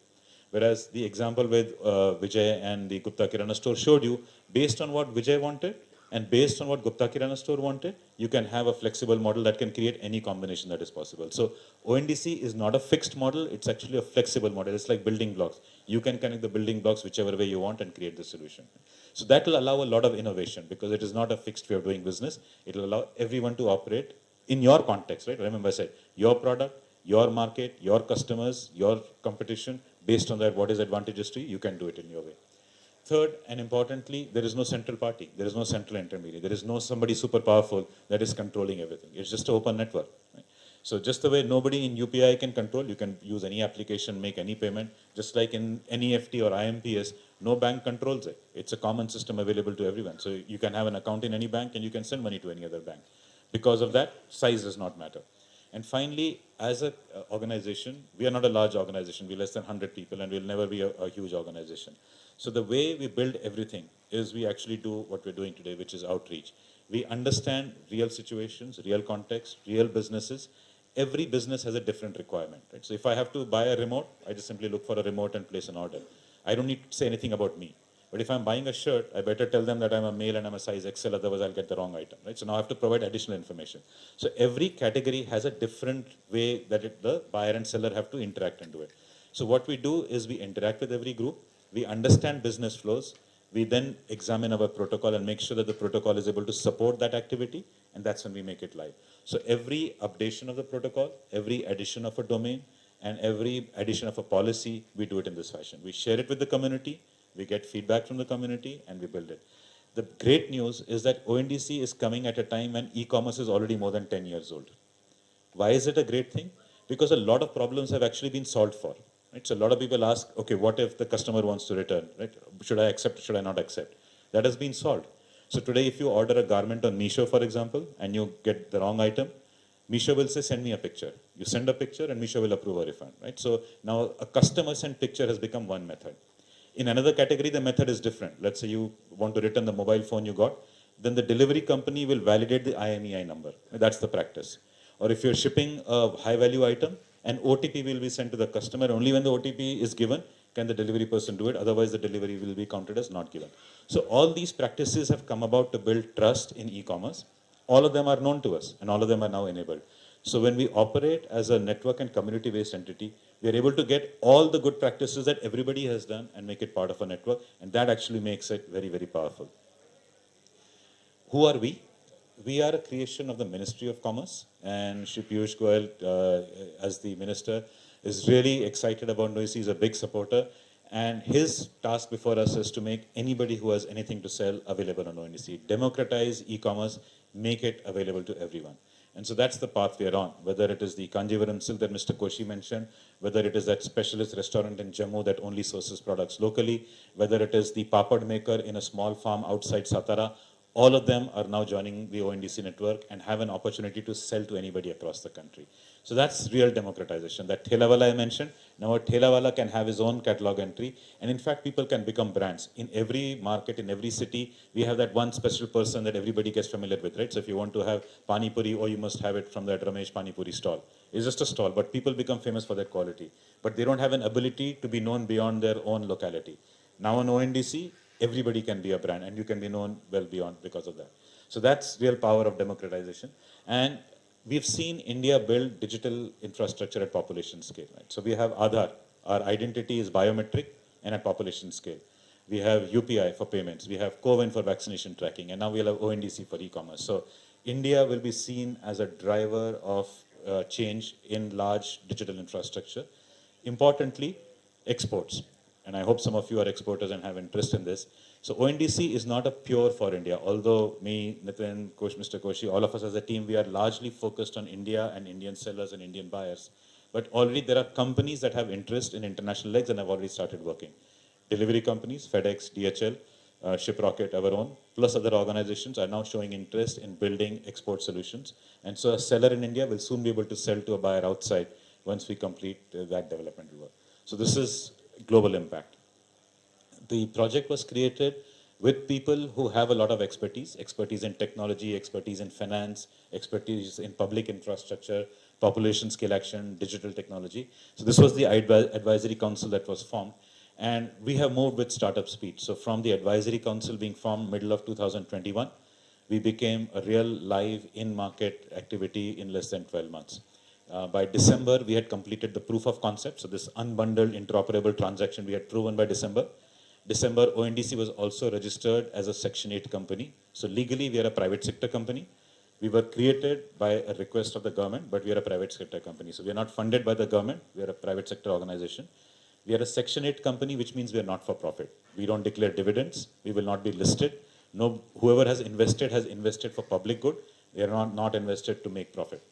Whereas the example with Vijay and the Gupta Kirana Store showed you, based on what Vijay wanted and based on what Gupta Kirana Store wanted, you can have a flexible model that can create any combination that is possible. So ONDC is not a fixed model, it's actually a flexible model. It's like building blocks. You can connect the building blocks whichever way you want and create the solution. So that will allow a lot of innovation because it is not a fixed way of doing business. It will allow everyone to operate in your context, right? Remember I said, your product, your market, your customers, your competition, based on that, what is advantageous to you, you can do it in your way. Third, and importantly, there is no central party. There is no central intermediary. There is no somebody super powerful that is controlling everything. It's just an open network. Right? So just the way nobody in UPI can control, you can use any application, make any payment, just like in NEFT or IMPS, no bank controls it. It's a common system available to everyone. So you can have an account in any bank and you can send money to any other bank. Because of that, size does not matter. And finally, as an organization, we are not a large organization. We're less than 100 people and we'll never be a huge organization. So the way we build everything is we actually do what we're doing today, which is outreach. We understand real situations, real context, real businesses. Every business has a different requirement. Right? So if I have to buy a remote, I just simply look for a remote and place an order. I don't need to say anything about me. But if I'm buying a shirt, I better tell them that I'm a male and I'm a size XL, otherwise I'll get the wrong item. Right? So now I have to provide additional information. So every category has a different way that the buyer and seller have to interact and do it. So what we do is we interact with every group, we understand business flows, we then examine our protocol and make sure that the protocol is able to support that activity, and that's when we make it live. So every updation of the protocol, every addition of a domain, and every addition of a policy, we do it in this fashion. We share it with the community, we get feedback from the community, and we build it. The great news is that ONDC is coming at a time when e-commerce is already more than 10 years old. Why is it a great thing? Because a lot of problems have actually been solved for. Right? So a lot of people ask, okay, what if the customer wants to return? Right? Should I accept, should I not accept? That has been solved. So today, if you order a garment on Meesho, for example, and you get the wrong item, Meesho will say, send me a picture. You send a picture and Meesho will approve a refund. Right? So now a customer sent picture has become one method. In another category, the method is different. Let's say you want to return the mobile phone you got, then the delivery company will validate the IMEI number. That's the practice. Or if you're shipping a high value item, an OTP will be sent to the customer. Only when the OTP is given can the delivery person do it. Otherwise, the delivery will be counted as not given. So all these practices have come about to build trust in e-commerce. All of them are known to us and all of them are now enabled. So when we operate as a network and community-based entity, we are able to get all the good practices that everybody has done and make it part of a network. And that actually makes it very, very powerful. Who are we? We are a creation of the Ministry of Commerce, and Shri Piyush Goyal, as the minister, is really excited about ONDC. He's a big supporter, and his task before us is to make anybody who has anything to sell available on ONDC. Democratize e-commerce, make it available to everyone. And so that's the path we are on, whether it is the Kanjivaram silk that Mr. Koshi mentioned, whether it is that specialist restaurant in Jammu that only sources products locally, whether it is the papad maker in a small farm outside Satara. All of them are now joining the ONDC network and have an opportunity to sell to anybody across the country. So that's real democratization. That Thelawala I mentioned, now a Thelawala can have his own catalog entry, and in fact people can become brands. In every market, in every city, we have that one special person that everybody gets familiar with, right? So if you want to have Pani Puri, oh, you must have it from that Ramesh Pani Puri stall. It's just a stall, but people become famous for their quality. But they don't have an ability to be known beyond their own locality. Now on ONDC, everybody can be a brand and you can be known well beyond because of that. So that's real power of democratization. And we've seen India build digital infrastructure at population scale. Right? So we have Aadhaar. Our identity is biometric and at population scale. We have UPI for payments. We have CoWIN for vaccination tracking. And now we'll have ONDC for e-commerce. So India will be seen as a driver of change in large digital infrastructure. Importantly, exports. And I hope some of you are exporters and have interest in this. So ONDC is not a pure for India. Although me, Nitin, Mr. Koshi, all of us as a team, we are largely focused on India and Indian sellers and Indian buyers. But already there are companies that have interest in international legs and have already started working. Delivery companies, FedEx, DHL, Shiprocket, our own, plus other organizations are now showing interest in building export solutions. And so a seller in India will soon be able to sell to a buyer outside once we complete that developmental work. So this is global impact. The project was created with people who have a lot of expertise in technology, expertise in finance, expertise in public infrastructure, population scale action, digital technology. So this was the advisory council that was formed. And we have moved with startup speed. So from the advisory council being formed middle of 2021, we became a real live in-market activity in less than 12 months. By December, we had completed the proof of concept. So this unbundled interoperable transaction we had proven by December. ONDC was also registered as a Section 8 company. So legally, we are a private sector company. We were created by a request of the government, but we are a private sector company. So we are not funded by the government. We are a private sector organization. We are a Section 8 company, which means we are not for profit. We don't declare dividends. We will not be listed. No, whoever has invested for public good. They are not invested to make profit.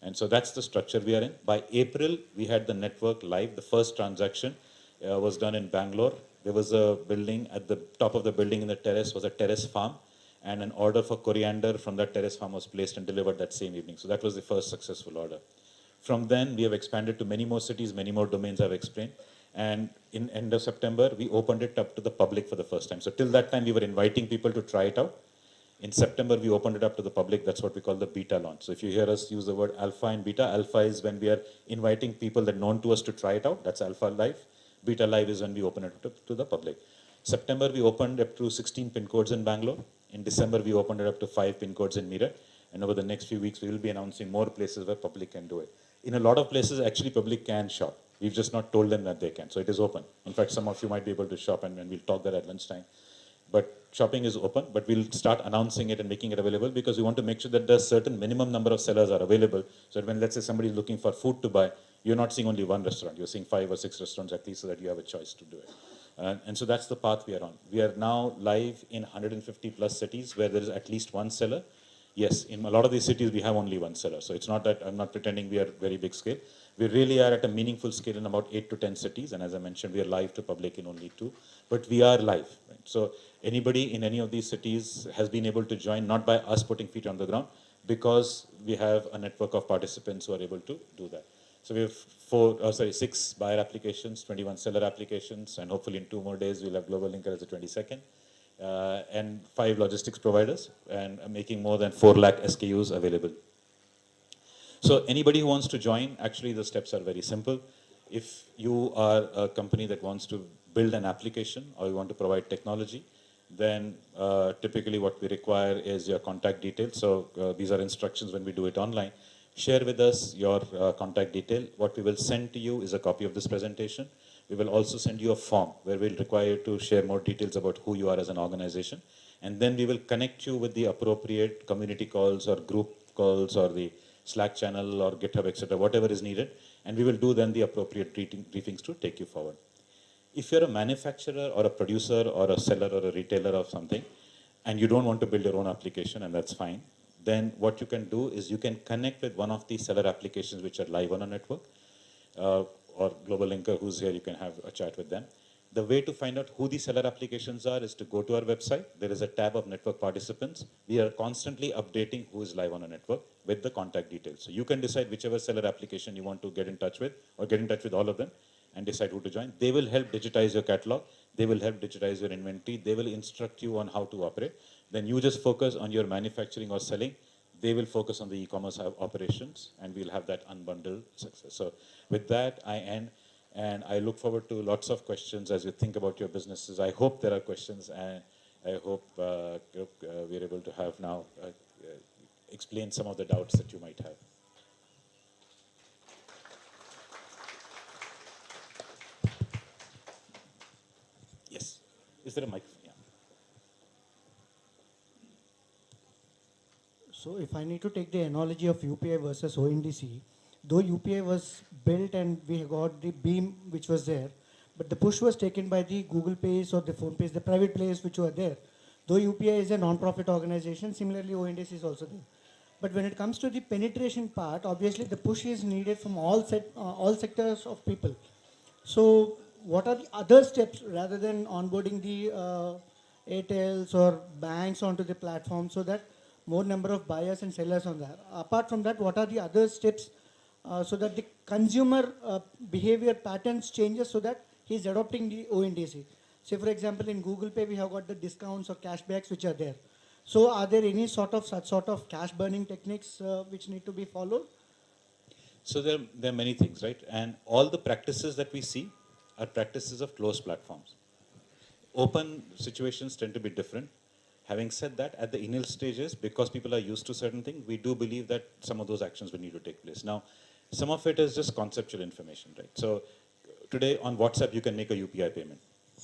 And so that's the structure we are in. By April, we had the network live. The first transaction was done in Bangalore. There was a building, at the top of the building in the terrace was a terrace farm, and an order for coriander from that terrace farm was placed and delivered that same evening. So that was the first successful order. From then, we have expanded to many more cities, many more domains I've explained. And in end of September, we opened it up to the public for the first time. So till that time, we were inviting people to try it out. In September, we opened it up to the public. That's what we call the beta launch. So if you hear us use the word alpha and beta, alpha is when we are inviting people that are known to us to try it out. That's alpha live. Beta live is when we open it up to the public. September, we opened up to 16 pin codes in Bangalore. In December, we opened it up to 5 pin codes in Meerut. And over the next few weeks, we will be announcing more places where public can do it. In a lot of places, actually, public can shop. We've just not told them that they can. So it is open. In fact, some of you might be able to shop, and we'll talk that at lunchtime. But shopping is open, but we'll start announcing it and making it available because we want to make sure that there's a certain minimum number of sellers are available. So that when, let's say, somebody is looking for food to buy, you're not seeing only one restaurant. You're seeing 5 or 6 restaurants at least so that you have a choice to do it. And so that's the path we are on. We are now live in 150 plus cities where there is at least one seller. Yes, in a lot of these cities, we have only one seller. So it's not that I'm not pretending we are very big scale. We really are at a meaningful scale in about 8 to 10 cities. And as I mentioned, we are live to public in only 2. But we are live. Right? So anybody in any of these cities has been able to join, not by us putting feet on the ground, because we have a network of participants who are able to do that. So we have 6 buyer applications, 21 seller applications, and hopefully in 2 more days, we'll have GlobalLinker as the 22nd. And 5 logistics providers, and making more than 4 lakh SKUs available. So anybody who wants to join, actually the steps are very simple. If you are a company that wants to build an application or you want to provide technology, then typically what we require is your contact details. So these are instructions when we do it online. Share with us your contact detail. What we will send to you is a copy of this presentation. We will also send you a form where we'll require you to share more details about who you are as an organization. And then we will connect you with the appropriate community calls or group calls or the Slack channel or GitHub, etc., whatever is needed. And we will do then the appropriate briefings to take you forward. If you're a manufacturer or a producer or a seller or a retailer of something, and you don't want to build your own application, and that's fine, then what you can do is you can connect with one of the seller applications which are live on a network, or GlobalLinker, who's here, you can have a chat with them. The way to find out who the seller applications are is to go to our website. There is a tab of network participants. We are constantly updating who is live on a network with the contact details. So you can decide whichever seller application you want to get in touch with, or get in touch with all of them and decide who to join. They will help digitize your catalog. They will help digitize your inventory. They will instruct you on how to operate. Then you just focus on your manufacturing or selling. They will focus on the e-commerce operations, and we'll have that unbundled success. So with that, I end, and I look forward to lots of questions as you think about your businesses. I hope there are questions, and I hope we're able to have now explain some of the doubts that you might have. Is there a microphone? Yeah. So if I need to take the analogy of UPI versus ONDC, though UPI was built and we got the beam which was there, but the push was taken by the Google Pays or the Phone Pays, the private players which were there. Though UPI is a non-profit organization, similarly ONDC is also there. But when it comes to the penetration part, obviously the push is needed from all sectors of people. So what are the other steps rather than onboarding the Airtels or banks onto the platform so that more number of buyers and sellers on that? Apart from that, what are the other steps so that the consumer behavior patterns changes so that he's adopting the ONDC? Say for example, in Google Pay, we have got the discounts or cashbacks which are there. So are there any sort of cash burning techniques which need to be followed? So there are many things, right? And all the practices that we see are practices of closed platforms. Open situations tend to be different. Having said that, at the initial stages, because people are used to certain things, we do believe that some of those actions will need to take place. Now, some of it is just conceptual information, right? So today on WhatsApp, you can make a UPI payment.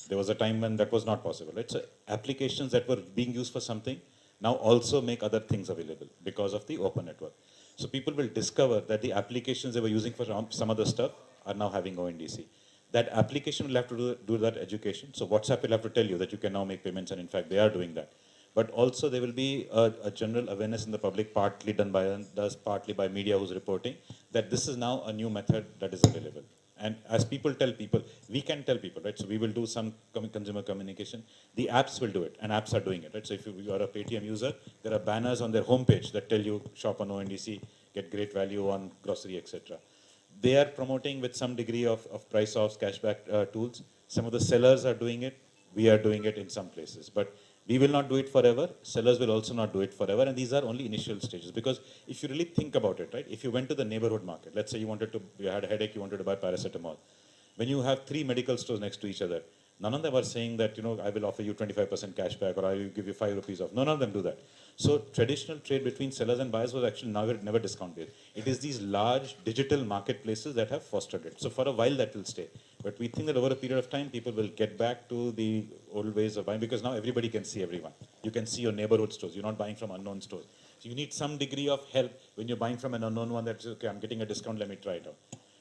There was a time when that was not possible, right? So applications that were being used for something now also make other things available because of the open network. So people will discover that the applications they were using for some other stuff are now having ONDC. That application will have to do that education. So WhatsApp will have to tell you that you can now make payments, and in fact, they are doing that. But also there will be a general awareness in the public, partly done by us, partly by media who's reporting, that this is now a new method that is available. And as people tell people, we can tell people, right? So we will do some consumer communication. The apps will do it, and apps are doing it, right? So if you are a Paytm user, there are banners on their homepage that tell you shop on ONDC, get great value on grocery, etc. They are promoting with some degree of price offs, cashback tools. Some of the sellers are doing it. We are doing it in some places. But we will not do it forever. Sellers will also not do it forever. And these are only initial stages. Because if you really think about it, right? If you went to the neighborhood market, let's say you had a headache, you wanted to buy paracetamol. When you have 3 medical stores next to each other, none of them are saying that, I will offer you 25% cashback or I will give you 5 rupees off. None of them do that. So traditional trade between sellers and buyers was actually never discount based. It is these large digital marketplaces that have fostered it. So for a while that will stay. But we think that over a period of time, people will get back to the old ways of buying because now everybody can see everyone. You can see your neighborhood stores. You're not buying from unknown stores. So you need some degree of help when you're buying from an unknown one that's, okay, I'm getting a discount, let me try it out.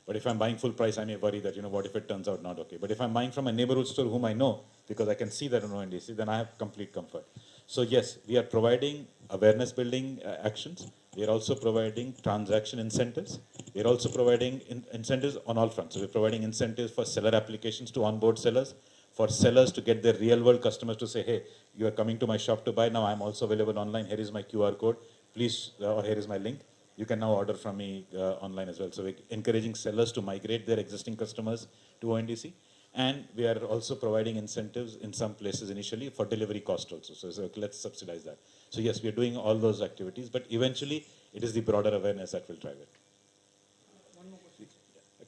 But if I'm buying full price, I may worry that, what if it turns out not okay. But if I'm buying from a neighborhood store whom I know, because I can see that on ONDC, then I have complete comfort. So yes, we are providing awareness building actions. We are also providing transaction incentives. We are also providing incentives on all fronts. So we're providing incentives for seller applications to onboard sellers, for sellers to get their real world customers to say, hey, you are coming to my shop to buy. Now I'm also available online. Here is my QR code. Please, or here is my link. You can now order from me online as well. So we're encouraging sellers to migrate their existing customers to ONDC. And we are also providing incentives in some places initially for delivery cost also. So let's subsidize that. So yes, we are doing all those activities, but eventually it is the broader awareness that will drive it. One more question.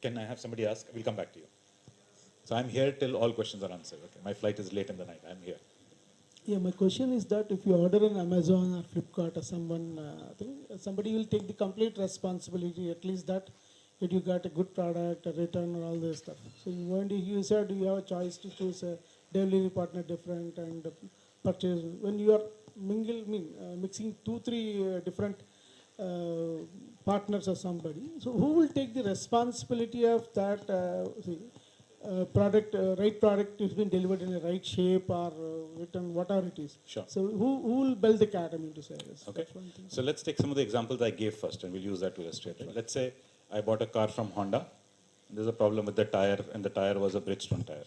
Can I have somebody ask? We'll come back to you. So I'm here till all questions are answered. Okay, my flight is late in the night. I'm here. Yeah, my question is that if you order on Amazon or Flipkart or someone, somebody will take the complete responsibility, at least that you got a good product, a return, or all this stuff. So you said you have a choice to choose a delivery partner different and purchase. When you are mixing 2-3 different partners or somebody, so who will take the responsibility of that product, right product is being delivered in the right shape or written, whatever it is. Sure. So who will build the cat, to say this? Okay. So let's take some of the examples I gave first and we'll use that to illustrate. Right? Let's say I bought a car from Honda. There's a problem with the tire and the tire was a Bridgestone tire.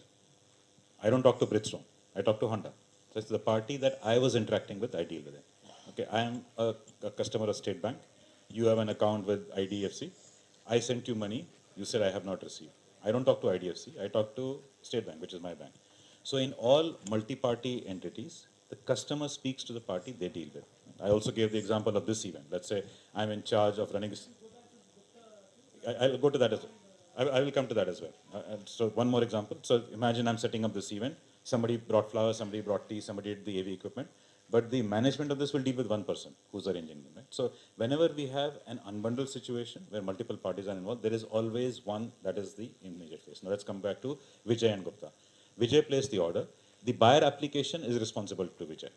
I don't talk to Bridgestone. I talk to Honda. So it's the party that I was interacting with, I deal with it. Okay, I am a customer of State Bank. You have an account with IDFC. I sent you money. You said I have not received. I don't talk to IDFC. I talk to State Bank, which is my bank. So in all multi-party entities, the customer speaks to the party they deal with. I also gave the example of this event. Let's say I'm in charge of running. I'll go to that as well. I will come to that as well. So one more example. So imagine I'm setting up this event. Somebody brought flowers, somebody brought tea, somebody did the AV equipment. But the management of this will deal with one person who's arranging them. Right? So whenever we have an unbundled situation where multiple parties are involved, there is always one that is the immediate face. Now let's come back to Vijay and Gupta. Vijay placed the order. The buyer application is responsible to Vijay.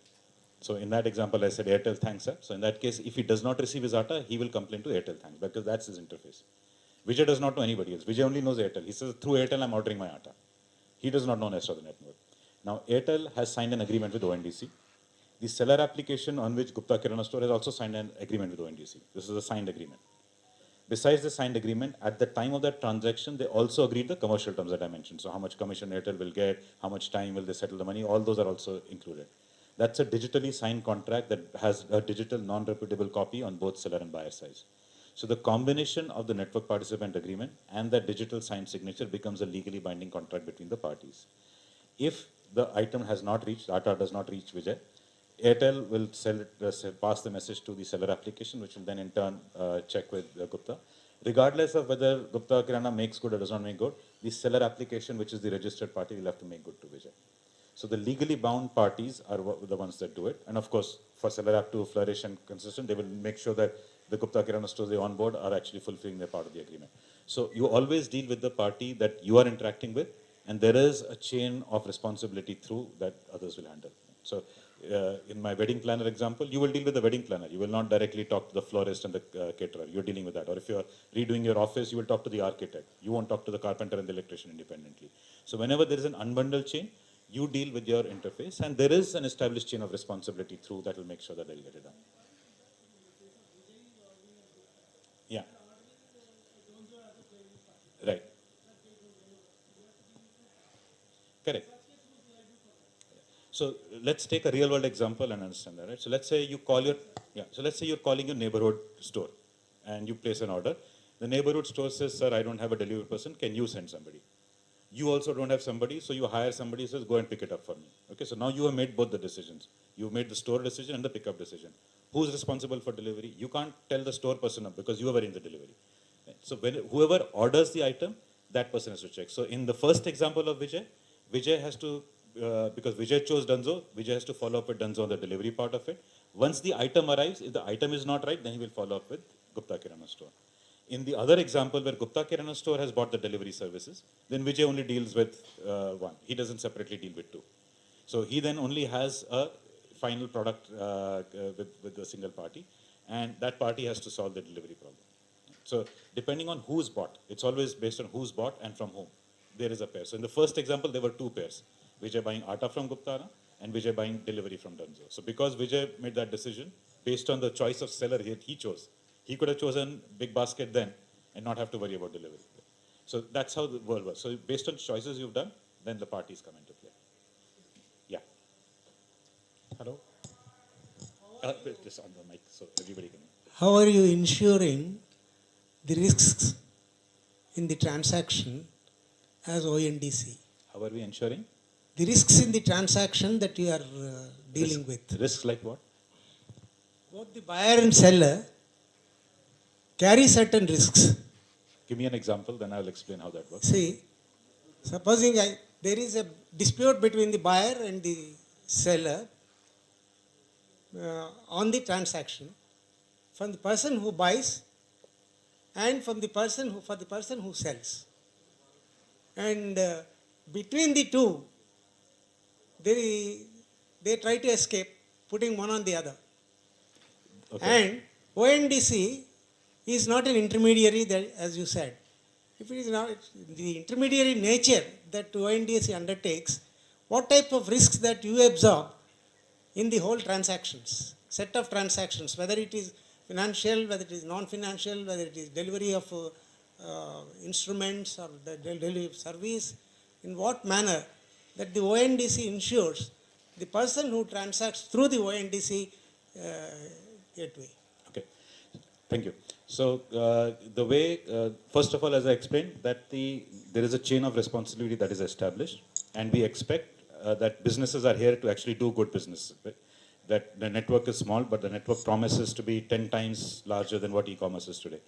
So in that example, I said Airtel thanks sir. So in that case, if he does not receive his ATA, he will complain to Airtel thanks because that's his interface. Vijay does not know anybody else. Vijay only knows Airtel. He says, through Airtel, I'm ordering my ATA. He does not know the rest of the network. Now, Airtel has signed an agreement with ONDC. The seller application on which Gupta Kirana Store has also signed an agreement with ONDC. This is a signed agreement. Besides the signed agreement, at the time of that transaction, they also agreed the commercial terms that I mentioned. So how much commission Airtel will get, how much time will they settle the money, all those are also included. That's a digitally signed contract that has a digital non-reputable copy on both seller and buyer sides. So the combination of the network participant agreement and that digital signed signature becomes a legally binding contract between the parties. If the item has not reached, ATA does not reach Vijay, Airtel will pass the message to the seller application, which will then in turn check with Gupta. Regardless of whether Gupta Kirana makes good or does not make good, the seller application, which is the registered party, will have to make good to Vijay. So the legally bound parties are the ones that do it. And of course, for seller app to flourish and consistent, they will make sure that the Gupta Kirana stores they onboard are actually fulfilling their part of the agreement. So you always deal with the party that you are interacting with, and there is a chain of responsibility through that others will handle. So in my wedding planner example, you will deal with the wedding planner. You will not directly talk to the florist and the caterer. You're dealing with that. Or if you're redoing your office, you will talk to the architect. You won't talk to the carpenter and the electrician independently. So whenever there is an unbundled chain, you deal with your interface, and there is an established chain of responsibility through that will make sure that they'll get it done. Yeah. Right. Correct. So let's take a real world example and understand that, right? So let's say you call your, so let's say you're calling your neighborhood store and you place an order. The neighborhood store says, sir, I don't have a delivery person. Can you send somebody? You also don't have somebody, so you hire somebody who says, go and pick it up for me. Okay, so now you have made both the decisions. You've made the store decision and the pickup decision. Who's responsible for delivery? You can't tell the store person up because you are in the delivery. So whoever orders the item, that person has to check. So in the first example of Vijay, Vijay has to, because Vijay chose Dunzo, Vijay has to follow up with Dunzo on the delivery part of it. Once the item arrives, if the item is not right, then he will follow up with Gupta Kirana Store. In the other example where Gupta Kirana Store has bought the delivery services, then Vijay only deals with one. He doesn't separately deal with two. So he then only has a final product with a single party, and that party has to solve the delivery problem. So depending on who's bought, it's always based on who's bought and from whom. There is a pair. So in the first example, there were two pairs. Vijay buying ATA from Gupta and Vijay buying delivery from Dunzo. So because Vijay made that decision, based on the choice of seller he chose, he could have chosen Big Basket then and not have to worry about delivery. So that's how the world works. So based on choices you've done, then the parties come into play. Yeah. Hello? Just on the mic so everybody can. How are you ensuring the risks in the transaction as ONDC? How are we ensuring? The risks in the transaction that you are dealing with. Risks like what? Both the buyer and seller carry certain risks. Give me an example, then I'll explain how that works. See, supposing there is a dispute between the buyer and the seller on the transaction from the person who buys and from the person who sells. And between the two, they try to escape, putting one on the other. Okay. And ONDC is not an intermediary, that, as you said. If it is not the intermediary nature that ONDC undertakes, what type of risks that you absorb in the whole transactions, set of transactions, whether it is financial, whether it is non-financial, whether it is delivery of instruments or the delivery of service, in what manner that the ONDC ensures the person who transacts through the ONDC gateway. Okay, thank you. So the way, first of all, as I explained, that there is a chain of responsibility that is established, and we expect that businesses are here to actually do good business. Right? That the network is small, but the network promises to be 10 times larger than what e-commerce is today.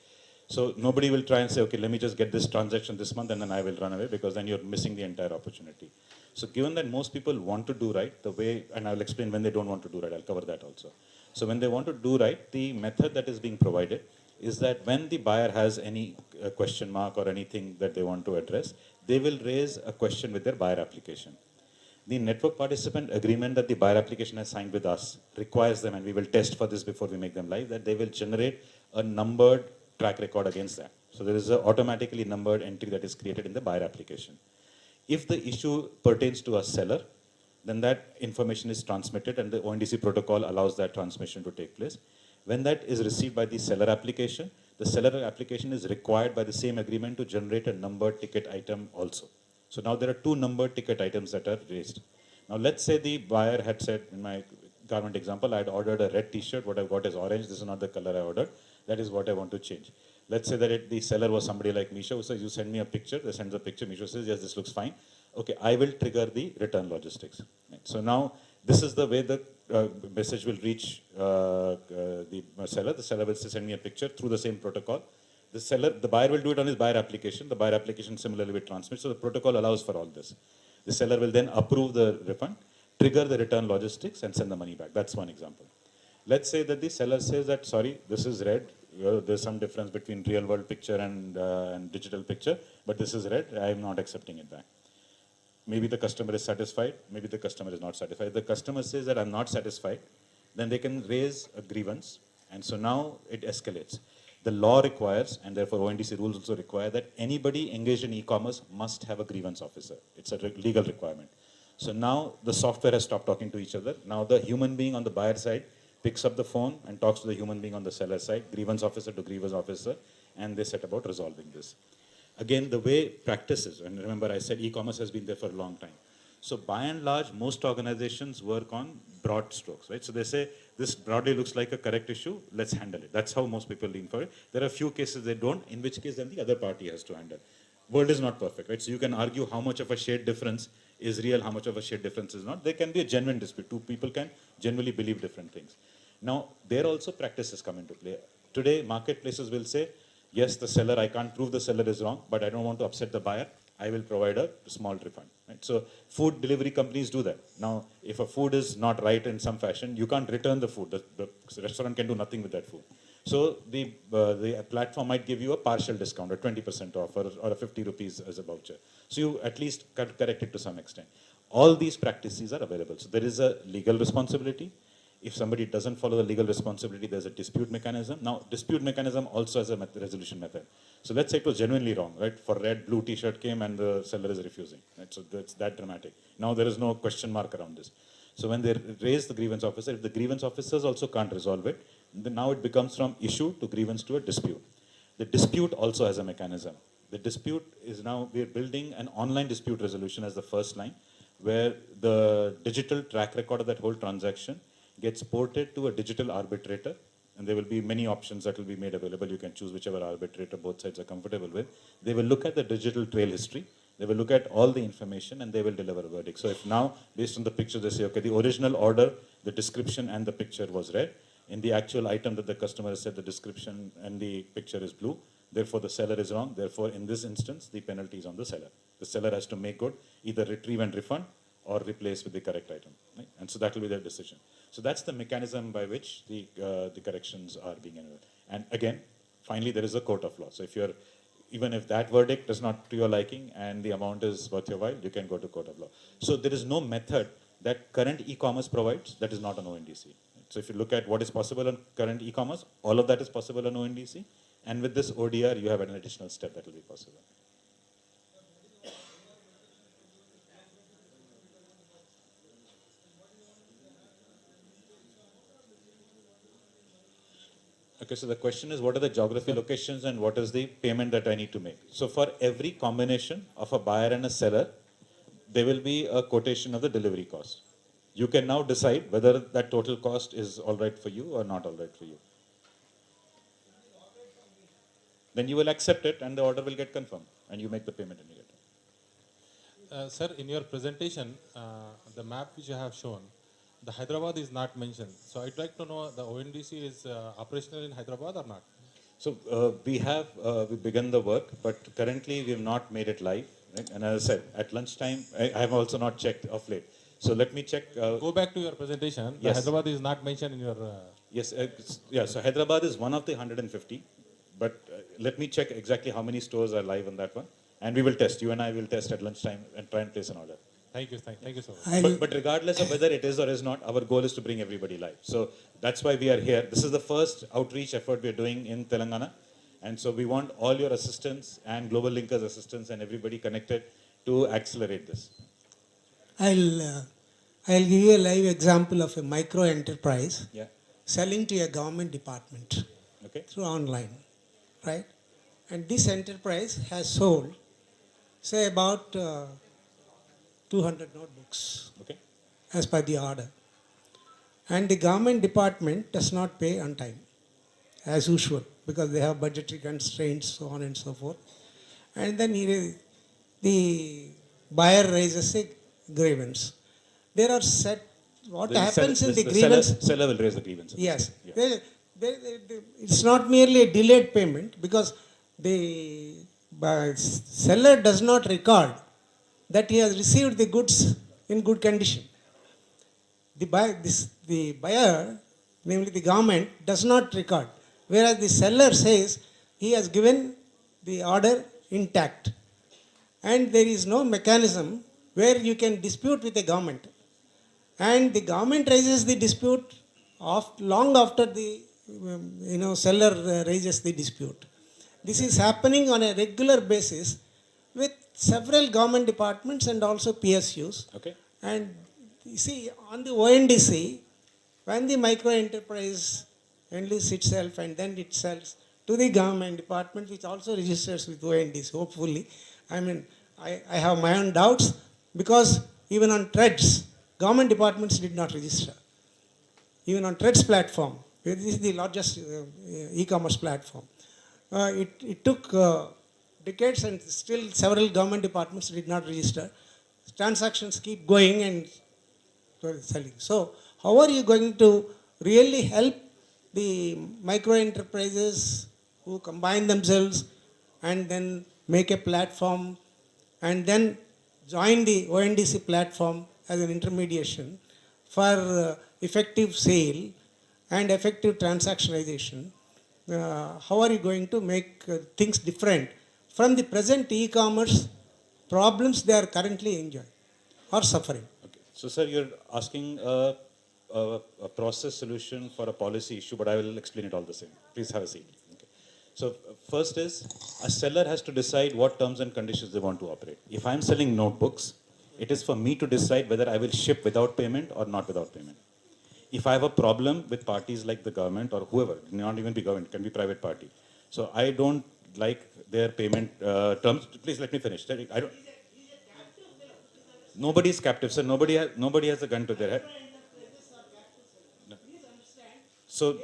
So nobody will try and say, okay, let me just get this transaction this month and then I will run away, because then you're missing the entire opportunity. So given that most people want to do right, the way, and I'll explain when they don't want to do right, I'll cover that also. So when they want to do right, the method that is being provided is that when the buyer has any question mark or anything that they want to address, they will raise a question with their buyer application. The network participant agreement that the buyer application has signed with us requires them, and we will test for this before we make them live, that they will generate a numbered track record against that. So there is a automatically numbered entry that is created in the buyer application. If the issue pertains to a seller, then that information is transmitted and the ONDC protocol allows that transmission to take place. When that is received by the seller application is required by the same agreement to generate a numbered ticket item also. So now there are two numbered ticket items that are raised. Now let's say the buyer had said, in my garment example, I had ordered a red t-shirt, what I've got is orange, this is not the color I ordered, that is what I want to change. Let's say that the seller was somebody like Misha who says, you send me a picture, they send the picture, Misha says, yes, this looks fine. Okay, I will trigger the return logistics. Right. So now this is the way the message will reach the seller. The seller will send me a picture through the same protocol. The buyer will do it on his buyer application. The buyer application similarly will transmit. So the protocol allows for all this. The seller will then approve the refund, trigger the return logistics, and send the money back. That's one example. Let's say that the seller says that, sorry, this is red. There's some difference between real world picture and digital picture, but this is red. I am not accepting it back. Maybe the customer is satisfied, maybe the customer is not satisfied. If the customer says that I'm not satisfied, then they can raise a grievance, and so now it escalates. The law requires, and therefore ONDC rules also require, that anybody engaged in e-commerce must have a grievance officer. It's a legal requirement. So now the software has stopped talking to each other. Now the human being on the buyer side picks up the phone and talks to the human being on the seller side, grievance officer to grievance officer, and they set about resolving this. Again, the way practices, and remember I said e-commerce has been there for a long time. So by and large, most organizations work on broad strokes, right? So they say, this broadly looks like a correct issue, let's handle it. That's how most people lean for it. There are a few cases they don't, in which case then the other party has to handle. World is not perfect, right? So you can argue how much of a shared difference is real, how much of a shared difference is not. There can be a genuine dispute. Two people can genuinely believe different things. Now, there also practices come into play. Today, marketplaces will say, yes, the seller, I can't prove the seller is wrong, but I don't want to upset the buyer. I will provide a small refund. Right? So food delivery companies do that. Now, if a food is not right in some fashion, you can't return the food. The restaurant can do nothing with that food. So the platform might give you a partial discount, a 20% off, or a 50 rupees as a voucher. So you at least correct it to some extent. All these practices are available. So there is a legal responsibility. If somebody doesn't follow the legal responsibility, there's a dispute mechanism. Now, dispute mechanism also has a resolution method. So let's say it was genuinely wrong, right? For red, blue t-shirt came and the seller is refusing, right? So that's that dramatic. Now there is no question mark around this. So when they raise the grievance officer, if the grievance officers also can't resolve it, then now it becomes from issue to grievance to a dispute. The dispute also has a mechanism. The dispute is now, we're building an online dispute resolution as the first line, where the digital track record of that whole transaction gets ported to a digital arbitrator, and there will be many options that will be made available. You can choose whichever arbitrator both sides are comfortable with. They will look at the digital trail history, they will look at all the information, and they will deliver a verdict. So if now, based on the picture, they say, okay, the original order, the description and the picture was red. In the actual item that the customer has said, the description and the picture is blue. Therefore, the seller is wrong. Therefore, in this instance, the penalty is on the seller. The seller has to make good, either retrieve and refund, or replace with the correct item. Right? And so that will be their decision. So that's the mechanism by which the corrections are being enabled. And again, finally, there is a court of law. So if you're, even if that verdict is not to your liking and the amount is worth your while, you can go to court of law. So there is no method that current e-commerce provides that is not on ONDC. So if you look at what is possible on current e-commerce, all of that is possible on ONDC. And with this ODR, you have an additional step that will be possible. Okay, so the question is, what are the geography locations and what is the payment that I need to make? So for every combination of a buyer and a seller, there will be a quotation of the delivery cost. You can now decide whether that total cost is all right for you or not all right for you. Then you will accept it and the order will get confirmed and you make the payment and you get it. Sir, in your presentation, the map which you have shown, the Hyderabad is not mentioned. So I'd like to know the ONDC is operational in Hyderabad or not? So we begun the work, but currently we have not made it live. Right? And as I said, at lunchtime, I have also not checked of late. So let me check. Go back to your presentation. Yes. Hyderabad is not mentioned in your... Yes, yeah, so Hyderabad is one of the 150. But let me check exactly how many stores are live on that one. And we will test. You and I will test at lunchtime and try and place an order. Thank you so much. But regardless of whether it is or is not, our goal is to bring everybody live. So that's why we are here. This is the first outreach effort we are doing in Telangana. And so we want all your assistance and GlobalLinker's assistance and everybody connected to accelerate this. I'll give you a live example of a micro enterprise selling to a government department through online, right? And this enterprise has sold, say, about 200 notebooks as per the order. And the government department does not pay on time, as usual, because they have budgetary constraints, so on and so forth. And then the buyer raises a grievance. There are what happens in the grievance. Seller will raise the grievance. Yes. Yeah. It's not merely a delayed payment, because the seller does not record that he has received the goods in good condition. The buyer, namely the government, does not record, whereas the seller says he has given the order intact. And there is no mechanism where you can dispute with the government. And the government raises the dispute long after the seller raises the dispute. This is happening on a regular basis with several government departments and also PSUs. And you see, on the ONDC, when the micro enterprise enlists itself and then it sells to the government department, which also registers with ONDC, hopefully. I mean, I have my own doubts, because even on TREDS, government departments did not register. Even on TREDS platform, this is the largest e-commerce platform. It took decades, and still several government departments did not register. Transactions keep going and selling. So how are you going to really help the micro enterprises who combine themselves and then make a platform and then join the ONDC platform as an intermediation for effective sale and effective transactionalization? How are you going to make things different from the present e-commerce problems they are currently enjoying or suffering? So, sir, you're asking a process solution for a policy issue, but I will explain it all the same. Please have a seat. So, first is, a seller has to decide what terms and conditions they want to operate. If I'm selling notebooks, it is for me to decide whether I will ship without payment or not without payment. If I have a problem with parties like the government or whoever, not even be government, can be private party. So I don't like their payment terms. Please let me finish. Nobody is captive, sir. Nobody has a gun to their head. No. So.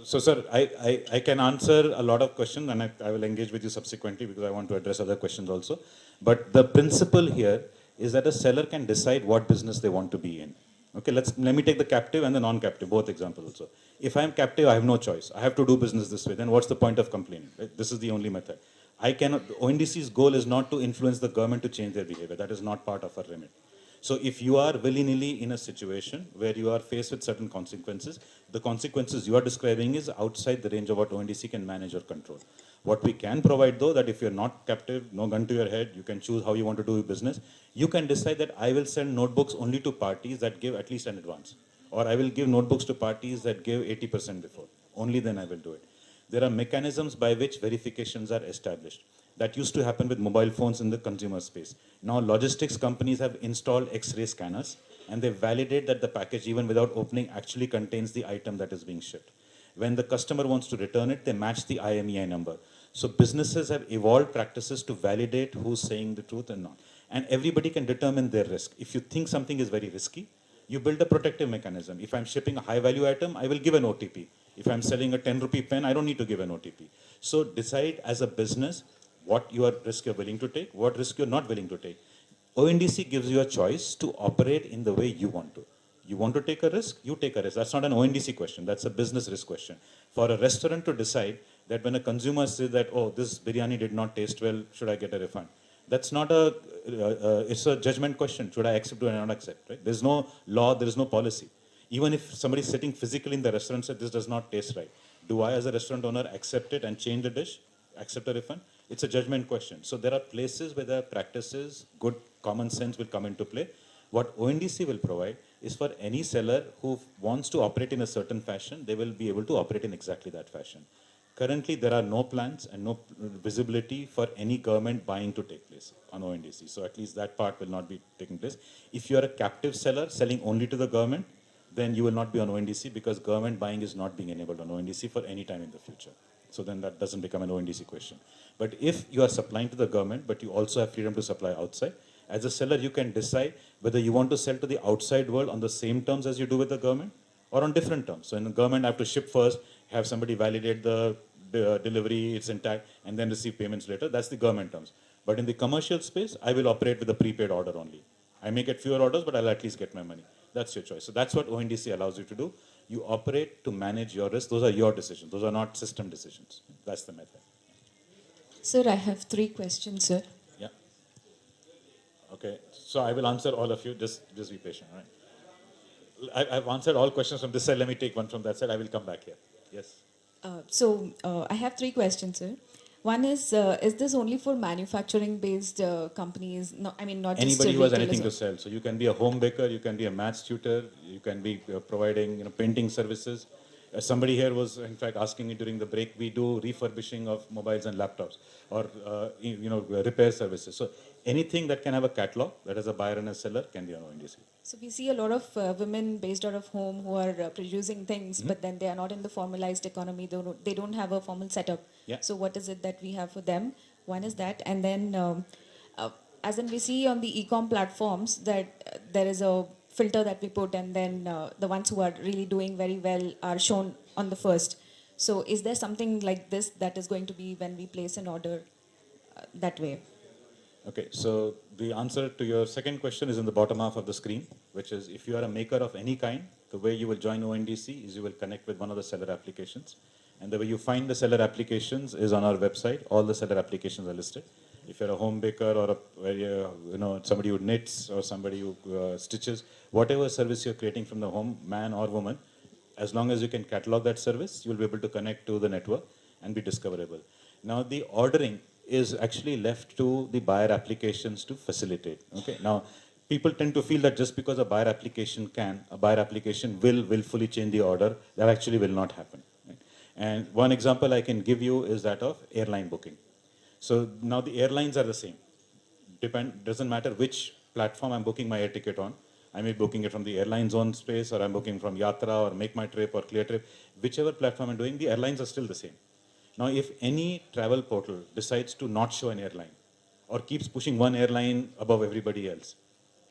So, sir, I can answer a lot of questions, and I will engage with you subsequently because I want to address other questions also. But the principle here is that a seller can decide what business they want to be in. Okay, let me take the captive and the non-captive, both examples also. If I am captive, I have no choice. I have to do business this way. Then what's the point of complaining? Right? This is the only method. ONDC's goal is not to influence the government to change their behavior. That is not part of our remit. So if you are willy-nilly in a situation where you are faced with certain consequences, the consequences you are describing is outside the range of what ONDC can manage or control. What we can provide, though, that if you're not captive, no gun to your head, you can choose how you want to do your business. You can decide that I will send notebooks only to parties that give at least an advance. Or I will give notebooks to parties that give 80% before. Only then I will do it. There are mechanisms by which verifications are established. That used to happen with mobile phones in the consumer space. Now logistics companies have installed X-ray scanners and they validate that the package, even without opening, actually contains the item that is being shipped. When the customer wants to return it, they match the IMEI number. So businesses have evolved practices to validate who's saying the truth and not. And everybody can determine their risk. If you think something is very risky, you build a protective mechanism. If I'm shipping a high value item, I will give an OTP. If I'm selling a 10 rupee pen, I don't need to give an OTP. So decide as a business what risk you're willing to take, what risk you're not willing to take. ONDC gives you a choice to operate in the way you want to. You want to take a risk, you take a risk. That's not an ONDC question, that's a business risk question. For a restaurant to decide that when a consumer says that, oh, this biryani did not taste well, should I get a refund? That's not it's a judgment question. Should I accept or not accept? Right? There's no law, there is no policy. Even if somebody is sitting physically in the restaurant said this does not taste right, Do I, as a restaurant owner, accept it and change the dish, accept a refund? It's a judgment question. So there are places where the practices, good common sense will come into play. What ONDC will provide is for any seller who wants to operate in a certain fashion, they will be able to operate in exactly that fashion. Currently, there are no plans and no visibility for any government buying to take place on ONDC. So at least that part will not be taking place. If you are a captive seller selling only to the government, then you will not be on ONDC because government buying is not being enabled on ONDC for any time in the future. So then that doesn't become an ONDC question. But if you are supplying to the government, but you also have freedom to supply outside, as a seller, you can decide whether you want to sell to the outside world on the same terms as you do with the government or on different terms. So in the government, I have to ship first, have somebody validate the delivery, it's intact, and then receive payments later. That's the government terms. But in the commercial space, I will operate with a prepaid order only. I may get fewer orders, but I'll at least get my money. That's your choice. So that's what ONDC allows you to do. You operate to manage your risk. Those are your decisions. Those are not system decisions. That's the method. Sir, I have 3 questions, sir. Yeah. Okay. So I will answer all of you. Just be patient. All right. I've answered all questions from this side. Let me take one from that side. I will come back here. Yes. I have 3 questions, sir. One is this only for manufacturing-based companies? No, I mean, not just anybody who has anything retailers to sell. So you can be a home baker, you can be a maths tutor, you can be providing painting services. Somebody here was in fact asking me during the break. We do refurbishing of mobiles and laptops, or repair services. So anything that can have a catalog that has a buyer and a seller can be on ONDC. So we see a lot of women based out of home who are producing things, but then they are not in the formalized economy. They don't have a formal setup. Yeah. So what is it that we have for them? One is that, and then as in we see on the e-com platforms that there is a filter that we put, and then the ones who are really doing very well are shown on the first. So is there something like this that is going to be when we place an order that way? Okay, so the answer to your second question is in the bottom half of the screen, which is if you are a maker of any kind, the way you will join ONDC is you will connect with one of the seller applications. And the way you find the seller applications is on our website. All the seller applications are listed. If you're a home baker or somebody who knits or somebody who stitches, whatever service you're creating from the home, man or woman, as long as you can catalog that service, you'll be able to connect to the network and be discoverable. Now the ordering is actually left to the buyer applications to facilitate. Okay. Now people tend to feel that just because a buyer application will willfully change the order. That actually will not happen. Right? And one example I can give you is that of airline booking. So now the airlines are the same. Doesn't matter which platform I'm booking my air ticket on. I may be booking it from the airline's own space, or I'm booking from Yatra or Make My Trip or Clear Trip. Whichever platform I'm doing, the airlines are still the same. Now, if any travel portal decides to not show an airline or keeps pushing one airline above everybody else,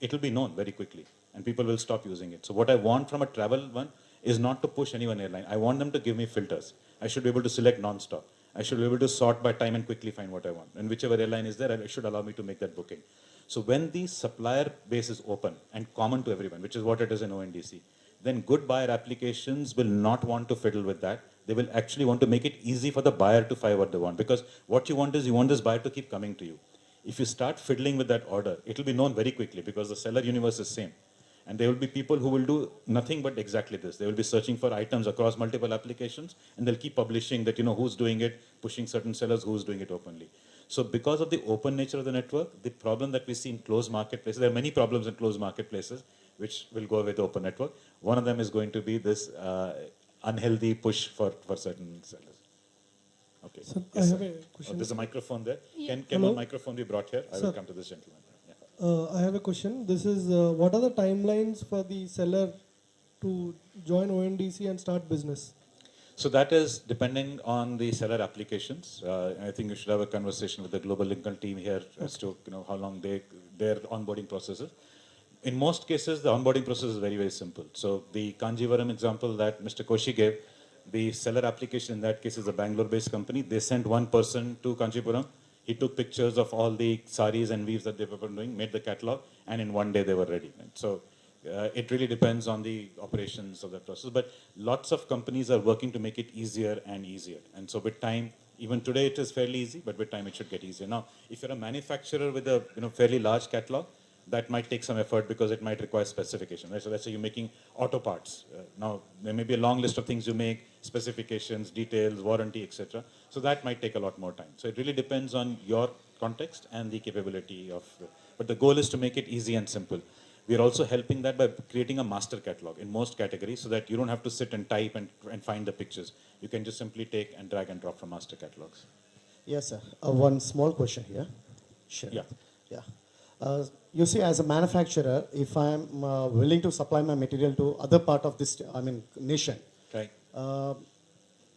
it will be known very quickly and people will stop using it. So what I want from a travel one is not to push any one airline. I want them to give me filters. I should be able to select non-stop. I should be able to sort by time and quickly find what I want. And whichever airline is there, it should allow me to make that booking. So when the supplier base is open and common to everyone, which is what it is in ONDC, then good buyer applications will not want to fiddle with that. They will actually want to make it easy for the buyer to find what they want. Because what you want is you want this buyer to keep coming to you. If you start fiddling with that order, it will be known very quickly because the seller universe is same. And there will be people who will do nothing but exactly this. They will be searching for items across multiple applications and they'll keep publishing that, who's doing it, pushing certain sellers, who's doing it openly. So because of the open nature of the network, the problem that we see in closed marketplaces, there are many problems in closed marketplaces which will go away with the open network. One of them is going to be this unhealthy push for certain sellers. Okay. Sir, yes, I have a question. There's a microphone there. Yeah. Can a microphone be brought here? I will Sir. come to this gentleman. I have a question. This is what are the timelines for the seller to join ONDC and start business? So that is depending on the seller applications. I think you should have a conversation with the GlobalLinker team here as to how long their onboarding process is. In most cases, the onboarding process is very, very simple. So the Kanjivaram example that Mr. Koshi gave, the seller application in that case is a Bangalore-based company. They sent one person to Kanjipuram. He took pictures of all the saris and weaves that they were doing, made the catalog, and in one day they were ready. Right? So it really depends on the operations of that process. But lots of companies are working to make it easier and easier. And so with time, even today it is fairly easy, but with time it should get easier. Now, if you're a manufacturer with a fairly large catalog, that might take some effort because it might require specification, right? So let's say you're making auto parts. Now, there may be a long list of things you make, specifications, details, warranty, etc. So that might take a lot more time. So it really depends on your context and the capability of, but the goal is to make it easy and simple. We are also helping that by creating a master catalog in most categories so that you don't have to sit and type and find the pictures. You can just simply take and drag and drop from master catalogs. Yes, sir. One small question here. Sure. Yeah. Yeah. You see, as a manufacturer, if I'm willing to supply my material to other part of this, nation, right.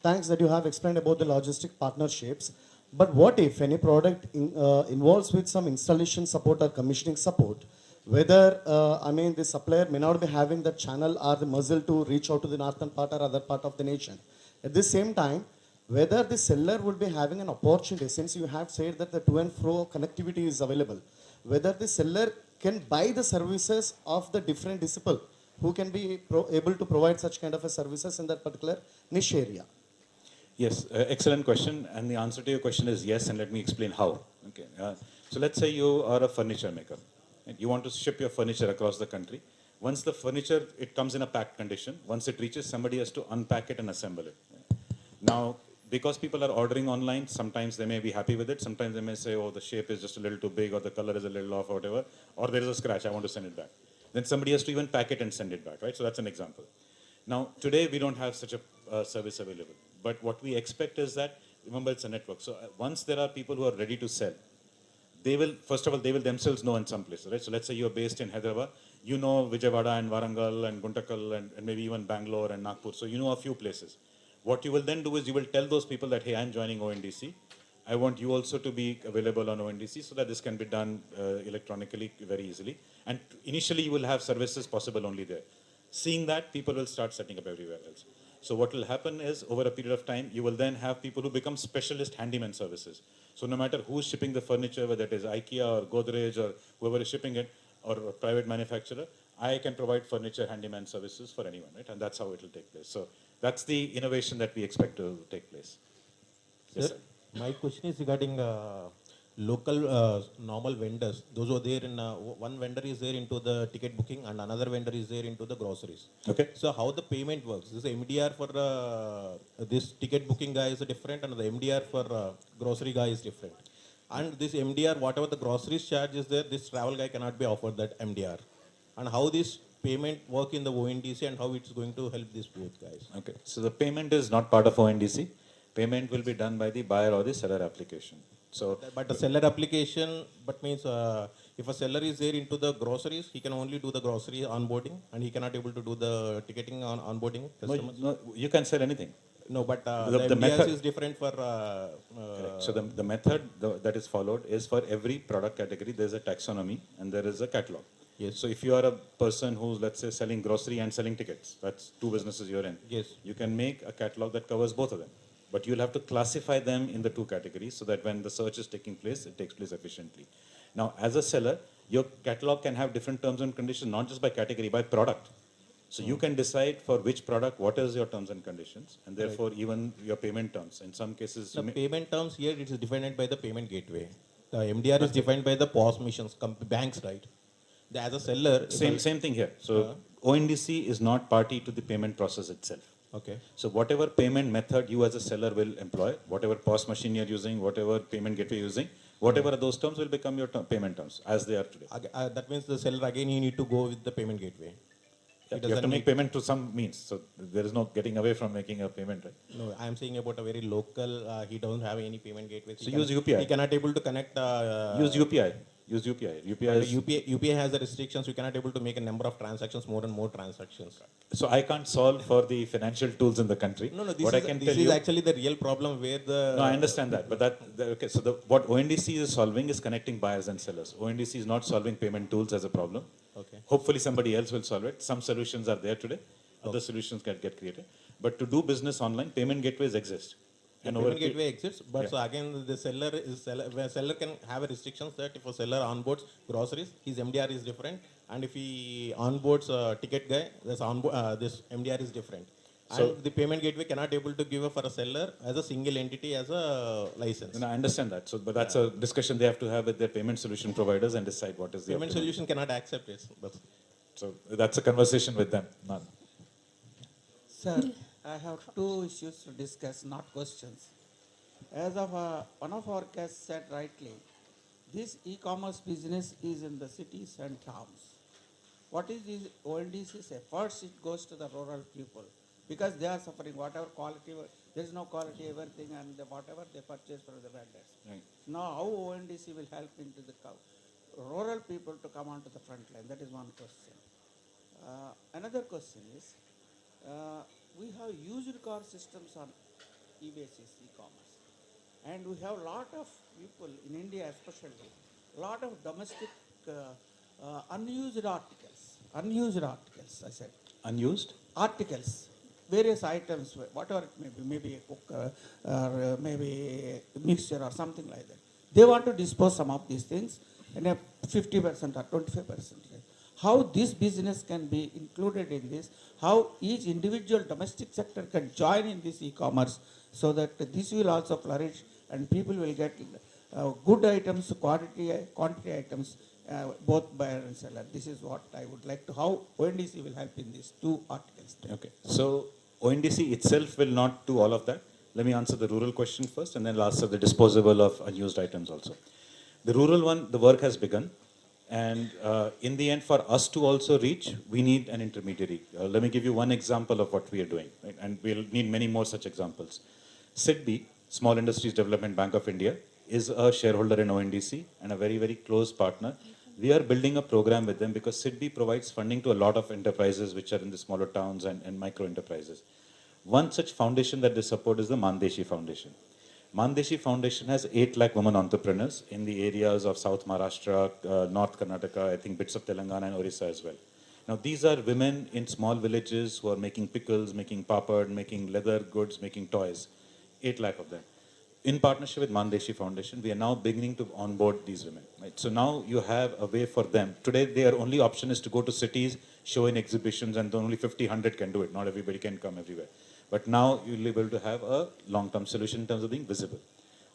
Thanks that you have explained about the logistic partnerships. But what if any product involves with some installation support or commissioning support, whether, the supplier may not be having the channel or the muzzle to reach out to the northern part or other part of the nation. At the same time, whether the seller would be having an opportunity, since you have said that the to and fro connectivity is available, whether the seller can buy the services of the different disciple who can be able to provide such kind of a services in that particular niche area. Yes, excellent question. And the answer to your question is yes, and let me explain how. Okay. So let's say you are a furniture maker. And you want to ship your furniture across the country. Once the furniture, it comes in a packed condition. Once it reaches, somebody has to unpack it and assemble it. Now, because people are ordering online, sometimes they may be happy with it. Sometimes they may say, oh, the shape is just a little too big, or the color is a little off, or whatever. Or there is a scratch, I want to send it back. Then somebody has to even pack it and send it back, right? So that's an example. Now, today we don't have such a service available. But what we expect is that, remember, it's a network. So once there are people who are ready to sell, they will, first of all, they will themselves know in some places, right? So let's say you're based in Hyderabad, you know Vijayawada and Warangal and Guntakal and maybe even Bangalore and Nagpur. So you know a few places. What you will then do is you will tell those people that, hey, I'm joining ONDC. I want you also to be available on ONDC so that this can be done electronically very easily. And initially you will have services possible only there. Seeing that, people will start setting up everywhere else. So what will happen is, over a period of time, you will then have people who become specialist handyman services. So no matter who's shipping the furniture, whether it is IKEA or Godrej or whoever is shipping it, or a private manufacturer, I can provide furniture handyman services for anyone, right? And that's how it will take place. So that's the innovation that we expect to take place. Yes, sir, my question is regarding local normal vendors. Those who are there in, one vendor is there into the ticket booking and another vendor is there into the groceries. Okay. So how the payment works? This MDR for this ticket booking guy is different and the MDR for grocery guy is different. And this MDR, whatever the groceries charge is there, this travel guy cannot be offered that MDR. And how this payment work in the ONDC and how it's going to help these both guys? Okay. So the payment is not part of ONDC. Payment will be done by the buyer or the seller application. So, but the seller application, but means if a seller is there into the groceries, he can only do the grocery onboarding and he cannot able to do the ticketing on onboarding customers. No, you can sell anything. No, but the method is different for... So the method that is followed is for every product category, there's a taxonomy and there is a catalog. Yes. So if you are a person who's, let's say, selling grocery and selling tickets, that's two businesses you're in. Yes. You can make a catalog that covers both of them. But you'll have to classify them in the two categories so that when the search is taking place, it takes place efficiently. Now, as a seller, your catalog can have different terms and conditions, not just by category, by product. So you can decide for which product, what is your terms and conditions, and therefore even your payment terms. In some cases... The payment terms here, it is defined by the payment gateway. The MDR is defined by the POS missions, banks, right? As a seller... Same thing here. So ONDC is not party to the payment process itself. Okay. So whatever payment method you as a seller will employ, whatever POS machine you're using, whatever payment gateway you're using, whatever are those terms will become your payment terms as they are today. That means the seller again, you need to go with the payment gateway. Yeah, you have to make payment to some means. So there is no getting away from making a payment, right? No, I am saying about a very local, he doesn't have any payment gateway. So use UPI. He cannot able to connect. Use UPI. Use UPI. UPI has the restrictions. You cannot able to make a number of transactions, more and more transactions. So I can't solve for the financial tools in the country. No, this is actually the real problem where the... No, I understand that. But okay, so what ONDC is solving is connecting buyers and sellers. ONDC is not solving payment tools as a problem. Okay. Hopefully somebody else will solve it. Some solutions are there today. Other solutions can get created. But to do business online, payment gateways exist. The payment gateway exists, but so again the seller can have a restrictions that if a seller onboards groceries, his MDR is different, and if he onboards a ticket guy, this MDR is different. And the payment gateway cannot able to give for a seller as a single entity as a license. I understand that. So, but that's a discussion they have to have with their payment solution providers and decide what is the payment solution cannot accept it. So that's a conversation with them. Sir, I have two issues to discuss, not questions. As of one of our guests said rightly, this e-commerce business is in the cities and towns. What is the ONDC say? First it goes to the rural people because they are suffering whatever quality, there is no quality everything and whatever they purchase from the vendors. Right. Now how ONDC will help into the rural people to come onto the front line? That is one question. Another question is, we have used car systems on e-basis, e-commerce. And we have a lot of people in India especially, a lot of domestic unused articles, I said. Unused? Articles, various items, whatever it may be, maybe a cooker or maybe a mixture or something like that. They want to dispose some of these things and a 50% or 25%. How this business can be included in this, how each individual domestic sector can join in this e-commerce so that this will also flourish and people will get good items, quantity items, both buyer and seller. This is what I would like to, how ONDC will help in these two articles. Okay, so ONDC itself will not do all of that. Let me answer the rural question first and then I'll answer the disposable of unused items also. The rural one, the work has begun. And in the end, for us to also reach, we need an intermediary. Let me give you one example of what we are doing, right? And we'll need many more such examples. SIDBI, Small Industries Development Bank of India, is a shareholder in ONDC and a very, very close partner. We are building a program with them because SIDBI provides funding to a lot of enterprises which are in the smaller towns and micro enterprises. One such foundation that they support is the Mandeshi Foundation. Mandeshi Foundation has 8 lakh women entrepreneurs in the areas of South Maharashtra, North Karnataka, I think bits of Telangana and Orissa as well. Now these are women in small villages who are making pickles, making papad, making leather goods, making toys. 8 lakh of them. In partnership with Mandeshi Foundation, we are now beginning to onboard these women. Right? So now you have a way for them. Today their only option is to go to cities, show in exhibitions, and only 50, 100 can do it. Not everybody can come everywhere. But now you'll be able to have a long-term solution in terms of being visible.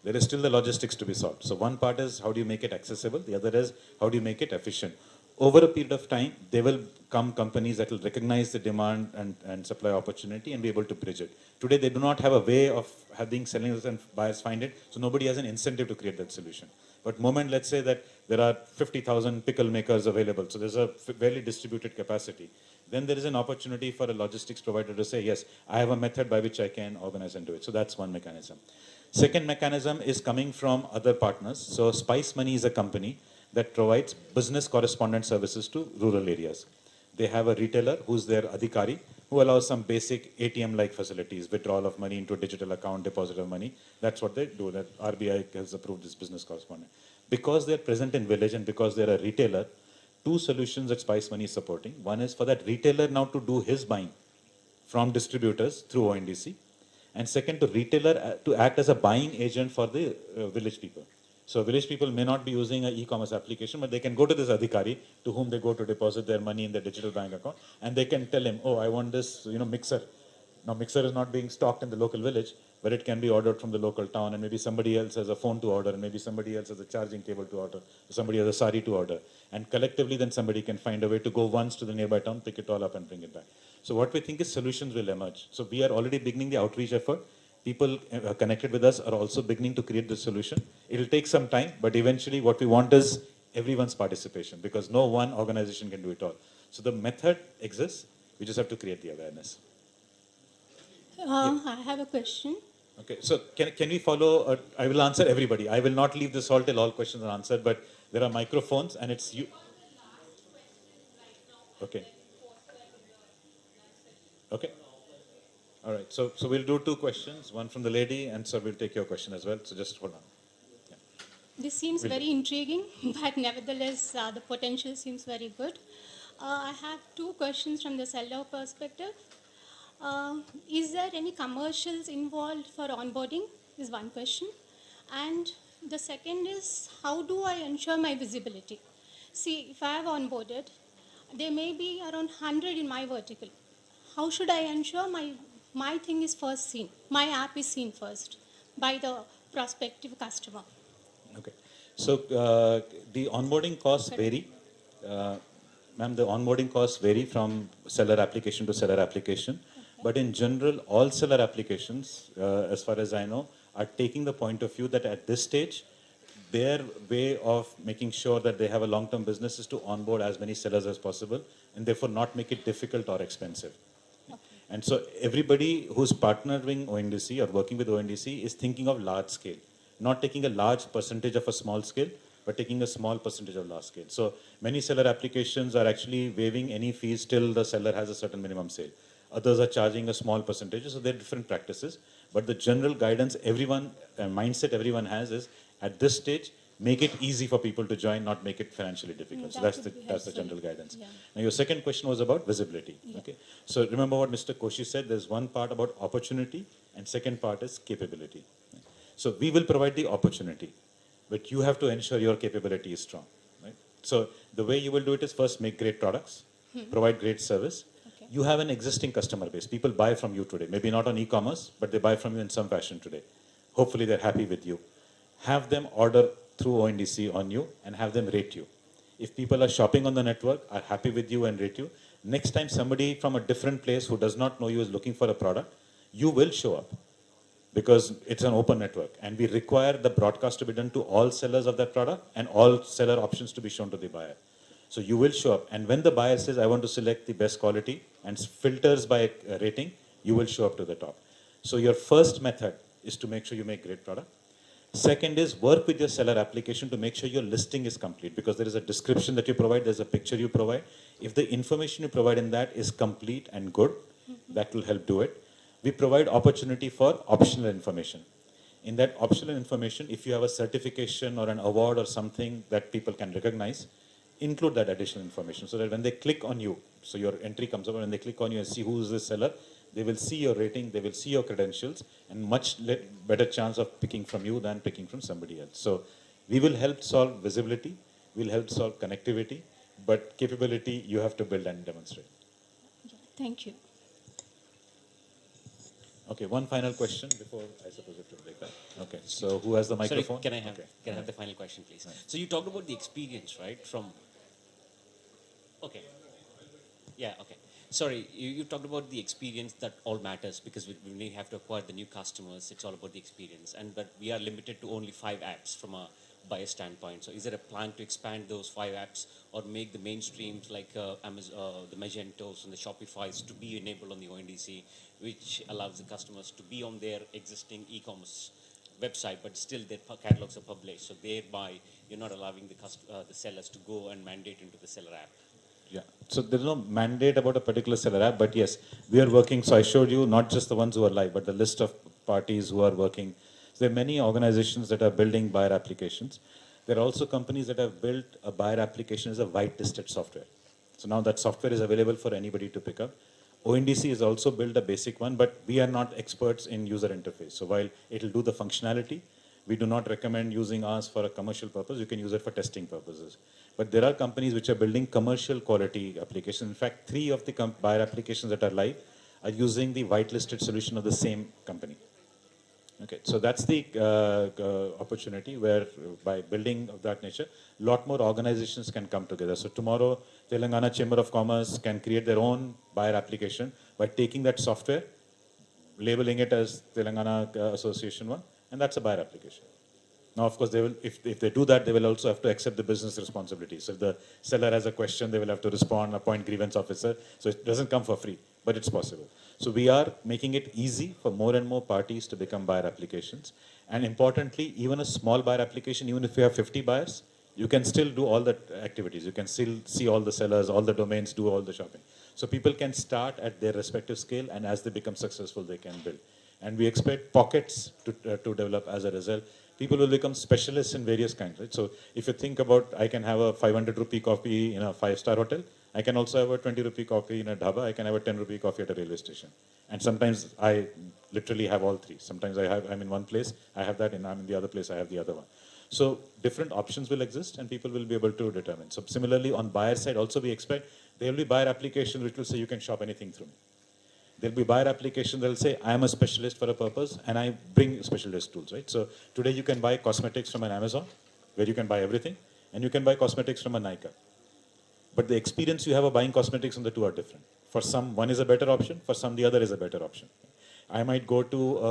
There is still the logistics to be solved. So one part is how do you make it accessible? The other is how do you make it efficient? Over a period of time, there will come companies that will recognize the demand and supply opportunity and be able to bridge it. Today, they do not have a way of having sellers and buyers find it, so nobody has an incentive to create that solution. But moment, let's say that there are 50,000 pickle makers available, so there's a fairly distributed capacity. Then there is an opportunity for a logistics provider to say, yes, I have a method by which I can organize and do it. So that's one mechanism. Second mechanism is coming from other partners. So Spice Money is a company that provides business correspondent services to rural areas. They have a retailer who's their adhikari, who allows some basic ATM-like facilities, withdrawal of money into a digital account, deposit of money. That's what they do. That RBI has approved this business correspondent. Because they're present in village and because they're a retailer, 2 solutions that Spice Money is supporting. One is for that retailer now to do his buying from distributors through ONDC. And second, to retailer to act as a buying agent for the village people. So village people may not be using an e-commerce application, but they can go to this adhikari to whom they go to deposit their money in their digital bank account. And they can tell him, oh, I want this mixer. Now mixer is not being stocked in the local village, but it can be ordered from the local town, and maybe somebody else has a phone to order, and maybe somebody else has a charging cable to order, somebody has a sari to order. And collectively then somebody can find a way to go once to the nearby town, pick it all up and bring it back. So what we think is solutions will emerge. So we are already beginning the outreach effort. People connected with us are also beginning to create the solution. It will take some time, but eventually what we want is everyone's participation, because no one organization can do it all. So the method exists, we just have to create the awareness. I have a question. Okay, so can we follow? I will answer everybody. I will not leave this hall till all questions are answered, but there are microphones and it's you. Okay. Okay. All right, so we'll do 2 questions, one from the lady, and so we'll take your question as well. So just hold on. Yeah. This seems very intriguing, but nevertheless, the potential seems very good. I have 2 questions from the seller perspective. Is there any commercials involved for onboarding is one question. And the second is, how do I ensure my visibility? See, if I have onboarded, there may be around 100 in my vertical. How should I ensure my my thing is first seen. My app is seen first by the prospective customer. Okay. So the onboarding costs vary. Ma'am, the onboarding costs vary from seller application to seller application. Okay. But in general, all seller applications, as far as I know, are taking the point of view that at this stage, their way of making sure that they have a long-term business is to onboard as many sellers as possible and therefore not make it difficult or expensive. Okay. And so everybody who's partnering ONDC or working with ONDC is thinking of large scale, not taking a large percentage of a small scale, but taking a small percentage of large scale. So many seller applications are actually waiving any fees till the seller has a certain minimum sale. Others are charging a small percentage, so there are different practices. But the general guidance everyone, mindset everyone has is, at this stage, make it easy for people to join, not make it financially difficult. So that's the general guidance. Yeah. Now your second question was about visibility. Yeah. Okay. So remember what Mr. Koshi said, there's one part about opportunity and second part is capability. So we will provide the opportunity, but you have to ensure your capability is strong. Right? So the way you will do it is first make great products, provide great service. Okay. You have an existing customer base. People buy from you today. Maybe not on e-commerce, but they buy from you in some fashion today. Hopefully they're happy with you. Have them order through ONDC on you and have them rate you. If people are shopping on the network, are happy with you and rate you, next time somebody from a different place who does not know you is looking for a product, you will show up because it's an open network and we require the broadcast to be done to all sellers of that product and all seller options to be shown to the buyer. So you will show up, and when the buyer says, I want to select the best quality and filters by rating, you will show up to the top. So your first method is to make sure you make great product. Second is work with your seller application to make sure your listing is complete, because there is a description that you provide, there's a picture you provide. If the information you provide in that is complete and good, that will help do it. We provide opportunity for optional information. In that optional information, if you have a certification or an award or something that people can recognize, include that additional information so that when they click on you, so your entry comes up and when they click on you and see who is this seller, they will see your rating, they will see your credentials, and much better chance of picking from you than picking from somebody else. So we will help solve visibility, we'll help solve connectivity, but capability you have to build and demonstrate. Yeah, thank you. Okay, one final question before I suppose we have to break that. Okay, so who has the microphone? Sorry, can I have the final question, please? Right. So you talked about the experience, right? Okay. Yeah, okay. Sorry, you talked about the experience that all matters, because we have to acquire the new customers. It's all about the experience, but we are limited to only 5 apps from a buyer standpoint. So is there a plan to expand those 5 apps or make the mainstreams like Amazon, the Magentos and the Shopifys to be enabled on the ONDC, which allows the customers to be on their existing e-commerce website, but still their catalogs are published. So thereby, you're not allowing the sellers to go and mandate into the seller app. Yeah, so there's no mandate about a particular seller app, but yes, we are working. So I showed you not just the ones who are live, but the list of parties who are working. So there are many organizations that are building buyer applications. There are also companies that have built a buyer application as a whitelisted software. So now that software is available for anybody to pick up. ONDC has also built a basic one, but we are not experts in user interface. So while it will do the functionality, we do not recommend using ours for a commercial purpose. You can use it for testing purposes. But there are companies which are building commercial quality applications. In fact, 3 of the buyer applications that are live are using the whitelisted solution of the same company. Okay, so that's the opportunity where by building of that nature, a lot more organizations can come together. So tomorrow, Telangana Chamber of Commerce can create their own buyer application by taking that software, labeling it as Telangana Association one, and that's a buyer application. Now, of course, they will, if they do that, they will also have to accept the business responsibility. So if the seller has a question, they will have to respond, appoint grievance officer. So it doesn't come for free, but it's possible. So we are making it easy for more and more parties to become buyer applications. And importantly, even a small buyer application, even if you have 50 buyers, you can still do all the activities. You can still see all the sellers, all the domains, do all the shopping. So people can start at their respective scale, and as they become successful, they can build. And we expect pockets to develop as a result. People will become specialists in various kinds, right? So if you think about, I can have a 500 rupee coffee in a 5-star hotel. I can also have a 20 rupee coffee in a dhaba. I can have a 10 rupee coffee at a railway station. And sometimes I literally have all 3. Sometimes I'm in one place, I have that, and I'm in the other place, I have the other one. So different options will exist, and people will be able to determine. So similarly, on buyer side also we expect there will be buyer applications which will say you can shop anything through me. There'll be buyer application, they'll say, I am a specialist for a purpose, and I bring specialist tools, right? So today you can buy cosmetics from an Amazon, where you can buy everything, and you can buy cosmetics from a Nykaa. But the experience you have of buying cosmetics on the two are different. For some, one is a better option. For some, the other is a better option. I might go to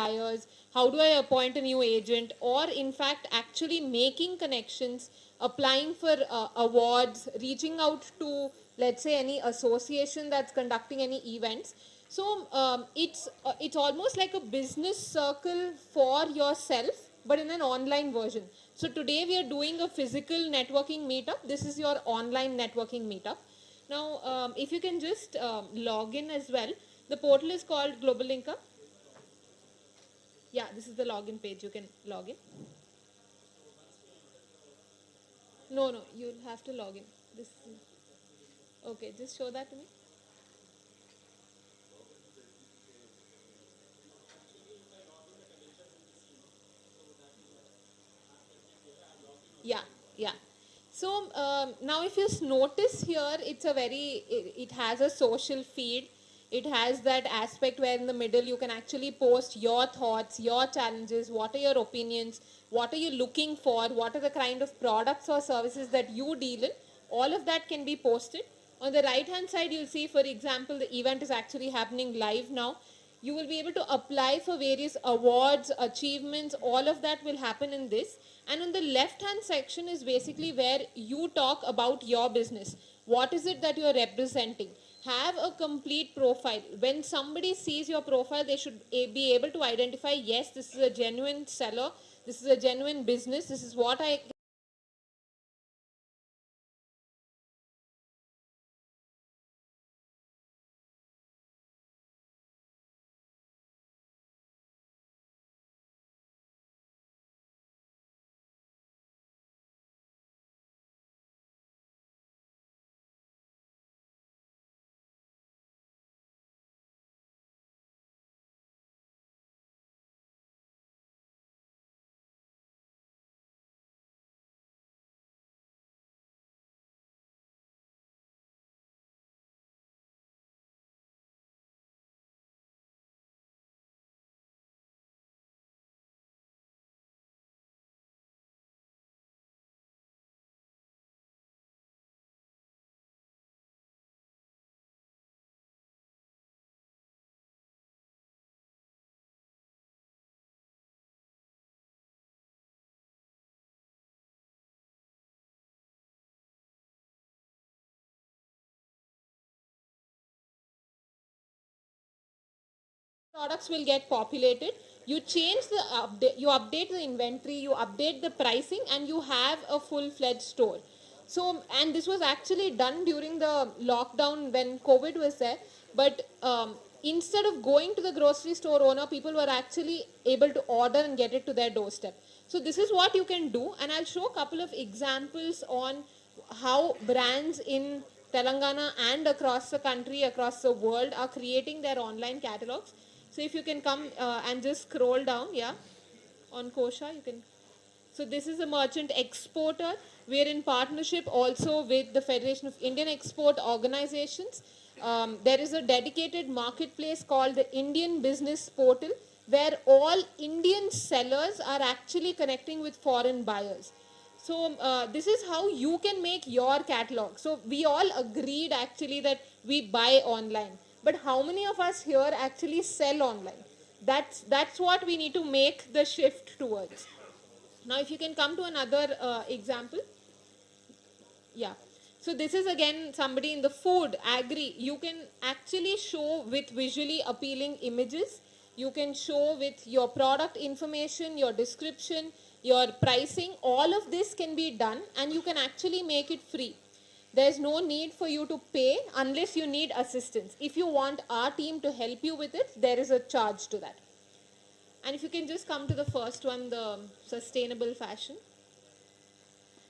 buyers, how do I appoint a new agent, or in fact actually making connections, applying for awards, reaching out to, let's say, any association that's conducting any events. So it's almost like a business circle for yourself, but in an online version. So today we are doing a physical networking meetup. This is your online networking meetup. Now, if you can just log in as well. The portal is called GlobalLinker. Yeah, this is the login page. You can log in. No, you'll have to log in. This. Okay, just show that to me. Yeah. So now if you notice here, it has a social feed. It has that aspect where in the middle you can actually post your thoughts, your challenges, what are your opinions, what are you looking for, what are the kind of products or services that you deal in. All of that can be posted. On the right hand side, you'll see, for example, the event is actually happening live now. You will be able to apply for various awards, achievements, all of that will happen in this. And on the left hand section is basically where you talk about your business. What is it that you're representing? Have a complete profile. When somebody sees your profile, they should be able to identify, yes, this is a genuine seller, this is a genuine business, this is what I products will get populated. You change the update, you update the inventory, you update the pricing, and you have a full-fledged store. So, and this was actually done during the lockdown when COVID was there. But instead of going to the grocery store owner, people were actually able to order and get it to their doorstep. So this is what you can do, and I'll show a couple of examples on how brands in Telangana and across the country, across the world are creating their online catalogs. So if you can come and just scroll down, yeah, on Kosha, you can. So this is a merchant exporter. We are in partnership also with the Federation of Indian Export Organizations. There is a dedicated marketplace called the Indian Business Portal, where all Indian sellers are actually connecting with foreign buyers. So this is how you can make your catalog. So we all agreed actually that we buy online. But how many of us here actually sell online? That's what we need to make the shift towards. Now if you can come to another example. Yeah. So this is again somebody in the food, agri. You can actually show with visually appealing images. You can show with your product information, your description, your pricing. All of this can be done and you can actually make it free. There's no need for you to pay unless you need assistance. If you want our team to help you with it, there is a charge to that. And if you can just come to the first one, the sustainable fashion.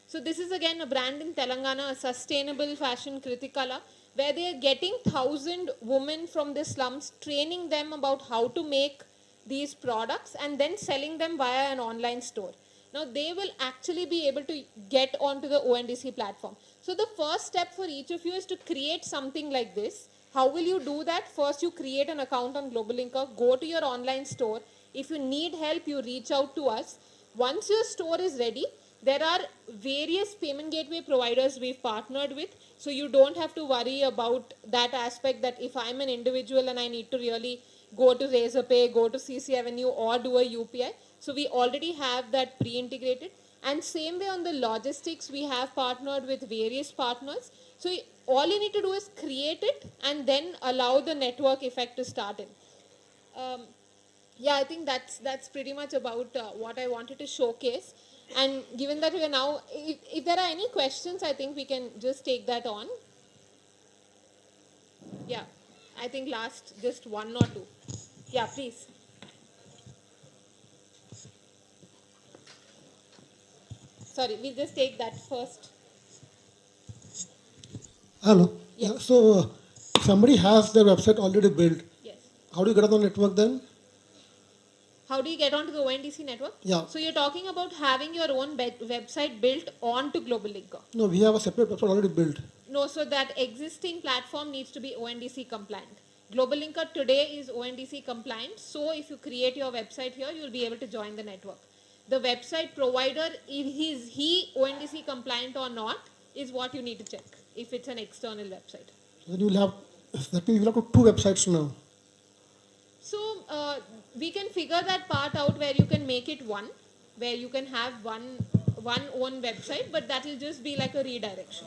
So this is again a brand in Telangana, a sustainable fashion Kritikala, where they are getting 1,000 women from the slums, training them about how to make these products and then selling them via an online store. Now they will actually be able to get onto the ONDC platform. So the first step for each of you is to create something like this. How will you do that? First you create an account on GlobalLinker, go to your online store. If you need help, you reach out to us. Once your store is ready, there are various payment gateway providers we've partnered with, so you don't have to worry about that aspect that if I'm an individual and I need to really go to Razorpay, go to CC Avenue or do a UPI. So we already have that pre-integrated. And same way on the logistics, we have partnered with various partners. So all you need to do is create it and then allow the network effect to start in. Yeah, I think that's pretty much about what I wanted to showcase. And given that we are now, if there are any questions, I think we can just take that on. Yeah, I think last just one or two. Yeah, please. Sorry, we'll just take that first. Hello. Yeah. So somebody has their website already built. Yes. How do you get on the network then? How do you get onto the ONDC network? Yeah. So you're talking about having your own website built onto GlobalLinker. No, we have a separate website already built. No, so that existing platform needs to be ONDC compliant. GlobalLinker today is ONDC compliant, so if you create your website here, you'll be able to join the network. The website provider, is he ONDC compliant or not, is what you need to check if it's an external website. Then you will have, that means you will have two websites now. So we can figure that part out where you can make it one, where you can have one own website, but that will just be like a redirection.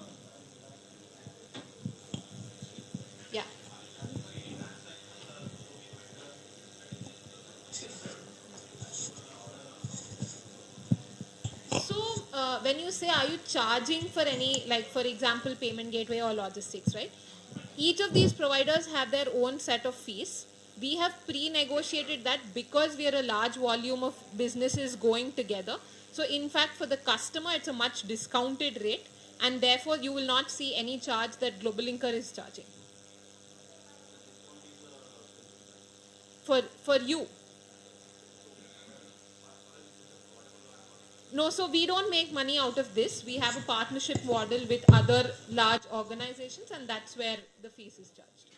Yeah. So when you say, are you charging for any, like for example, payment gateway or logistics, right? Each of these providers have their own set of fees. We have pre-negotiated that because we are a large volume of businesses going together. So in fact, for the customer, it's a much discounted rate, and therefore you will not see any charge that GlobalLinker is charging. For you. No, so we don't make money out of this. We have a partnership model with other large organizations, and that's where the fees is charged.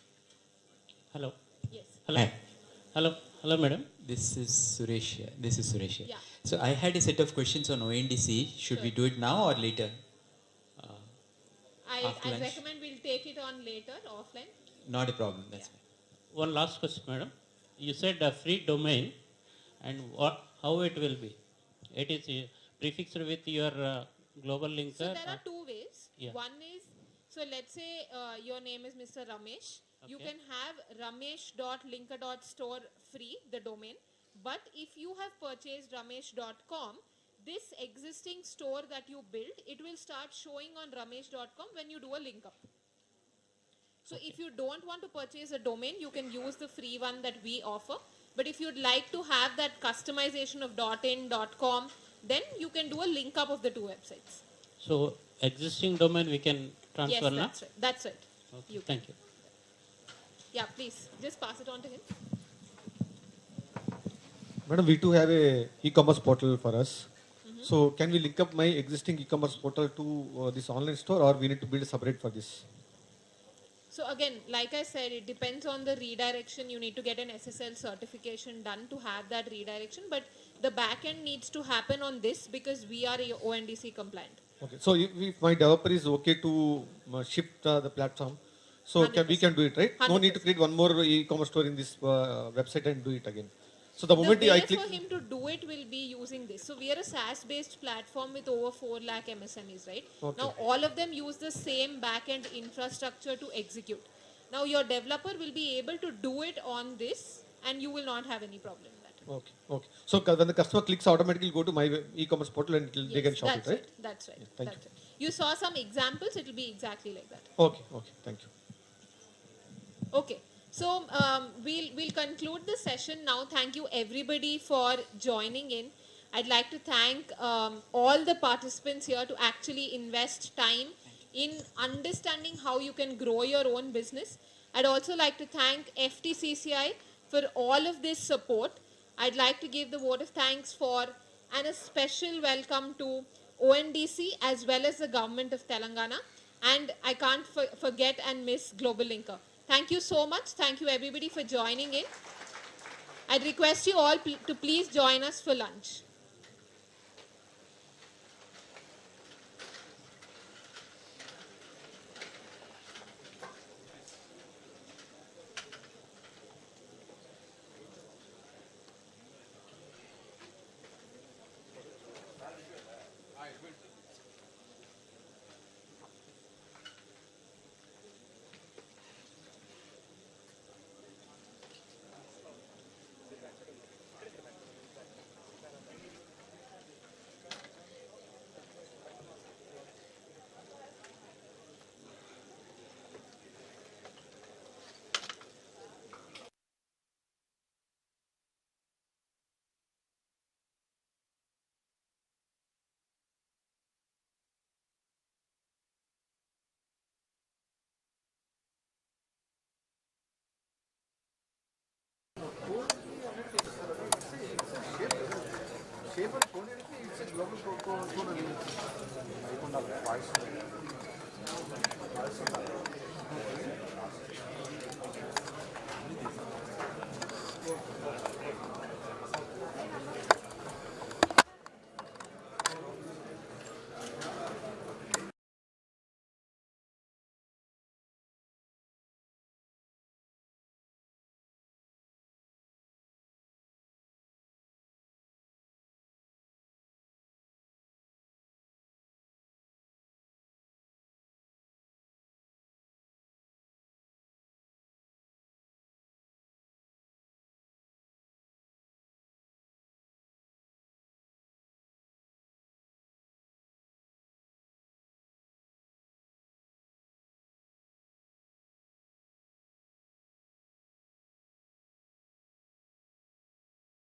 Hello. Yes. Hello. Hi. Hello, madam. This is Suresh. Yeah. So I had a set of questions on ONDC. Should we do it now or later? I recommend we'll take it on later, offline. Not a problem. That's fine. One last question, madam. You said a free domain, and how it will be? It is prefixed with your GlobalLinker. So there are two ways. Yeah. One is, so let's say your name is Mr. Ramesh. Okay. You can have ramesh.linker.store free, the domain. But if you have purchased ramesh.com, this existing store that you built, it will start showing on ramesh.com when you do a link up. So if you don't want to purchase a domain, you can use the free one that we offer. But if you'd like to have that customization of .in, .com, then you can do a link up of the two websites. So existing domain we can transfer now? Yes, that's right. Okay. Thank you. Yeah, please, just pass it on to him. Madam, we too have a e-commerce portal for us. So can we link up my existing e-commerce portal to this online store, or we need to build separate for this? So again, like I said, it depends on the redirection. You need to get an SSL certification done to have that redirection. But the backend needs to happen on this because we are ONDC compliant. Okay. So if my developer is okay to shift the platform, so we can do it, right? 100%. No need to create one more e-commerce store in this website and do it again. So the moment I click... for him to do it will be using this. So we are a SaaS-based platform with over 4 lakh MSMEs, right? Okay. Now all of them use the same back-end infrastructure to execute. Now your developer will be able to do it on this, and you will not have any problem with that. Okay. Okay. So when the customer clicks, automatically go to my e-commerce portal and they can shop it, right? That's right. Yeah, thank That's right. You saw some examples. It will be exactly like that. Okay. Okay. Thank you. Okay. So we'll conclude the session now. Thank you everybody for joining in. I'd like to thank all the participants here to actually invest time in understanding how you can grow your own business. I'd also like to thank FTCCI for all of this support. I'd like to give the vote of thanks for and a special welcome to ONDC as well as the government of Telangana. And I can't forget and miss GlobalLinker. Thank you so much. Thank you everybody for joining in. I'd request you all to please join us for lunch.